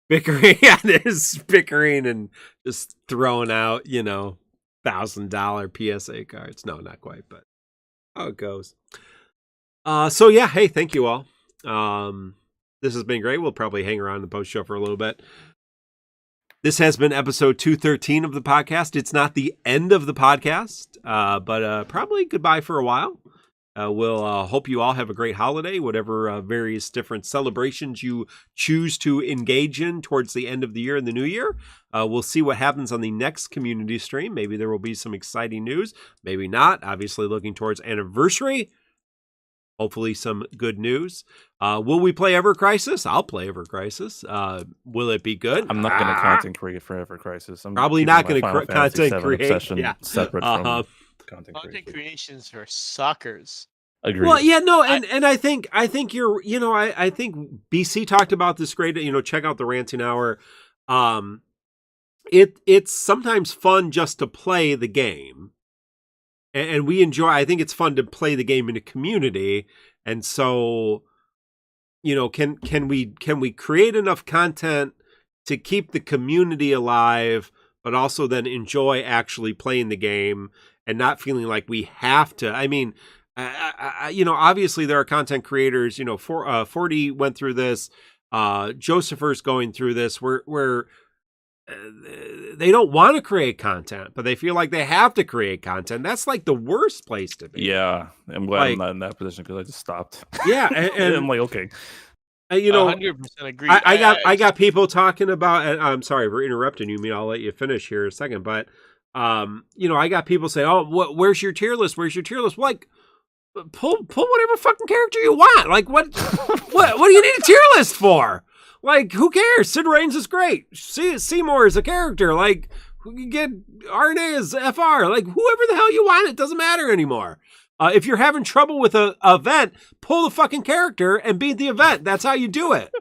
Bickering, yeah, there's bickering and just throwing out, $1,000 PSA cards. No, not quite, but how it goes. So yeah, hey, thank you all. This has been great. We'll probably hang around the post show for a little bit. This has been episode 213 of the podcast. It's not the end of the podcast, but probably goodbye for a while. We'll hope you all have a great holiday, whatever various different celebrations you choose to engage in towards the end of the year and the new year. We'll see what happens on the next community stream. Maybe there will be some exciting news. Maybe not. Obviously looking towards anniversary. Hopefully some good news. Will we play Ever Crisis? I'll play Ever Crisis. Will it be good? I'm not going to content create for Ever Crisis. I'm probably not going to content create. Separate from content creations for suckers. Agreed. Well, yeah, no, and I think you're, I think BC talked about this great. Check out the Ranting Hour. It's sometimes fun just to play the game. And we enjoy, I think it's fun to play the game in a community. And so, can we create enough content to keep the community alive, but also then enjoy actually playing the game and not feeling like we have to? I mean, obviously there are content creators, 40 went through this, Josepher's going through this, where they don't want to create content, but they feel like they have to create content. That's like the worst place to be. Yeah, I'm glad I'm not in that position because I just stopped. Yeah, and I'm like, okay. 100% agree. I got people talking about. And I'm sorry for interrupting you. I'll let you finish here in a second, but I got people say, "Oh, where's your tier list? Where's your tier list?" Like, pull whatever fucking character you want. Like what do you need a tier list for? Like, who cares? Sid Reigns is great. Seymour is a character. Like, you get Aranea as FR. Like, whoever the hell you want, it doesn't matter anymore. If you're having trouble with a event, pull the fucking character and beat the event. That's how you do it.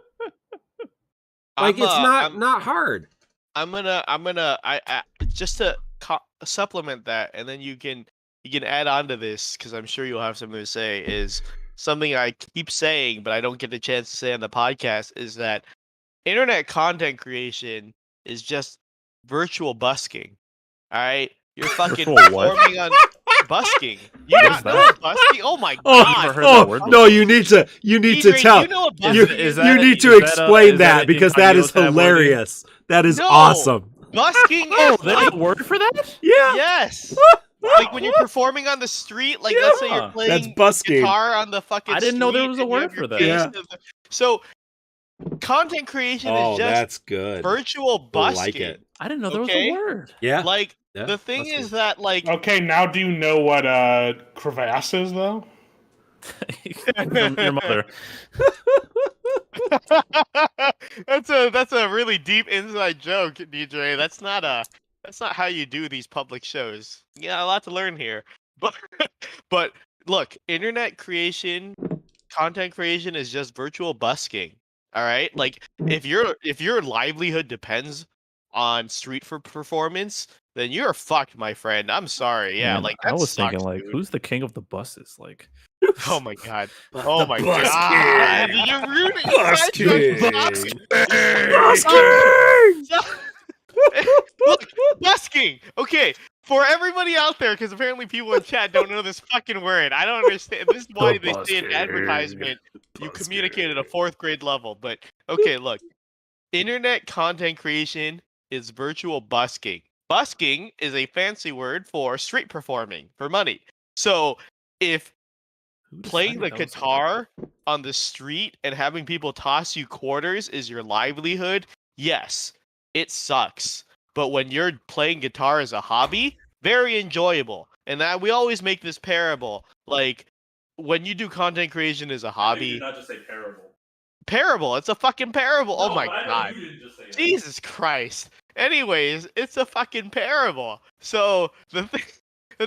Like, it's not hard. I'm gonna just to supplement that, and then you can add on to this, because I'm sure you'll have something to say, is something I keep saying, but I don't get the chance to say on the podcast, is that internet content creation is just virtual busking. All right? You're fucking performing on busking. You not know what busking? Oh my god! No, you need to tell. You need to explain that because that is hilarious. That is awesome. Busking. There's a word for that? Yeah. Yes. Like when you're performing on the street, like let's say you're playing guitar on the fucking I didn't know there was a street word for that. Yeah. So content creation is just that's good. Virtual busking. I like it. I didn't know there was a word. Yeah. Like the thing is that like Okay, now do you know what crevasse is though? Your mother. That's a really deep inside joke, DJ. That's not how you do these public shows. Yeah, a lot to learn here. But look, internet creation, content creation is just virtual busking. All right? Like if your livelihood depends on street for performance, then you're fucked, my friend. I'm sorry. Yeah, Man, like I was sucks, thinking like dude. who's the king of the buses? Like Oh my god. Oh my god. You're ruining Look, busking. Okay, for everybody out there, because apparently people in chat don't know this fucking word. I don't understand. This is why they say in advertisement you communicate at a 4th grade level. But okay, look. Internet content creation is virtual busking. Busking is a fancy word for street performing for money. So if playing the guitar on the street and having people toss you quarters is your livelihood, yes, it sucks. But when you're playing guitar as a hobby, very enjoyable. And that we always make this parable. Like when you do content creation as a hobby, You did not just say parable. parable. It's a fucking parable. Oh No, my I know god. you didn't just say that. Jesus Christ. Anyways, it's a fucking parable. So the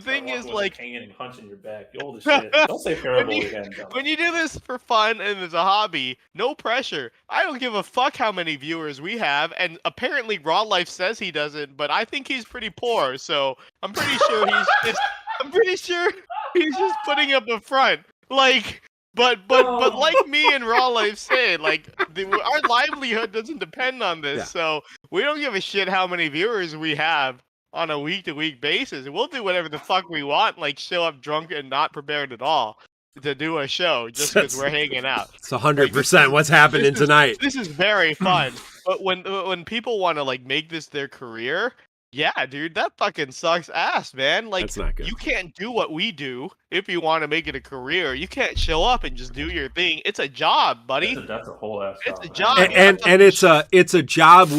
thing is like hanging and punching your back. You old as shit. Don't say parable again. when you do this for fun and as a hobby, no pressure. I don't give a fuck how many viewers we have, and apparently Raw Life says he doesn't, but I think he's pretty poor, so I'm pretty sure he's just putting up a front. Like but like me and Raw Life say, like our livelihood doesn't depend on this, so we don't give a shit how many viewers we have on a week-to-week basis. We'll do whatever the fuck we want, like show up drunk and not prepared at all to do a show just because we're hanging out. It's 100% what's happening tonight. This is very fun. But when people want to like make this their career, yeah, dude, that fucking sucks ass, man. Like That's not good. you can't do what we do if you want to make it a career. You can't show up and just do your thing. It's a job, buddy. That's a whole ass It's job. a job. And it's a job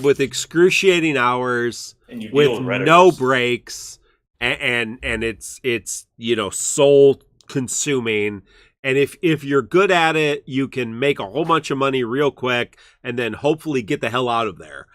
with excruciating hours, And you deal with with Redditors. no breaks, and it's soul consuming. And if you're good at it, you can make a whole bunch of money real quick, and then hopefully get the hell out of there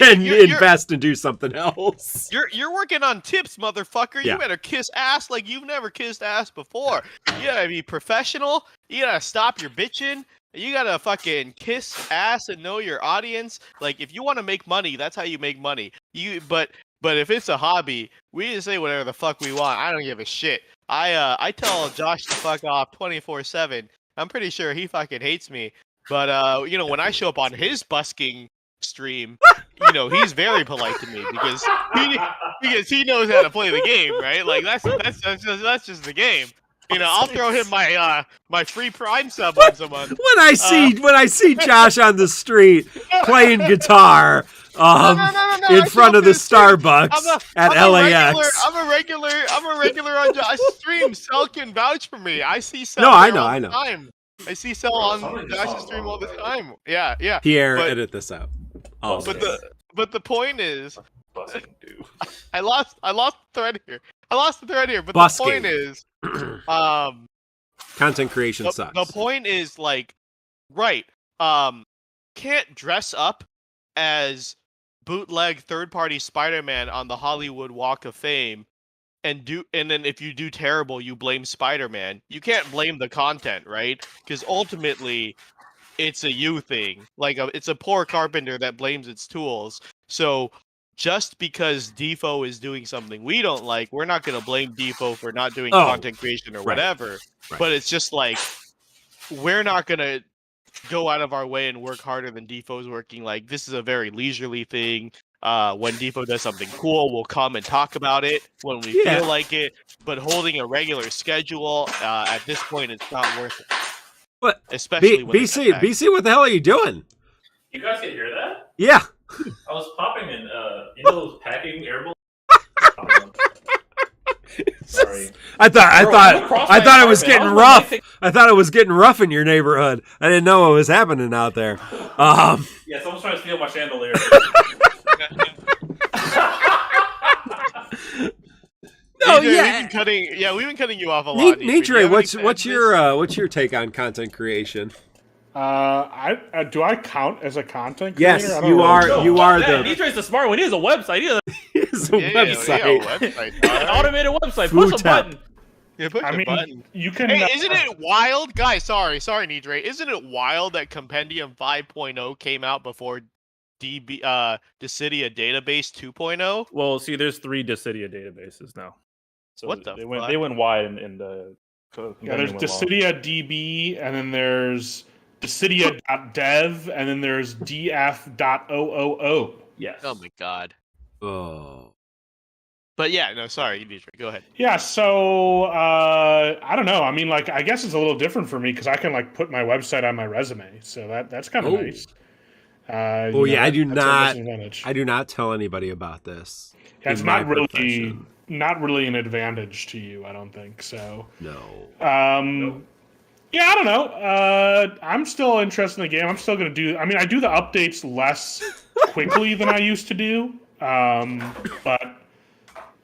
and invest and do something else. You're working on tips, motherfucker. Yeah. You better kiss ass like you've never kissed ass before. You gotta be professional. You gotta stop your bitching. You gotta fucking kiss ass and know your audience. Like if you want to make money, that's how you make money. But if it's a hobby, we just say whatever the fuck we want. I don't give a shit. I tell Josh to fuck off 24/7. I'm pretty sure he fucking hates me. But when I show up on his busking stream, he's very polite to me because he knows how to play the game, right? Like that's just the game. I'll throw him my free Prime sub once a month. When I see Josh on the street playing guitar in front of the Starbucks at LAX. I'm a regular on Josh's stream. Cell can vouch for me. I see Cell. No, I know. Time. I see Cell on Josh's stream all the time. Yeah. Pierre, edit this out. But the point is, I lost the thread here. I lost the thread here, but Busking. the point is, Content creation sucks. The point is like, right? Can't dress up as bootleg third-party Spider-Man on the Hollywood Walk of Fame, and then if you do terrible, you blame Spider-Man. You can't blame the content, right? Because ultimately, it's a you thing. Like it's a poor carpenter that blames its tools. So just because DissidiaFFOO is doing something we don't like, we're not going to blame DissidiaFFOO for not doing content creation or whatever. Right. But it's just like, we're not going to go out of our way and work harder than DissidiaFFOO's working. Like, this is a very leisurely thing. When DissidiaFFOO does something cool, we'll come and talk about it when we feel like it. But holding a regular schedule, at this point, it's not worth it. What? Especially when BC, what the hell are you doing? You guys can hear that? Yeah. I was popping in, those packing air balloons. Sorry. I thought it was getting rough. I thought it was getting rough in your neighborhood. I didn't know what was happening out there. Yeah, someone's trying to steal my chandelier. No, we've been cutting you off a lot. Nitre, what's your take on content creation? Do I count as a content creator? Yes, you are. No, you are the. Nitre's the smart one. He has a website. He has a website. An automated website. Push a button. Yeah, push a button. You can. Hey, isn't it wild, guys? Sorry, Nitre. Isn't it wild that Compendium 5.0 came out before Dissidia Database 2.0? Well, see, there's 3 Dissidia databases now. So what the? They went wide in the. Yeah, there's Dissidia DB, and then there's Dissidia.dev, and then there's df.ooo. Yes. Oh my god. Oh. But yeah, no, sorry, Nitre, go ahead. Yeah, so I don't know. I mean, like, I guess it's a little different for me because I can like put my website on my resume, so that's kind of nice. I do not tell anybody about this. Yeah, it's not really an advantage to you, I don't think so. No. Yeah, I don't know. I'm still interested in the game. I'm still going to do... I mean, I do the updates less quickly than I used to do. But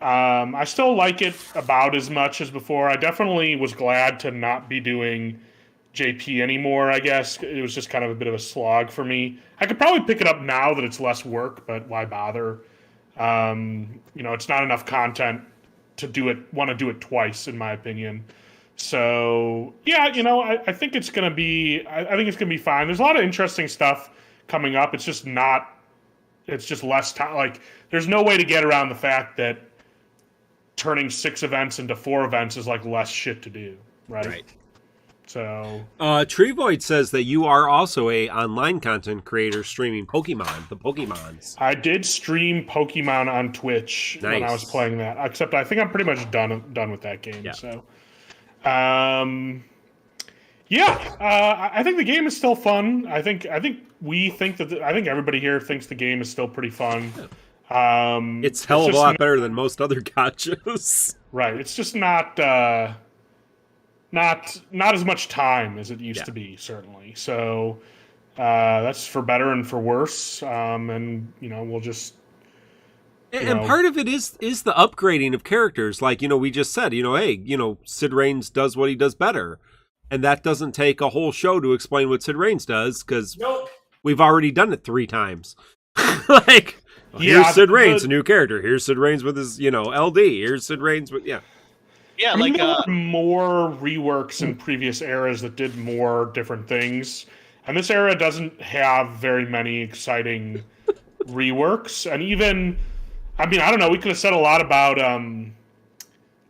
I still like it about as much as before. I definitely was glad to not be doing JP anymore, I guess. It was just kind of a bit of a slog for me. I could probably pick it up now that it's less work, but why bother? It's not enough content to want to do it twice, in my opinion. So yeah, I think it's gonna be. I think it's gonna be fine. There's a lot of interesting stuff coming up. It's just less time. Like, there's no way to get around the fact that turning 6 events into 4 events is like less shit to do, right? So, Trevoid says that you are also a online content creator streaming Pokemon, the Pokemons. I did stream Pokemon on Twitch when I was playing that. Except I think I'm pretty much done with that game. Yeah. So, I think the game is still fun. I think everybody here thinks the game is still pretty fun. It's hell of a lot better than most other gachas. Right. It's just not as much time as it used to be, certainly. So that's for better and for worse. And we'll just. And part of it is the upgrading of characters. Like, we just said, Sid Reigns does what he does better. And that doesn't take a whole show to explain what Sid Reigns does, because we've already done it 3 times. Here's Sid Reigns, a new character. Here's Sid Reigns with his, LD. Here's Sid Reigns with, Yeah, I mean, there were more reworks in previous eras that did more different things. And this era doesn't have very many exciting reworks. And even... I mean, I don't know. We could have said a lot about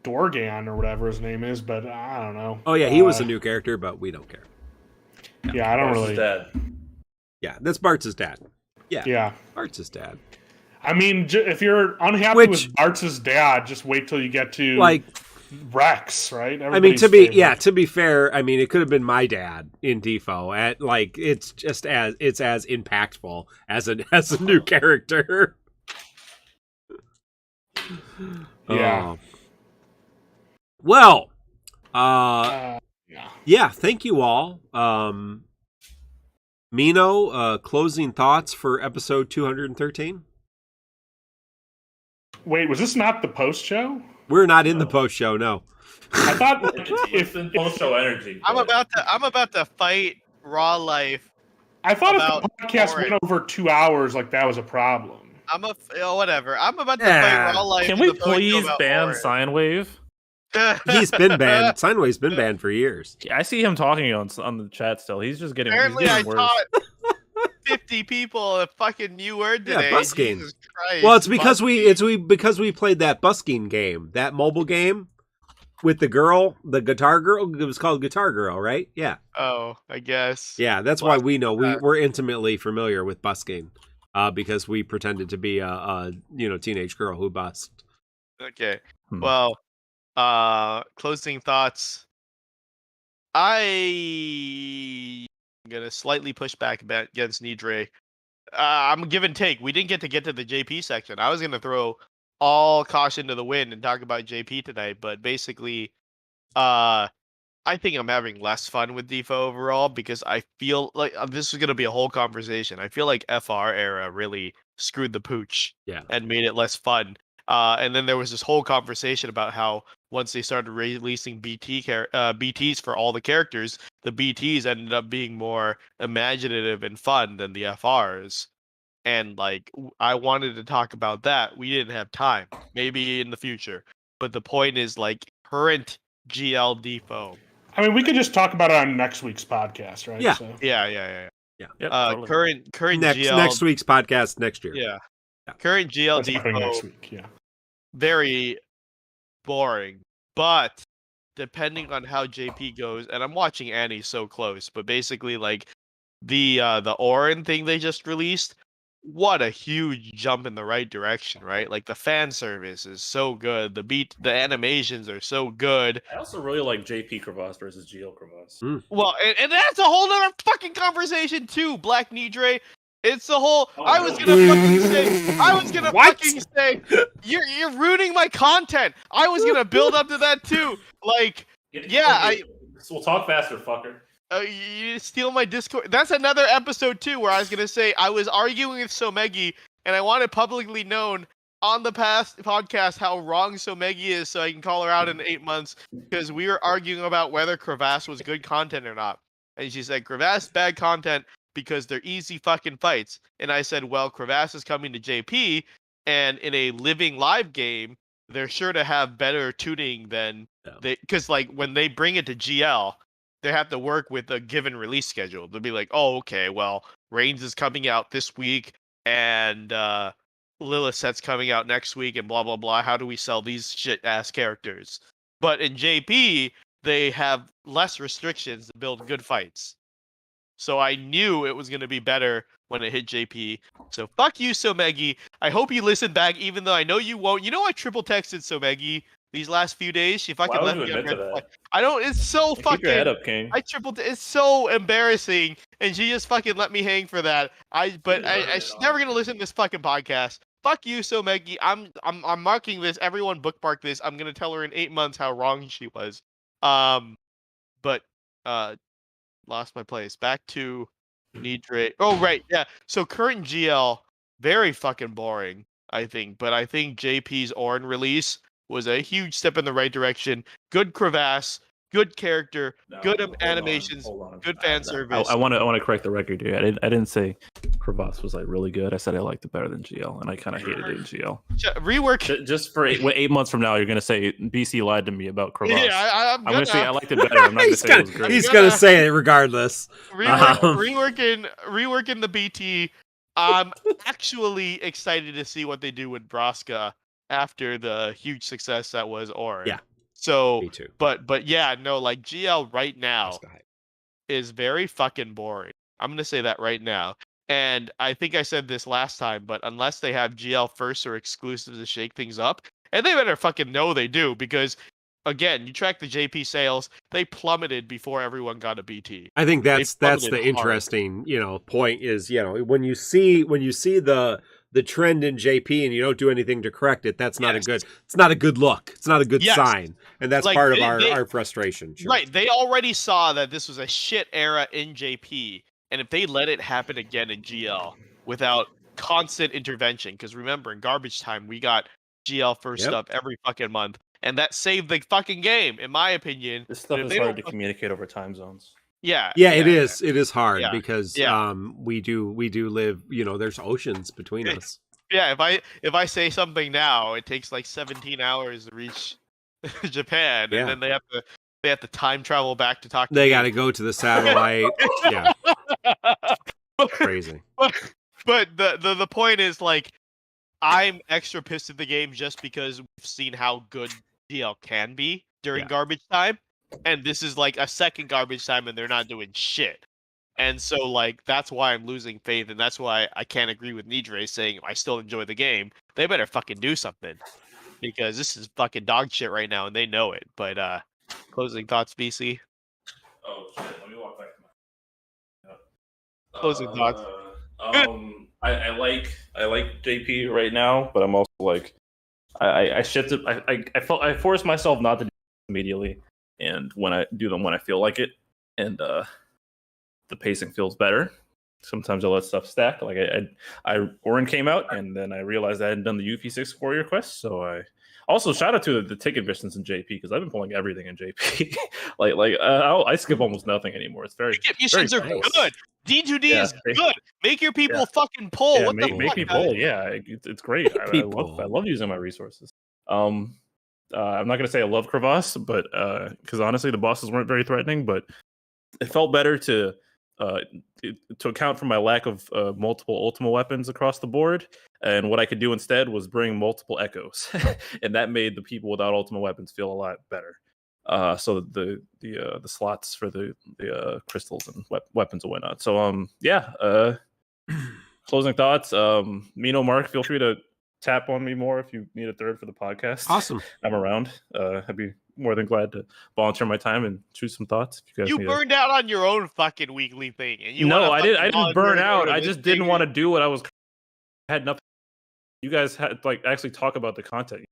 Dorgann or whatever his name is, but I don't know. Oh, yeah, he was a new character, but we don't care. Yeah, I don't really... Dad. Yeah, that's Bart's dad. Yeah. Bart's dad. I mean, if you're unhappy with Bart's dad, just wait till you get to Rex, right? To be fair, I mean, it could have been my dad in DissidiaFFOO. It's just as impactful as a new character. Yeah. Well, thank you all. Mino, closing thoughts for episode 213? Wait, was this not the post show? We're not in the post show. No. I thought It's in post-show energy. I'm but- about to fight Raw Life. I thought if About the podcast Oren. went over 2 hours, like that was a problem. Whatever. I'm about to Yeah. fight Raw Life. Can in we the post show please about ban Oren. Sinewave? He's been banned. Sinewave's been banned for years. Yeah, I see him talking on the chat still. He's just getting, Apparently, he's I getting worse. taught 50 people a fucking new word Yeah, today. busking. Jesus Christ. Well, it's because Busking. because we played that busking game, that mobile game with the girl, the guitar girl. It was called Guitar Girl, right? Yeah. Oh, I guess. Yeah, that's why we know we're intimately familiar with busking, because we pretended to be a teenage girl who busked. Okay. Hmm. Well, closing thoughts. I'm gonna slightly push back against Nidre. I'm give and take. We didn't get to the JP section. I was gonna throw all caution to the wind and talk about JP tonight, but basically, I think I'm having less fun with Defo overall because I feel like this is gonna be a whole conversation. I feel like FR era really screwed the pooch, Yeah. and made it less fun. And then there was this whole conversation about how once they started releasing BTs for all the characters, the BTs ended up being more imaginative and fun than the FRs. And like, I wanted to talk about that. We didn't have time. Maybe in the future. But the point is, like, current GL Defo. I mean, we could just talk about it on next week's podcast, right? Yeah. So, Yeah. Yep, totally. Current Next GL. week's podcast next year. Yeah. Yeah. Current GL that's happening next Defo. week. Yeah. Very boring. But depending on how JP goes, and I'm watching Annie so close, but basically, like, the Oren thing they just released, what a huge jump in the right direction, right? Like, the fan service is so good, the animations are so good. I also really like JP Crevasse versus GL Crevasse. Well, and that's a whole other fucking conversation too, Black Nidre. It's the whole. I was gonna fucking say. You're ruining my content. I was gonna build up to that too. Like, We'll talk faster, fucker. you steal my Discord. That's another episode too, where I was gonna say I was arguing with Somegi, and I want it publicly known on the past podcast how wrong Somegi is, so I can call her out in 8 months, because we were arguing about whether Crevasse was good content or not, and she said Crevasse bad content because they're easy fucking fights, and I said, well, Crevasse is coming to JP, and in a living live game, they're sure to have better tuning than because like when they bring it to GL. They have to work with a given release schedule. They'll be like, oh, okay, well, Reigns is coming out this week, and Lilith Set's coming out next week, and blah, blah, blah. How do we sell these shit-ass characters? But in JP, they have less restrictions to build good fights. So I knew it was going to be better when it hit JP. So fuck you, Somegi. I hope you listen back, even though I know you won't. You know I triple texted Somegi these last few days? She fucking Why left would you me on admit to red that? flag. I don't. It's so fucking. Keep your head up, King. It's so embarrassing, and she just fucking let me hang for that. She's never gonna listen to this fucking podcast. Fuck you, Somegi. I'm marking this. Everyone bookmark this. I'm gonna tell her in 8 months how wrong she was. But lost my place. Back to Nidre. Oh right, yeah. So current GL, very fucking boring, I think. But I think JP's Oren release was a huge step in the right direction. Good Crevasse, good character, good animations, good fan service. I want to correct the record here. I didn't say Crevasse was like really good. I said I liked it better than GL, and I kind of hated it in GL. Rework. Just for 8 months from now, you're gonna say BC lied to me about Crevasse. Yeah, I'm gonna say I liked it better. I'm not gonna say it was great. He's gonna say it regardless. Reworking the BT. I'm actually excited to see what they do with Braska after the huge success that was Oren. Yeah. So, Me too. but yeah, no, like GL right now is very fucking boring. I'm gonna say that right now. And I think I said this last time, but unless they have GL first or exclusives to shake things up, and they better fucking know they do, because again, you track the JP sales, they plummeted before everyone got a BT. I think that's plummeted the hard. interesting, point is, when you see the trend in JP and you don't do anything to correct it, it's not a good look. It's not a good sign. And that's Like, part of our frustration. Sure. Right. They already saw that this was a shit era in JP. And if they let it happen again in GL without constant intervention, because remember, in garbage time, we got GL first up every fucking month. and that saved the fucking game, in my opinion. This stuff And if is they hard to don't- communicate over time zones. Yeah, it is. It is hard Yeah. because Yeah. we do live. There's oceans between us. Yeah, if I say something now, it takes like 17 hours to reach Japan, Yeah. and then they have to time travel back to talk to They me. got to go to the satellite. Yeah, crazy. But the point is, like, I'm extra pissed at the game just because we've seen how good DL can be during garbage time, and this is like a second garbage time, and they're not doing shit. And so, like, that's why I'm losing faith, and that's why I can't agree with Nidre saying I still enjoy the game. They better fucking do something, because this is fucking dog shit right now, and they know it. But closing thoughts, BC. Oh shit! Let me walk back to my. Closing thoughts. I like JP right now, but I'm also like, I shifted. I forced myself not to do it immediately, and when I do them when I feel like it, and the pacing feels better. Sometimes I let stuff stack. Like Oren came out, and then I realized I hadn't done the UP6 warrior quest, so I also shout out to the ticket missions in JP because I've been pulling everything in JP. I skip almost nothing anymore. It's very Ticket missions are nice. good. D2D Yeah, is good. Make your people fucking pull. Yeah, What make the me fuck? pull. Yeah, it's great. I Pull. love using my resources. I'm not gonna say I love Crevasse, but because honestly the bosses weren't very threatening, but it felt better to account for my lack of multiple Ultima weapons across the board, and what I could do instead was bring multiple echoes, and that made the people without Ultima weapons feel a lot better. So the slots for the crystals and weapons and whatnot. So closing thoughts. Mino, Mark, feel free to tap on me more if you need a third for the podcast. Awesome. I'm around. I'd be more than glad to volunteer my time and choose some thoughts. If you guys You need burned out on your own fucking weekly thing, and you no, wanna I fucking didn't burn volunteer out. for I this just didn't thing. want to do what I was. I had nothing. You guys had like actually talk about the content.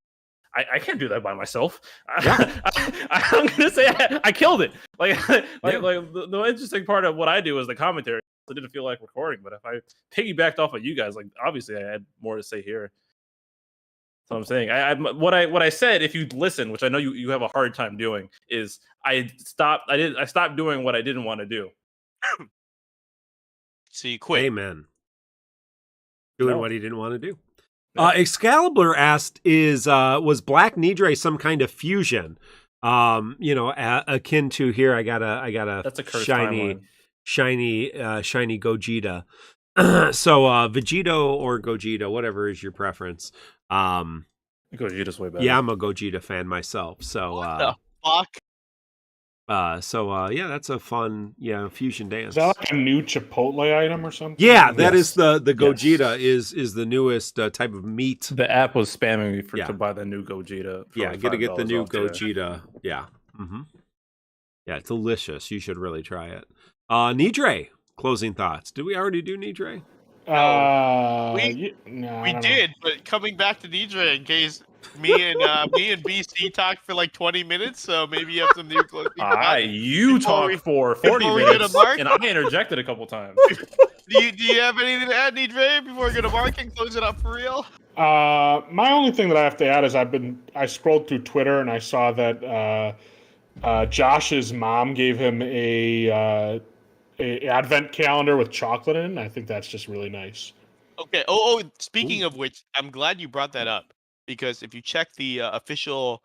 I can't do that by myself. I'm gonna say I killed it. Like the interesting part of what I do is the commentary. I didn't feel like recording, but if I piggybacked off of you guys, like obviously I had more to say here. That's what I'm saying. What I said, if you listen, which I know you have a hard time doing, is I stopped doing what I didn't want to do. So you quit. Amen. Doing No. what he didn't want to do. Yeah. Excalibur asked, was Black Nidre some kind of fusion? Akin to here. I got a That's a cursed shiny Gogeta. So Vegito or Gogeta, whatever is your preference. Gogeta's way better. Yeah, I'm a Gogeta fan myself. So What the fuck? that's a fun fusion dance. Is that like a new Chipotle item or something? Yeah, that Yes. is the Gogeta Yes. is the newest type of meat. The app was spamming me Yeah. to buy the new Gogeta. for Yeah, like gotta get the $5 new off today. Gogeta. Yeah. Mm-hmm. Yeah, it's delicious. You should really try it. Nidre, closing thoughts. Did we already do Nidre? We I We don't know. did, but coming back to Nidre in case me and BC talked for like 20 minutes, so maybe you have some new closing thoughts. You Before talked we- for 40 before we get a minutes, mark? and I interjected a couple times. Do you have anything to add, Nidre, before we get a mark and close it up for real? My only thing that I have to add is I scrolled through Twitter and I saw that Josh's mom gave him a advent calendar with chocolate in. I think that's just really nice. Okay. Speaking of which, I'm glad you brought that up, because if you check the official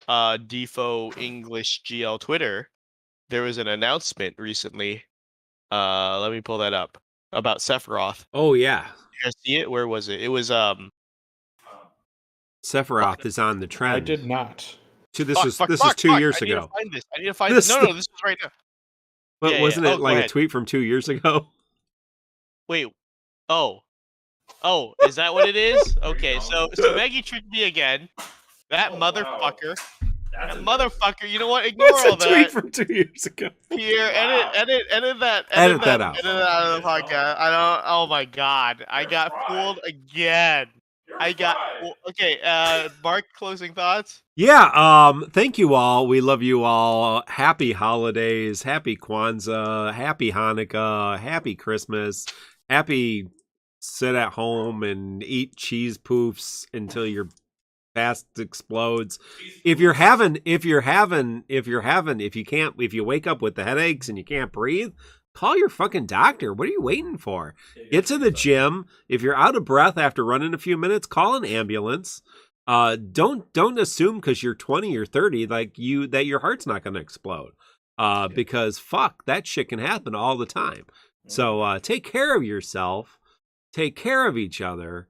DeFo English GL Twitter, there was an announcement recently. Let me pull that up about Sephiroth. Oh yeah, You guys see it? Where was it? It was Sephiroth is on the trend. I did not. This is 2 years I need to ask find this. I need to find This this. No, this is right now. But Yeah, wasn't yeah. it Go like a ahead. tweet from 2 years ago? Wait. Oh, is that what it is? Okay, so Maggie tricked me again. That motherfucker. That motherfucker. You know what? Ignore That's all a tweet that. from 2 years ago. Here, edit that. Edit that out. Edit that out of the podcast. I don't. Oh my god, I got fooled again. Okay. Mark, closing thoughts. Yeah, thank you all. We love you all. Happy holidays, happy Kwanzaa, happy Hanukkah, happy Christmas, happy sit at home and eat cheese poofs until your fast explodes. If you wake up with the headaches and you can't breathe, call your fucking doctor. What are you waiting for? Get to the gym. If you're out of breath after running a few minutes, call an ambulance. Don't assume because you're 20 or 30 that your heart's not going to explode. Because fuck, that shit can happen all the time. So take care of yourself. Take care of each other.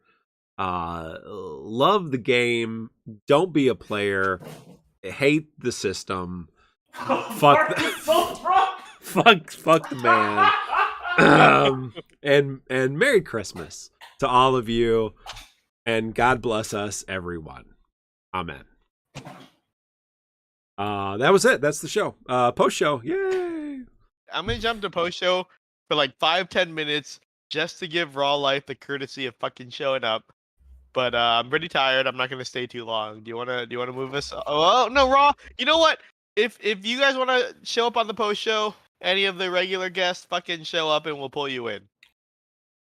Love the game. Don't be a player. Hate the system. Fuck the man. And Merry Christmas to all of you, and God bless us, everyone. Amen. That was it. That's the show. Post show. Yay! I'm gonna jump to post show for like 5-10 minutes just to give Raw Life the courtesy of fucking showing up. But I'm pretty tired. I'm not gonna stay too long. Do you wanna move us? Oh no, Raw. You know what? If you guys wanna show up on the post show, any of the regular guests fucking show up and we'll pull you in.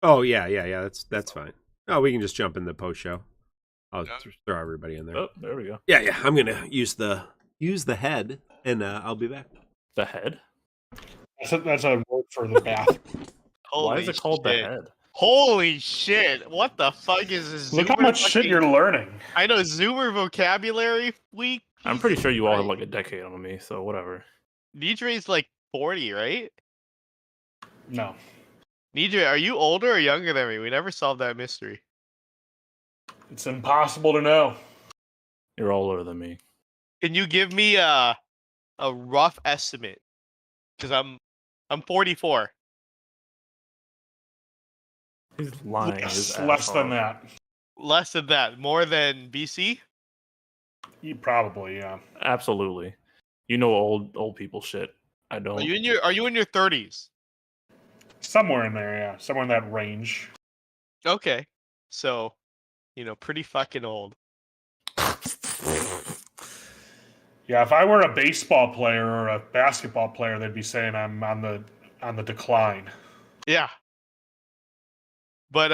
Oh yeah. That's fine. Oh, we can just jump in the post show. I'll throw everybody in there. Oh, there we go. Yeah. I'm gonna use the head, and I'll be back. The head? That's a word for the bath. Why is it called the head? Holy shit! What the fuck is this? Look how much shit you're learning. I know Zoomer vocabulary week. I'm pretty sure you all have like a decade on me, so whatever. Nidre's like 40, right? No. Nidre, are you older or younger than me? We never solved that mystery. It's impossible to know. You're older than me. Can you give me a rough estimate? Because I'm 44. He's lying. Less than that. Less than that. More than BC? Probably, yeah. Absolutely. You know old people shit. I don't. Are you in your 30s? Somewhere in there, yeah. Somewhere in that range. Okay. So, pretty fucking old. Yeah, if I were a baseball player or a basketball player, they'd be saying I'm on the decline. Yeah. But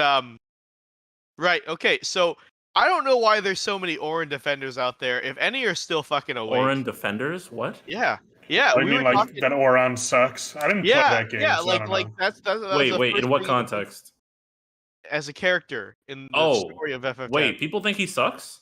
right, okay, so I don't know why there's so many Oren defenders out there. If any are still fucking awake. Oren defenders? What? Yeah. Yeah. I mean, like that Oren sucks. I didn't play that game. Yeah, so like that's wait, in what context? As a character in the story of FF10. Wait, people think he sucks?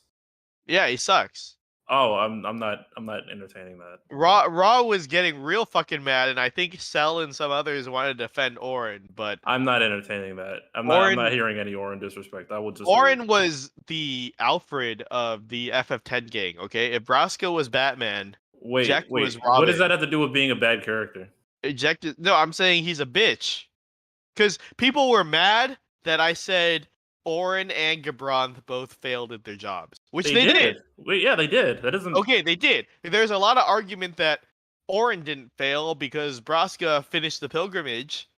Yeah, he sucks. Oh, I'm not entertaining that. Raw was getting real fucking mad, and I think Cell and some others wanted to defend Oren, but I'm not entertaining that. I'm not hearing any Oren disrespect. I will just Oren was the Alfred of the FF10 gang. Okay, if Brasco was Batman, Jack was Robin. What does that have to do with being a bad character? No, I'm saying he's a bitch. Because people were mad that I said Oren and Gabranth both failed at their jobs, which they did. Wait, yeah, they did. That isn't okay. They did. There's a lot of argument that Oren didn't fail because Braska finished the pilgrimage,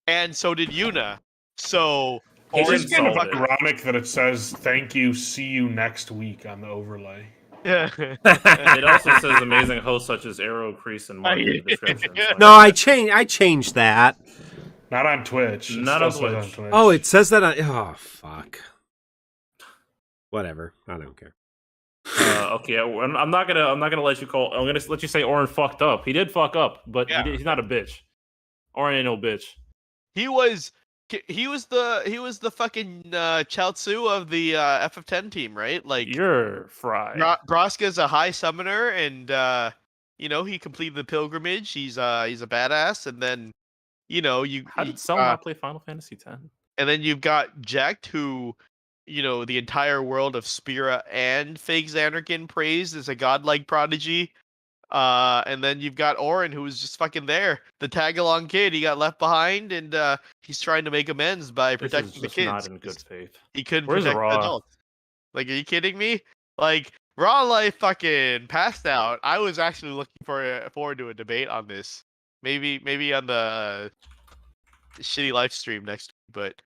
and so did Yuna. So it's kind of ironic that it says "Thank you, see you next week" on the overlay. Yeah. It also says amazing hosts such as Arrow, Kreese, and Mark in the description. So. No, I changed that. Not on Twitch. Not on Twitch. Oh, it says that on... Oh, fuck. Whatever. I don't care. Okay, I'm not gonna let you call... I'm gonna let you say Oren fucked up. He did fuck up, but he's not a bitch. Oren ain't no bitch. He was the fucking Chaozu of the FF10 team, right? Like you're fried. Braska's a high summoner, and he completed the pilgrimage. He's a badass, and then how did Cell not play Final Fantasy X? And then you've got Jekt, who the entire world of Spira and Fake Xanarkin praised as a godlike prodigy. And then you've got Oren, who was just fucking there. The tag-along kid, he got left behind, and he's trying to make amends by protecting the kids. Not in good faith. He couldn't protect the adults. Like, are you kidding me? Like, Raw Life fucking passed out. I was actually looking forward to a debate on this. Maybe on the shitty live stream next week, but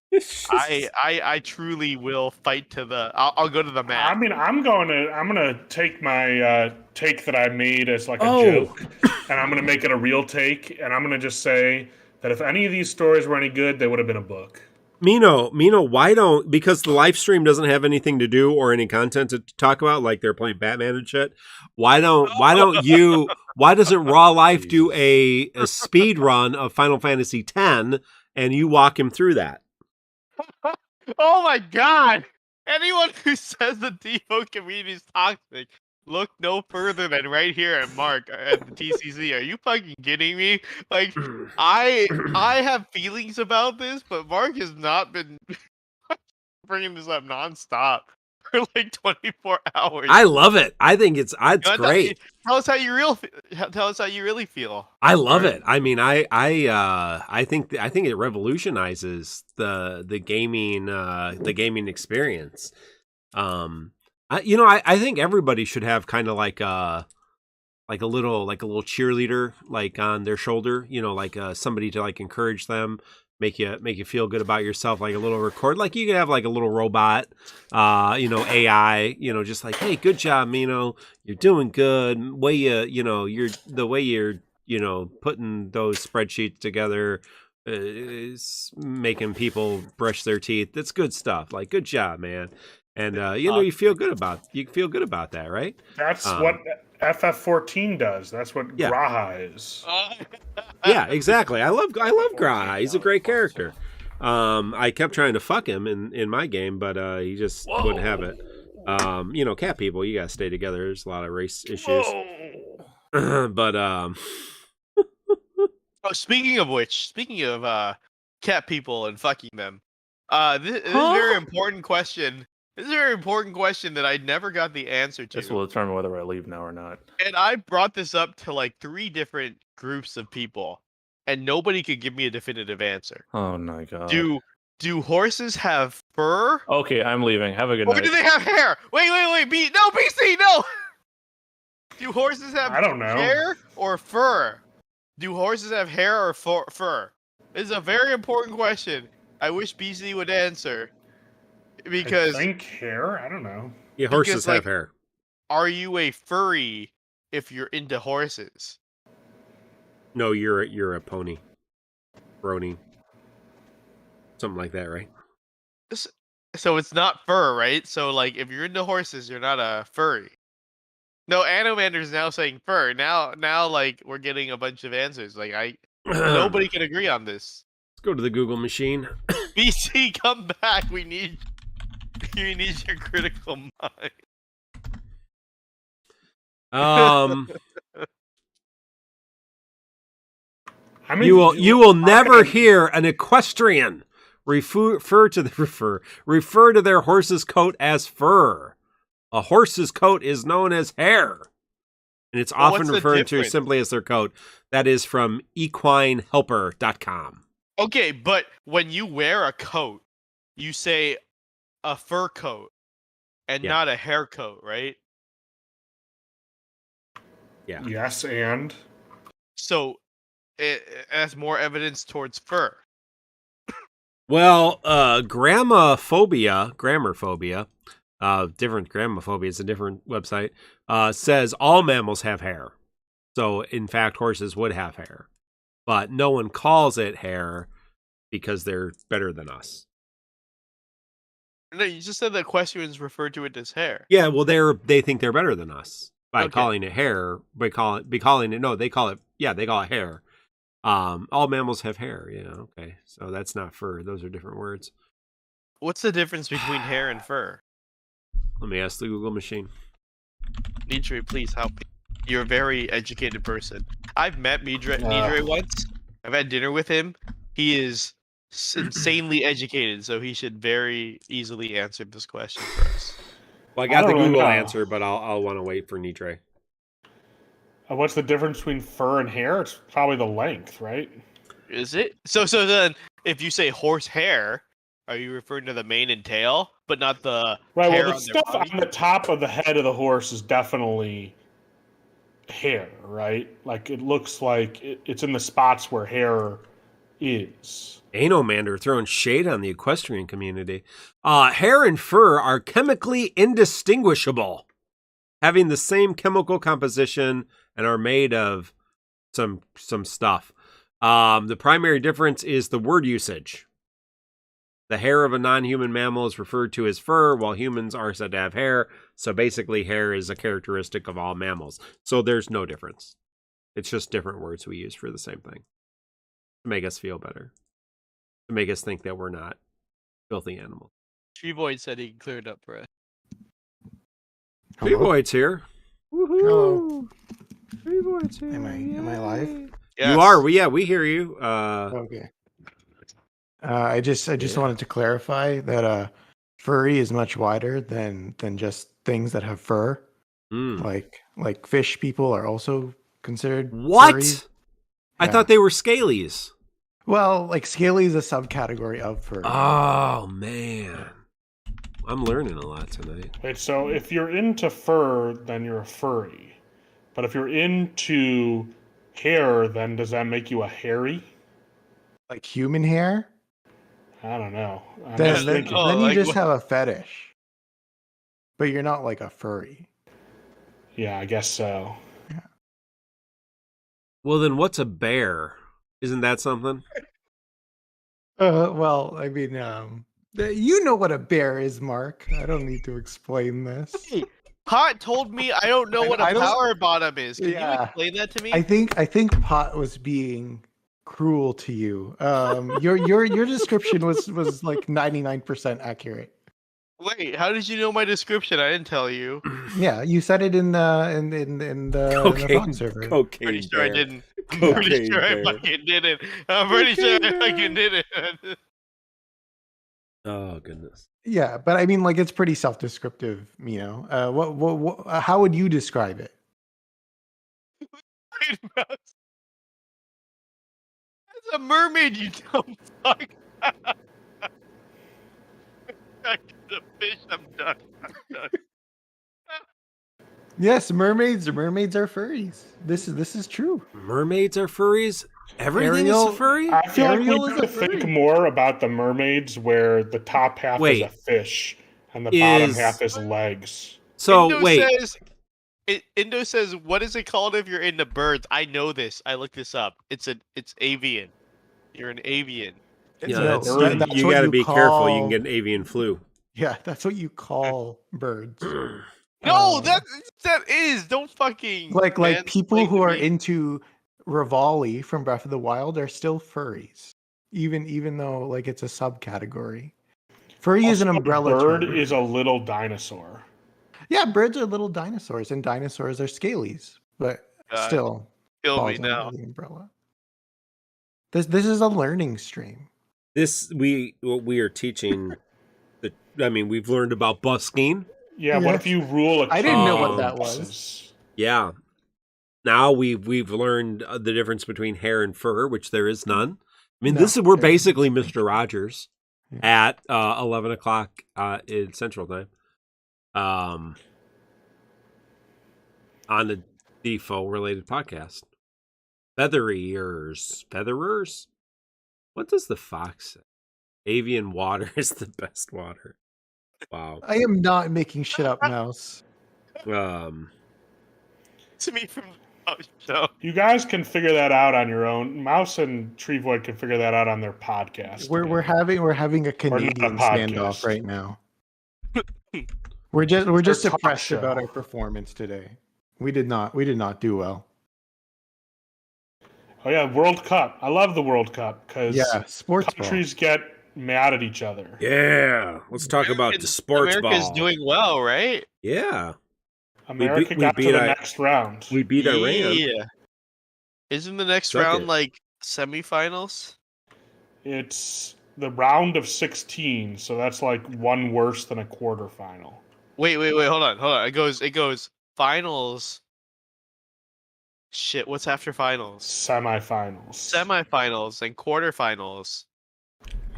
I truly will fight to the. I'll go to the mat. I mean, I'm gonna take my take that I made as like a joke, and I'm gonna make it a real take, and I'm gonna just say that if any of these stories were any good, they would have been a book. Mino, why don't, because the live stream doesn't have anything to do or any content to talk about, like they're playing Batman and shit. Why doesn't Raw Life do a speed run of Final Fantasy X and you walk him through that? Oh my god! Anyone who says the Devo community is toxic, look no further than right here at Mark at the TCC. Are you fucking kidding me? Like, I have feelings about this, but Mark has not been bringing this up nonstop for like 24 hours. I love it. I think it's great. Tell us how you really feel. I love it. I mean, I think it revolutionizes the gaming experience. I think everybody should have kind of like a little cheerleader like on their shoulder, like somebody to like encourage them, make you feel good about yourself, like a little record, like you could have like a little robot, AI, just like, hey, good job, Mino, you're doing good. The way you're putting those spreadsheets together is making people brush their teeth. That's good stuff. Like, good job, man. And you feel good about that, right? That's what FF14 does. That's what Graha is. Yeah, exactly. I love Graha. He's a great character. I kept trying to fuck him in my game, but he just wouldn't have it. Cat people, you gotta stay together. There's a lot of race issues. But speaking of cat people and fucking them, this is a very important question. This is a very important question that I never got the answer to. This will determine whether I leave now or not. And I brought this up to like 3 different groups of people, and nobody could give me a definitive answer. Oh my god. Do horses have fur? Okay, I'm leaving. Have a good night. Or do they have hair? Wait, BC, no! Do horses have hair or fur? Do horses have hair or fur? This is a very important question. I wish BC would answer. Because I think hair? I don't know. Yeah, horses have hair. Are you a furry if you're into horses? No, you're a pony. Brony. Something like that, right? So it's not fur, right? So like if you're into horses, you're not a furry. No, Anomander's now saying fur. Now like we're getting a bunch of answers. Like nobody can agree on this. Let's go to the Google machine. BC, come back. We need your critical mind. You will never hear an equestrian refer to their horse's coat as fur. A horse's coat is known as hair, and it's often referred to simply as their coat. That is from equinehelper.com. Okay, but when you wear a coat, you say a fur coat and not a hair coat, right? Yeah. Yes, and so it has more evidence towards fur. Well, grammophobia, different grammophobia, it's a different website, says all mammals have hair. So, in fact, horses would have hair. But no one calls it hair because they're better than us. No, you just said that equestrians refer to it as hair. Yeah, well, they think they're better than us by calling it hair. They call it hair. All mammals have hair. Yeah, okay. So that's not fur. Those are different words. What's the difference between hair and fur? Let me ask the Google machine. Nidre, please help me. You're a very educated person. I've met Nidre once. I've had dinner with him. He is insanely educated, so he should very easily answer this question for us. Well, I got the Google answer, but I'll want to wait for Nidre. What's the difference between fur and hair? It's probably the length, right? Is it? So then, if you say horse hair, are you referring to the mane and tail, but not the hair the stuff on the top of the head of the horse is definitely hair, right? Like it looks like it's in the spots where hair is. Anomander throwing shade on the equestrian community. Hair and fur are chemically indistinguishable, having the same chemical composition and are made of some stuff. The primary difference is the word usage. The hair of a non-human mammal is referred to as fur, while humans are said to have hair. So basically, hair is a characteristic of all mammals. So there's no difference. It's just different words we use for the same thing. To make us feel better. To make us think that we're not filthy animals. Treeboy said he cleared up for us. Treeboy's here. Woohoo! Hello. Treeboy's here. Am I live? Yes. You are. Yeah, we hear you. Okay. I just wanted to clarify that furry is much wider than just things that have fur. Like fish people are also considered What? furries. I Yeah. thought they were scalies. Well, like scaly is a subcategory of furry. Oh, man. I'm learning a lot tonight. Wait, so if you're into fur, then you're a furry. But if you're into hair, then does that make you a hairy? Like human hair? I don't know. I'm Then, just then, thinking. Oh, then you like just what- have a fetish. But you're not like a furry. Yeah, I guess so. Well, then what's a bear? Isn't that something? Well, I mean, you know what a bear is, Mark. I don't need to explain this. Hey, Pot told me I don't know what I a don't- power bottom is. Can you Yeah. explain that to me? I think Pot was being cruel to you. Your description was like 99% accurate. Wait, how did you know my description? I didn't tell you. Yeah, you said it in the Cocaine, Bond server. cocaine Pretty sure I bear. didn't. I'm pretty Cocaine sure I bear. fucking didn't. I'm pretty sure I fucking didn't. Oh, goodness. Yeah, but I mean, like, it's pretty self-descriptive, you know. What how would you describe it? Wait, mouse. That's a mermaid, you dumb fuck. Back to the fish. I'm done. Yes, mermaids are furries. This is true. Mermaids are furries? Everything Ariel- is a furry? I feel like Ariel we is need a to think furry. more about the mermaids where the top half Wait. is a fish and the bottom Is- half is legs. So, Indo wait. Says, Indo says, what is it called if you're into birds? I know this. I looked this up. It's avian. You're an avian. Yeah, No, that's, that's you what got to you be careful. You can call- get an avian flu. Yeah, that's what you call birds. No, Uh, that is. Don't fucking like people mansplain who to are me. into Rivali from Breath of the Wild are still furries, even though like it's a subcategory. Furry is an Also, umbrella bird term. is a little dinosaur. Yeah, birds are little dinosaurs, and dinosaurs are scalies, but God, still kill me falls now. under the umbrella. This is a learning stream. We are teaching. We've learned about busking. Yeah, what if you rule a I didn't know what Oh. that was. buses? Yeah. Now we've learned the difference between hair and fur, which there is none. I mean, No, we're there isn't. basically Mr. Rogers at 11 o'clock in Central Time. On the DissidiaFFOO related podcast. Featherers? What does the fox say? Avian water is the best water. Wow. I am not making shit up, Mouse. To me from the show. You guys can figure that out on your own. Mouse and Trevoid can figure that out on their podcast. We're having a Canadian podcast. standoff right now. We're just talk depressed show. about our performance today. We did not do well. Oh yeah, World Cup. I love the World Cup because Yeah, sports ball. countries get mad at each other. Yeah. Let's talk about the sports America's ball. doing well, right? Yeah. America we got beat to the our- next round. We beat Iran. Yeah. Isn't the next Suck round it. like semifinals? It's the round of 16, so that's like one worse than a quarterfinal. Wait, hold on. It goes finals. Shit, what's after finals? Semifinals. Semifinals and quarterfinals.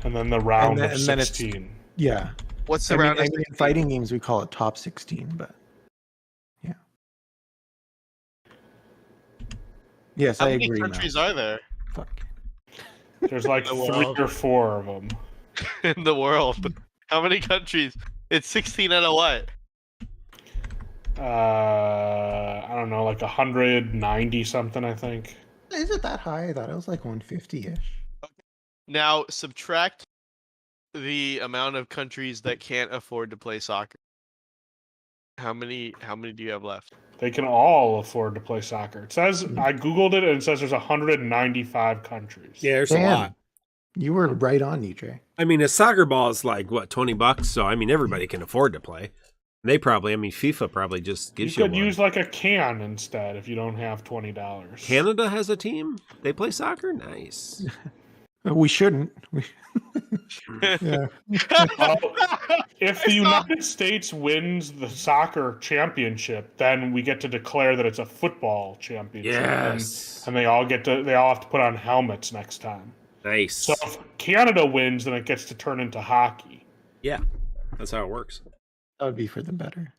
And then the round And of then it's- 16. Yeah. What's the I mean, round? of in 16? fighting games we call it top 16, but yeah. Yes, How I many agree. countries Mouse. are there Fuck. There's like The 3 world. or 4 of them. in the world? How many countries? It's 16 out of what? I don't know, like 190 something, I think. Is it that high? I thought it was like 150-ish. Now subtract the amount of countries that can't afford to play soccer? How many do you have left? They can all afford to play soccer. It says, I Googled it, and it says there's 195 countries. Yeah, there's a lot. You were right on, EJ. I mean, a soccer ball is like, what, $20? So, I mean, everybody can afford to play. They probably, I mean, FIFA probably just gives you could one. use like a can instead if you don't have $20. Canada has a team? They play soccer? Nice. We shouldn't. Yeah. If the United States wins the soccer championship, then we get to declare that it's a football championship. Yes. And they all have to put on helmets next time. Nice. So if Canada wins, then it gets to turn into hockey. Yeah, that's how it works. That would be for the better.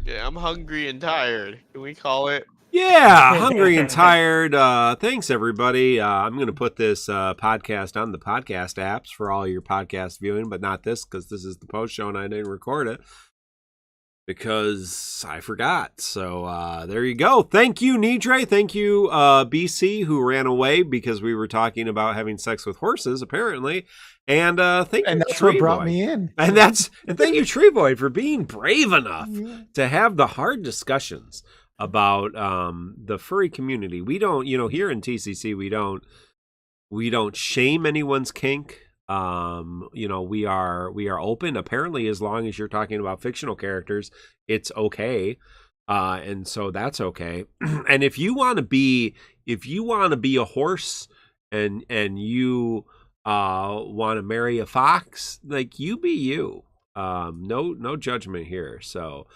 Yeah, I'm hungry and tired. Can we call it? Yeah, hungry and tired. Thanks, everybody. I'm going to put this podcast on the podcast apps for all your podcast viewing, but not this because this is the post show and I didn't record it because I forgot. So there you go. Thank you, Nidre. Thank you, BC, who ran away because we were talking about having sex with horses, apparently. And thank you, that's what brought me in. And thank you, Treeboy, for being brave enough to have the hard discussions about the furry community. We don't, here in TCC, we don't shame anyone's kink. We are open. Apparently, as long as you're talking about fictional characters, it's okay. And so that's okay. And if you want to be a horse and you want to marry a fox, like, you be you. No judgment here. So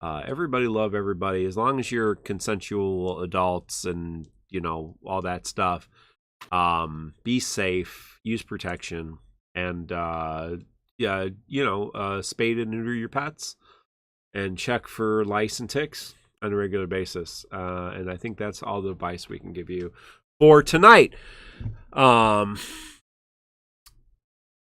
everybody love everybody as long as you're consensual adults and all that stuff. Be safe, use protection, and spade and neuter your pets and check for lice and ticks on a regular basis. And I think that's all the advice we can give you for tonight.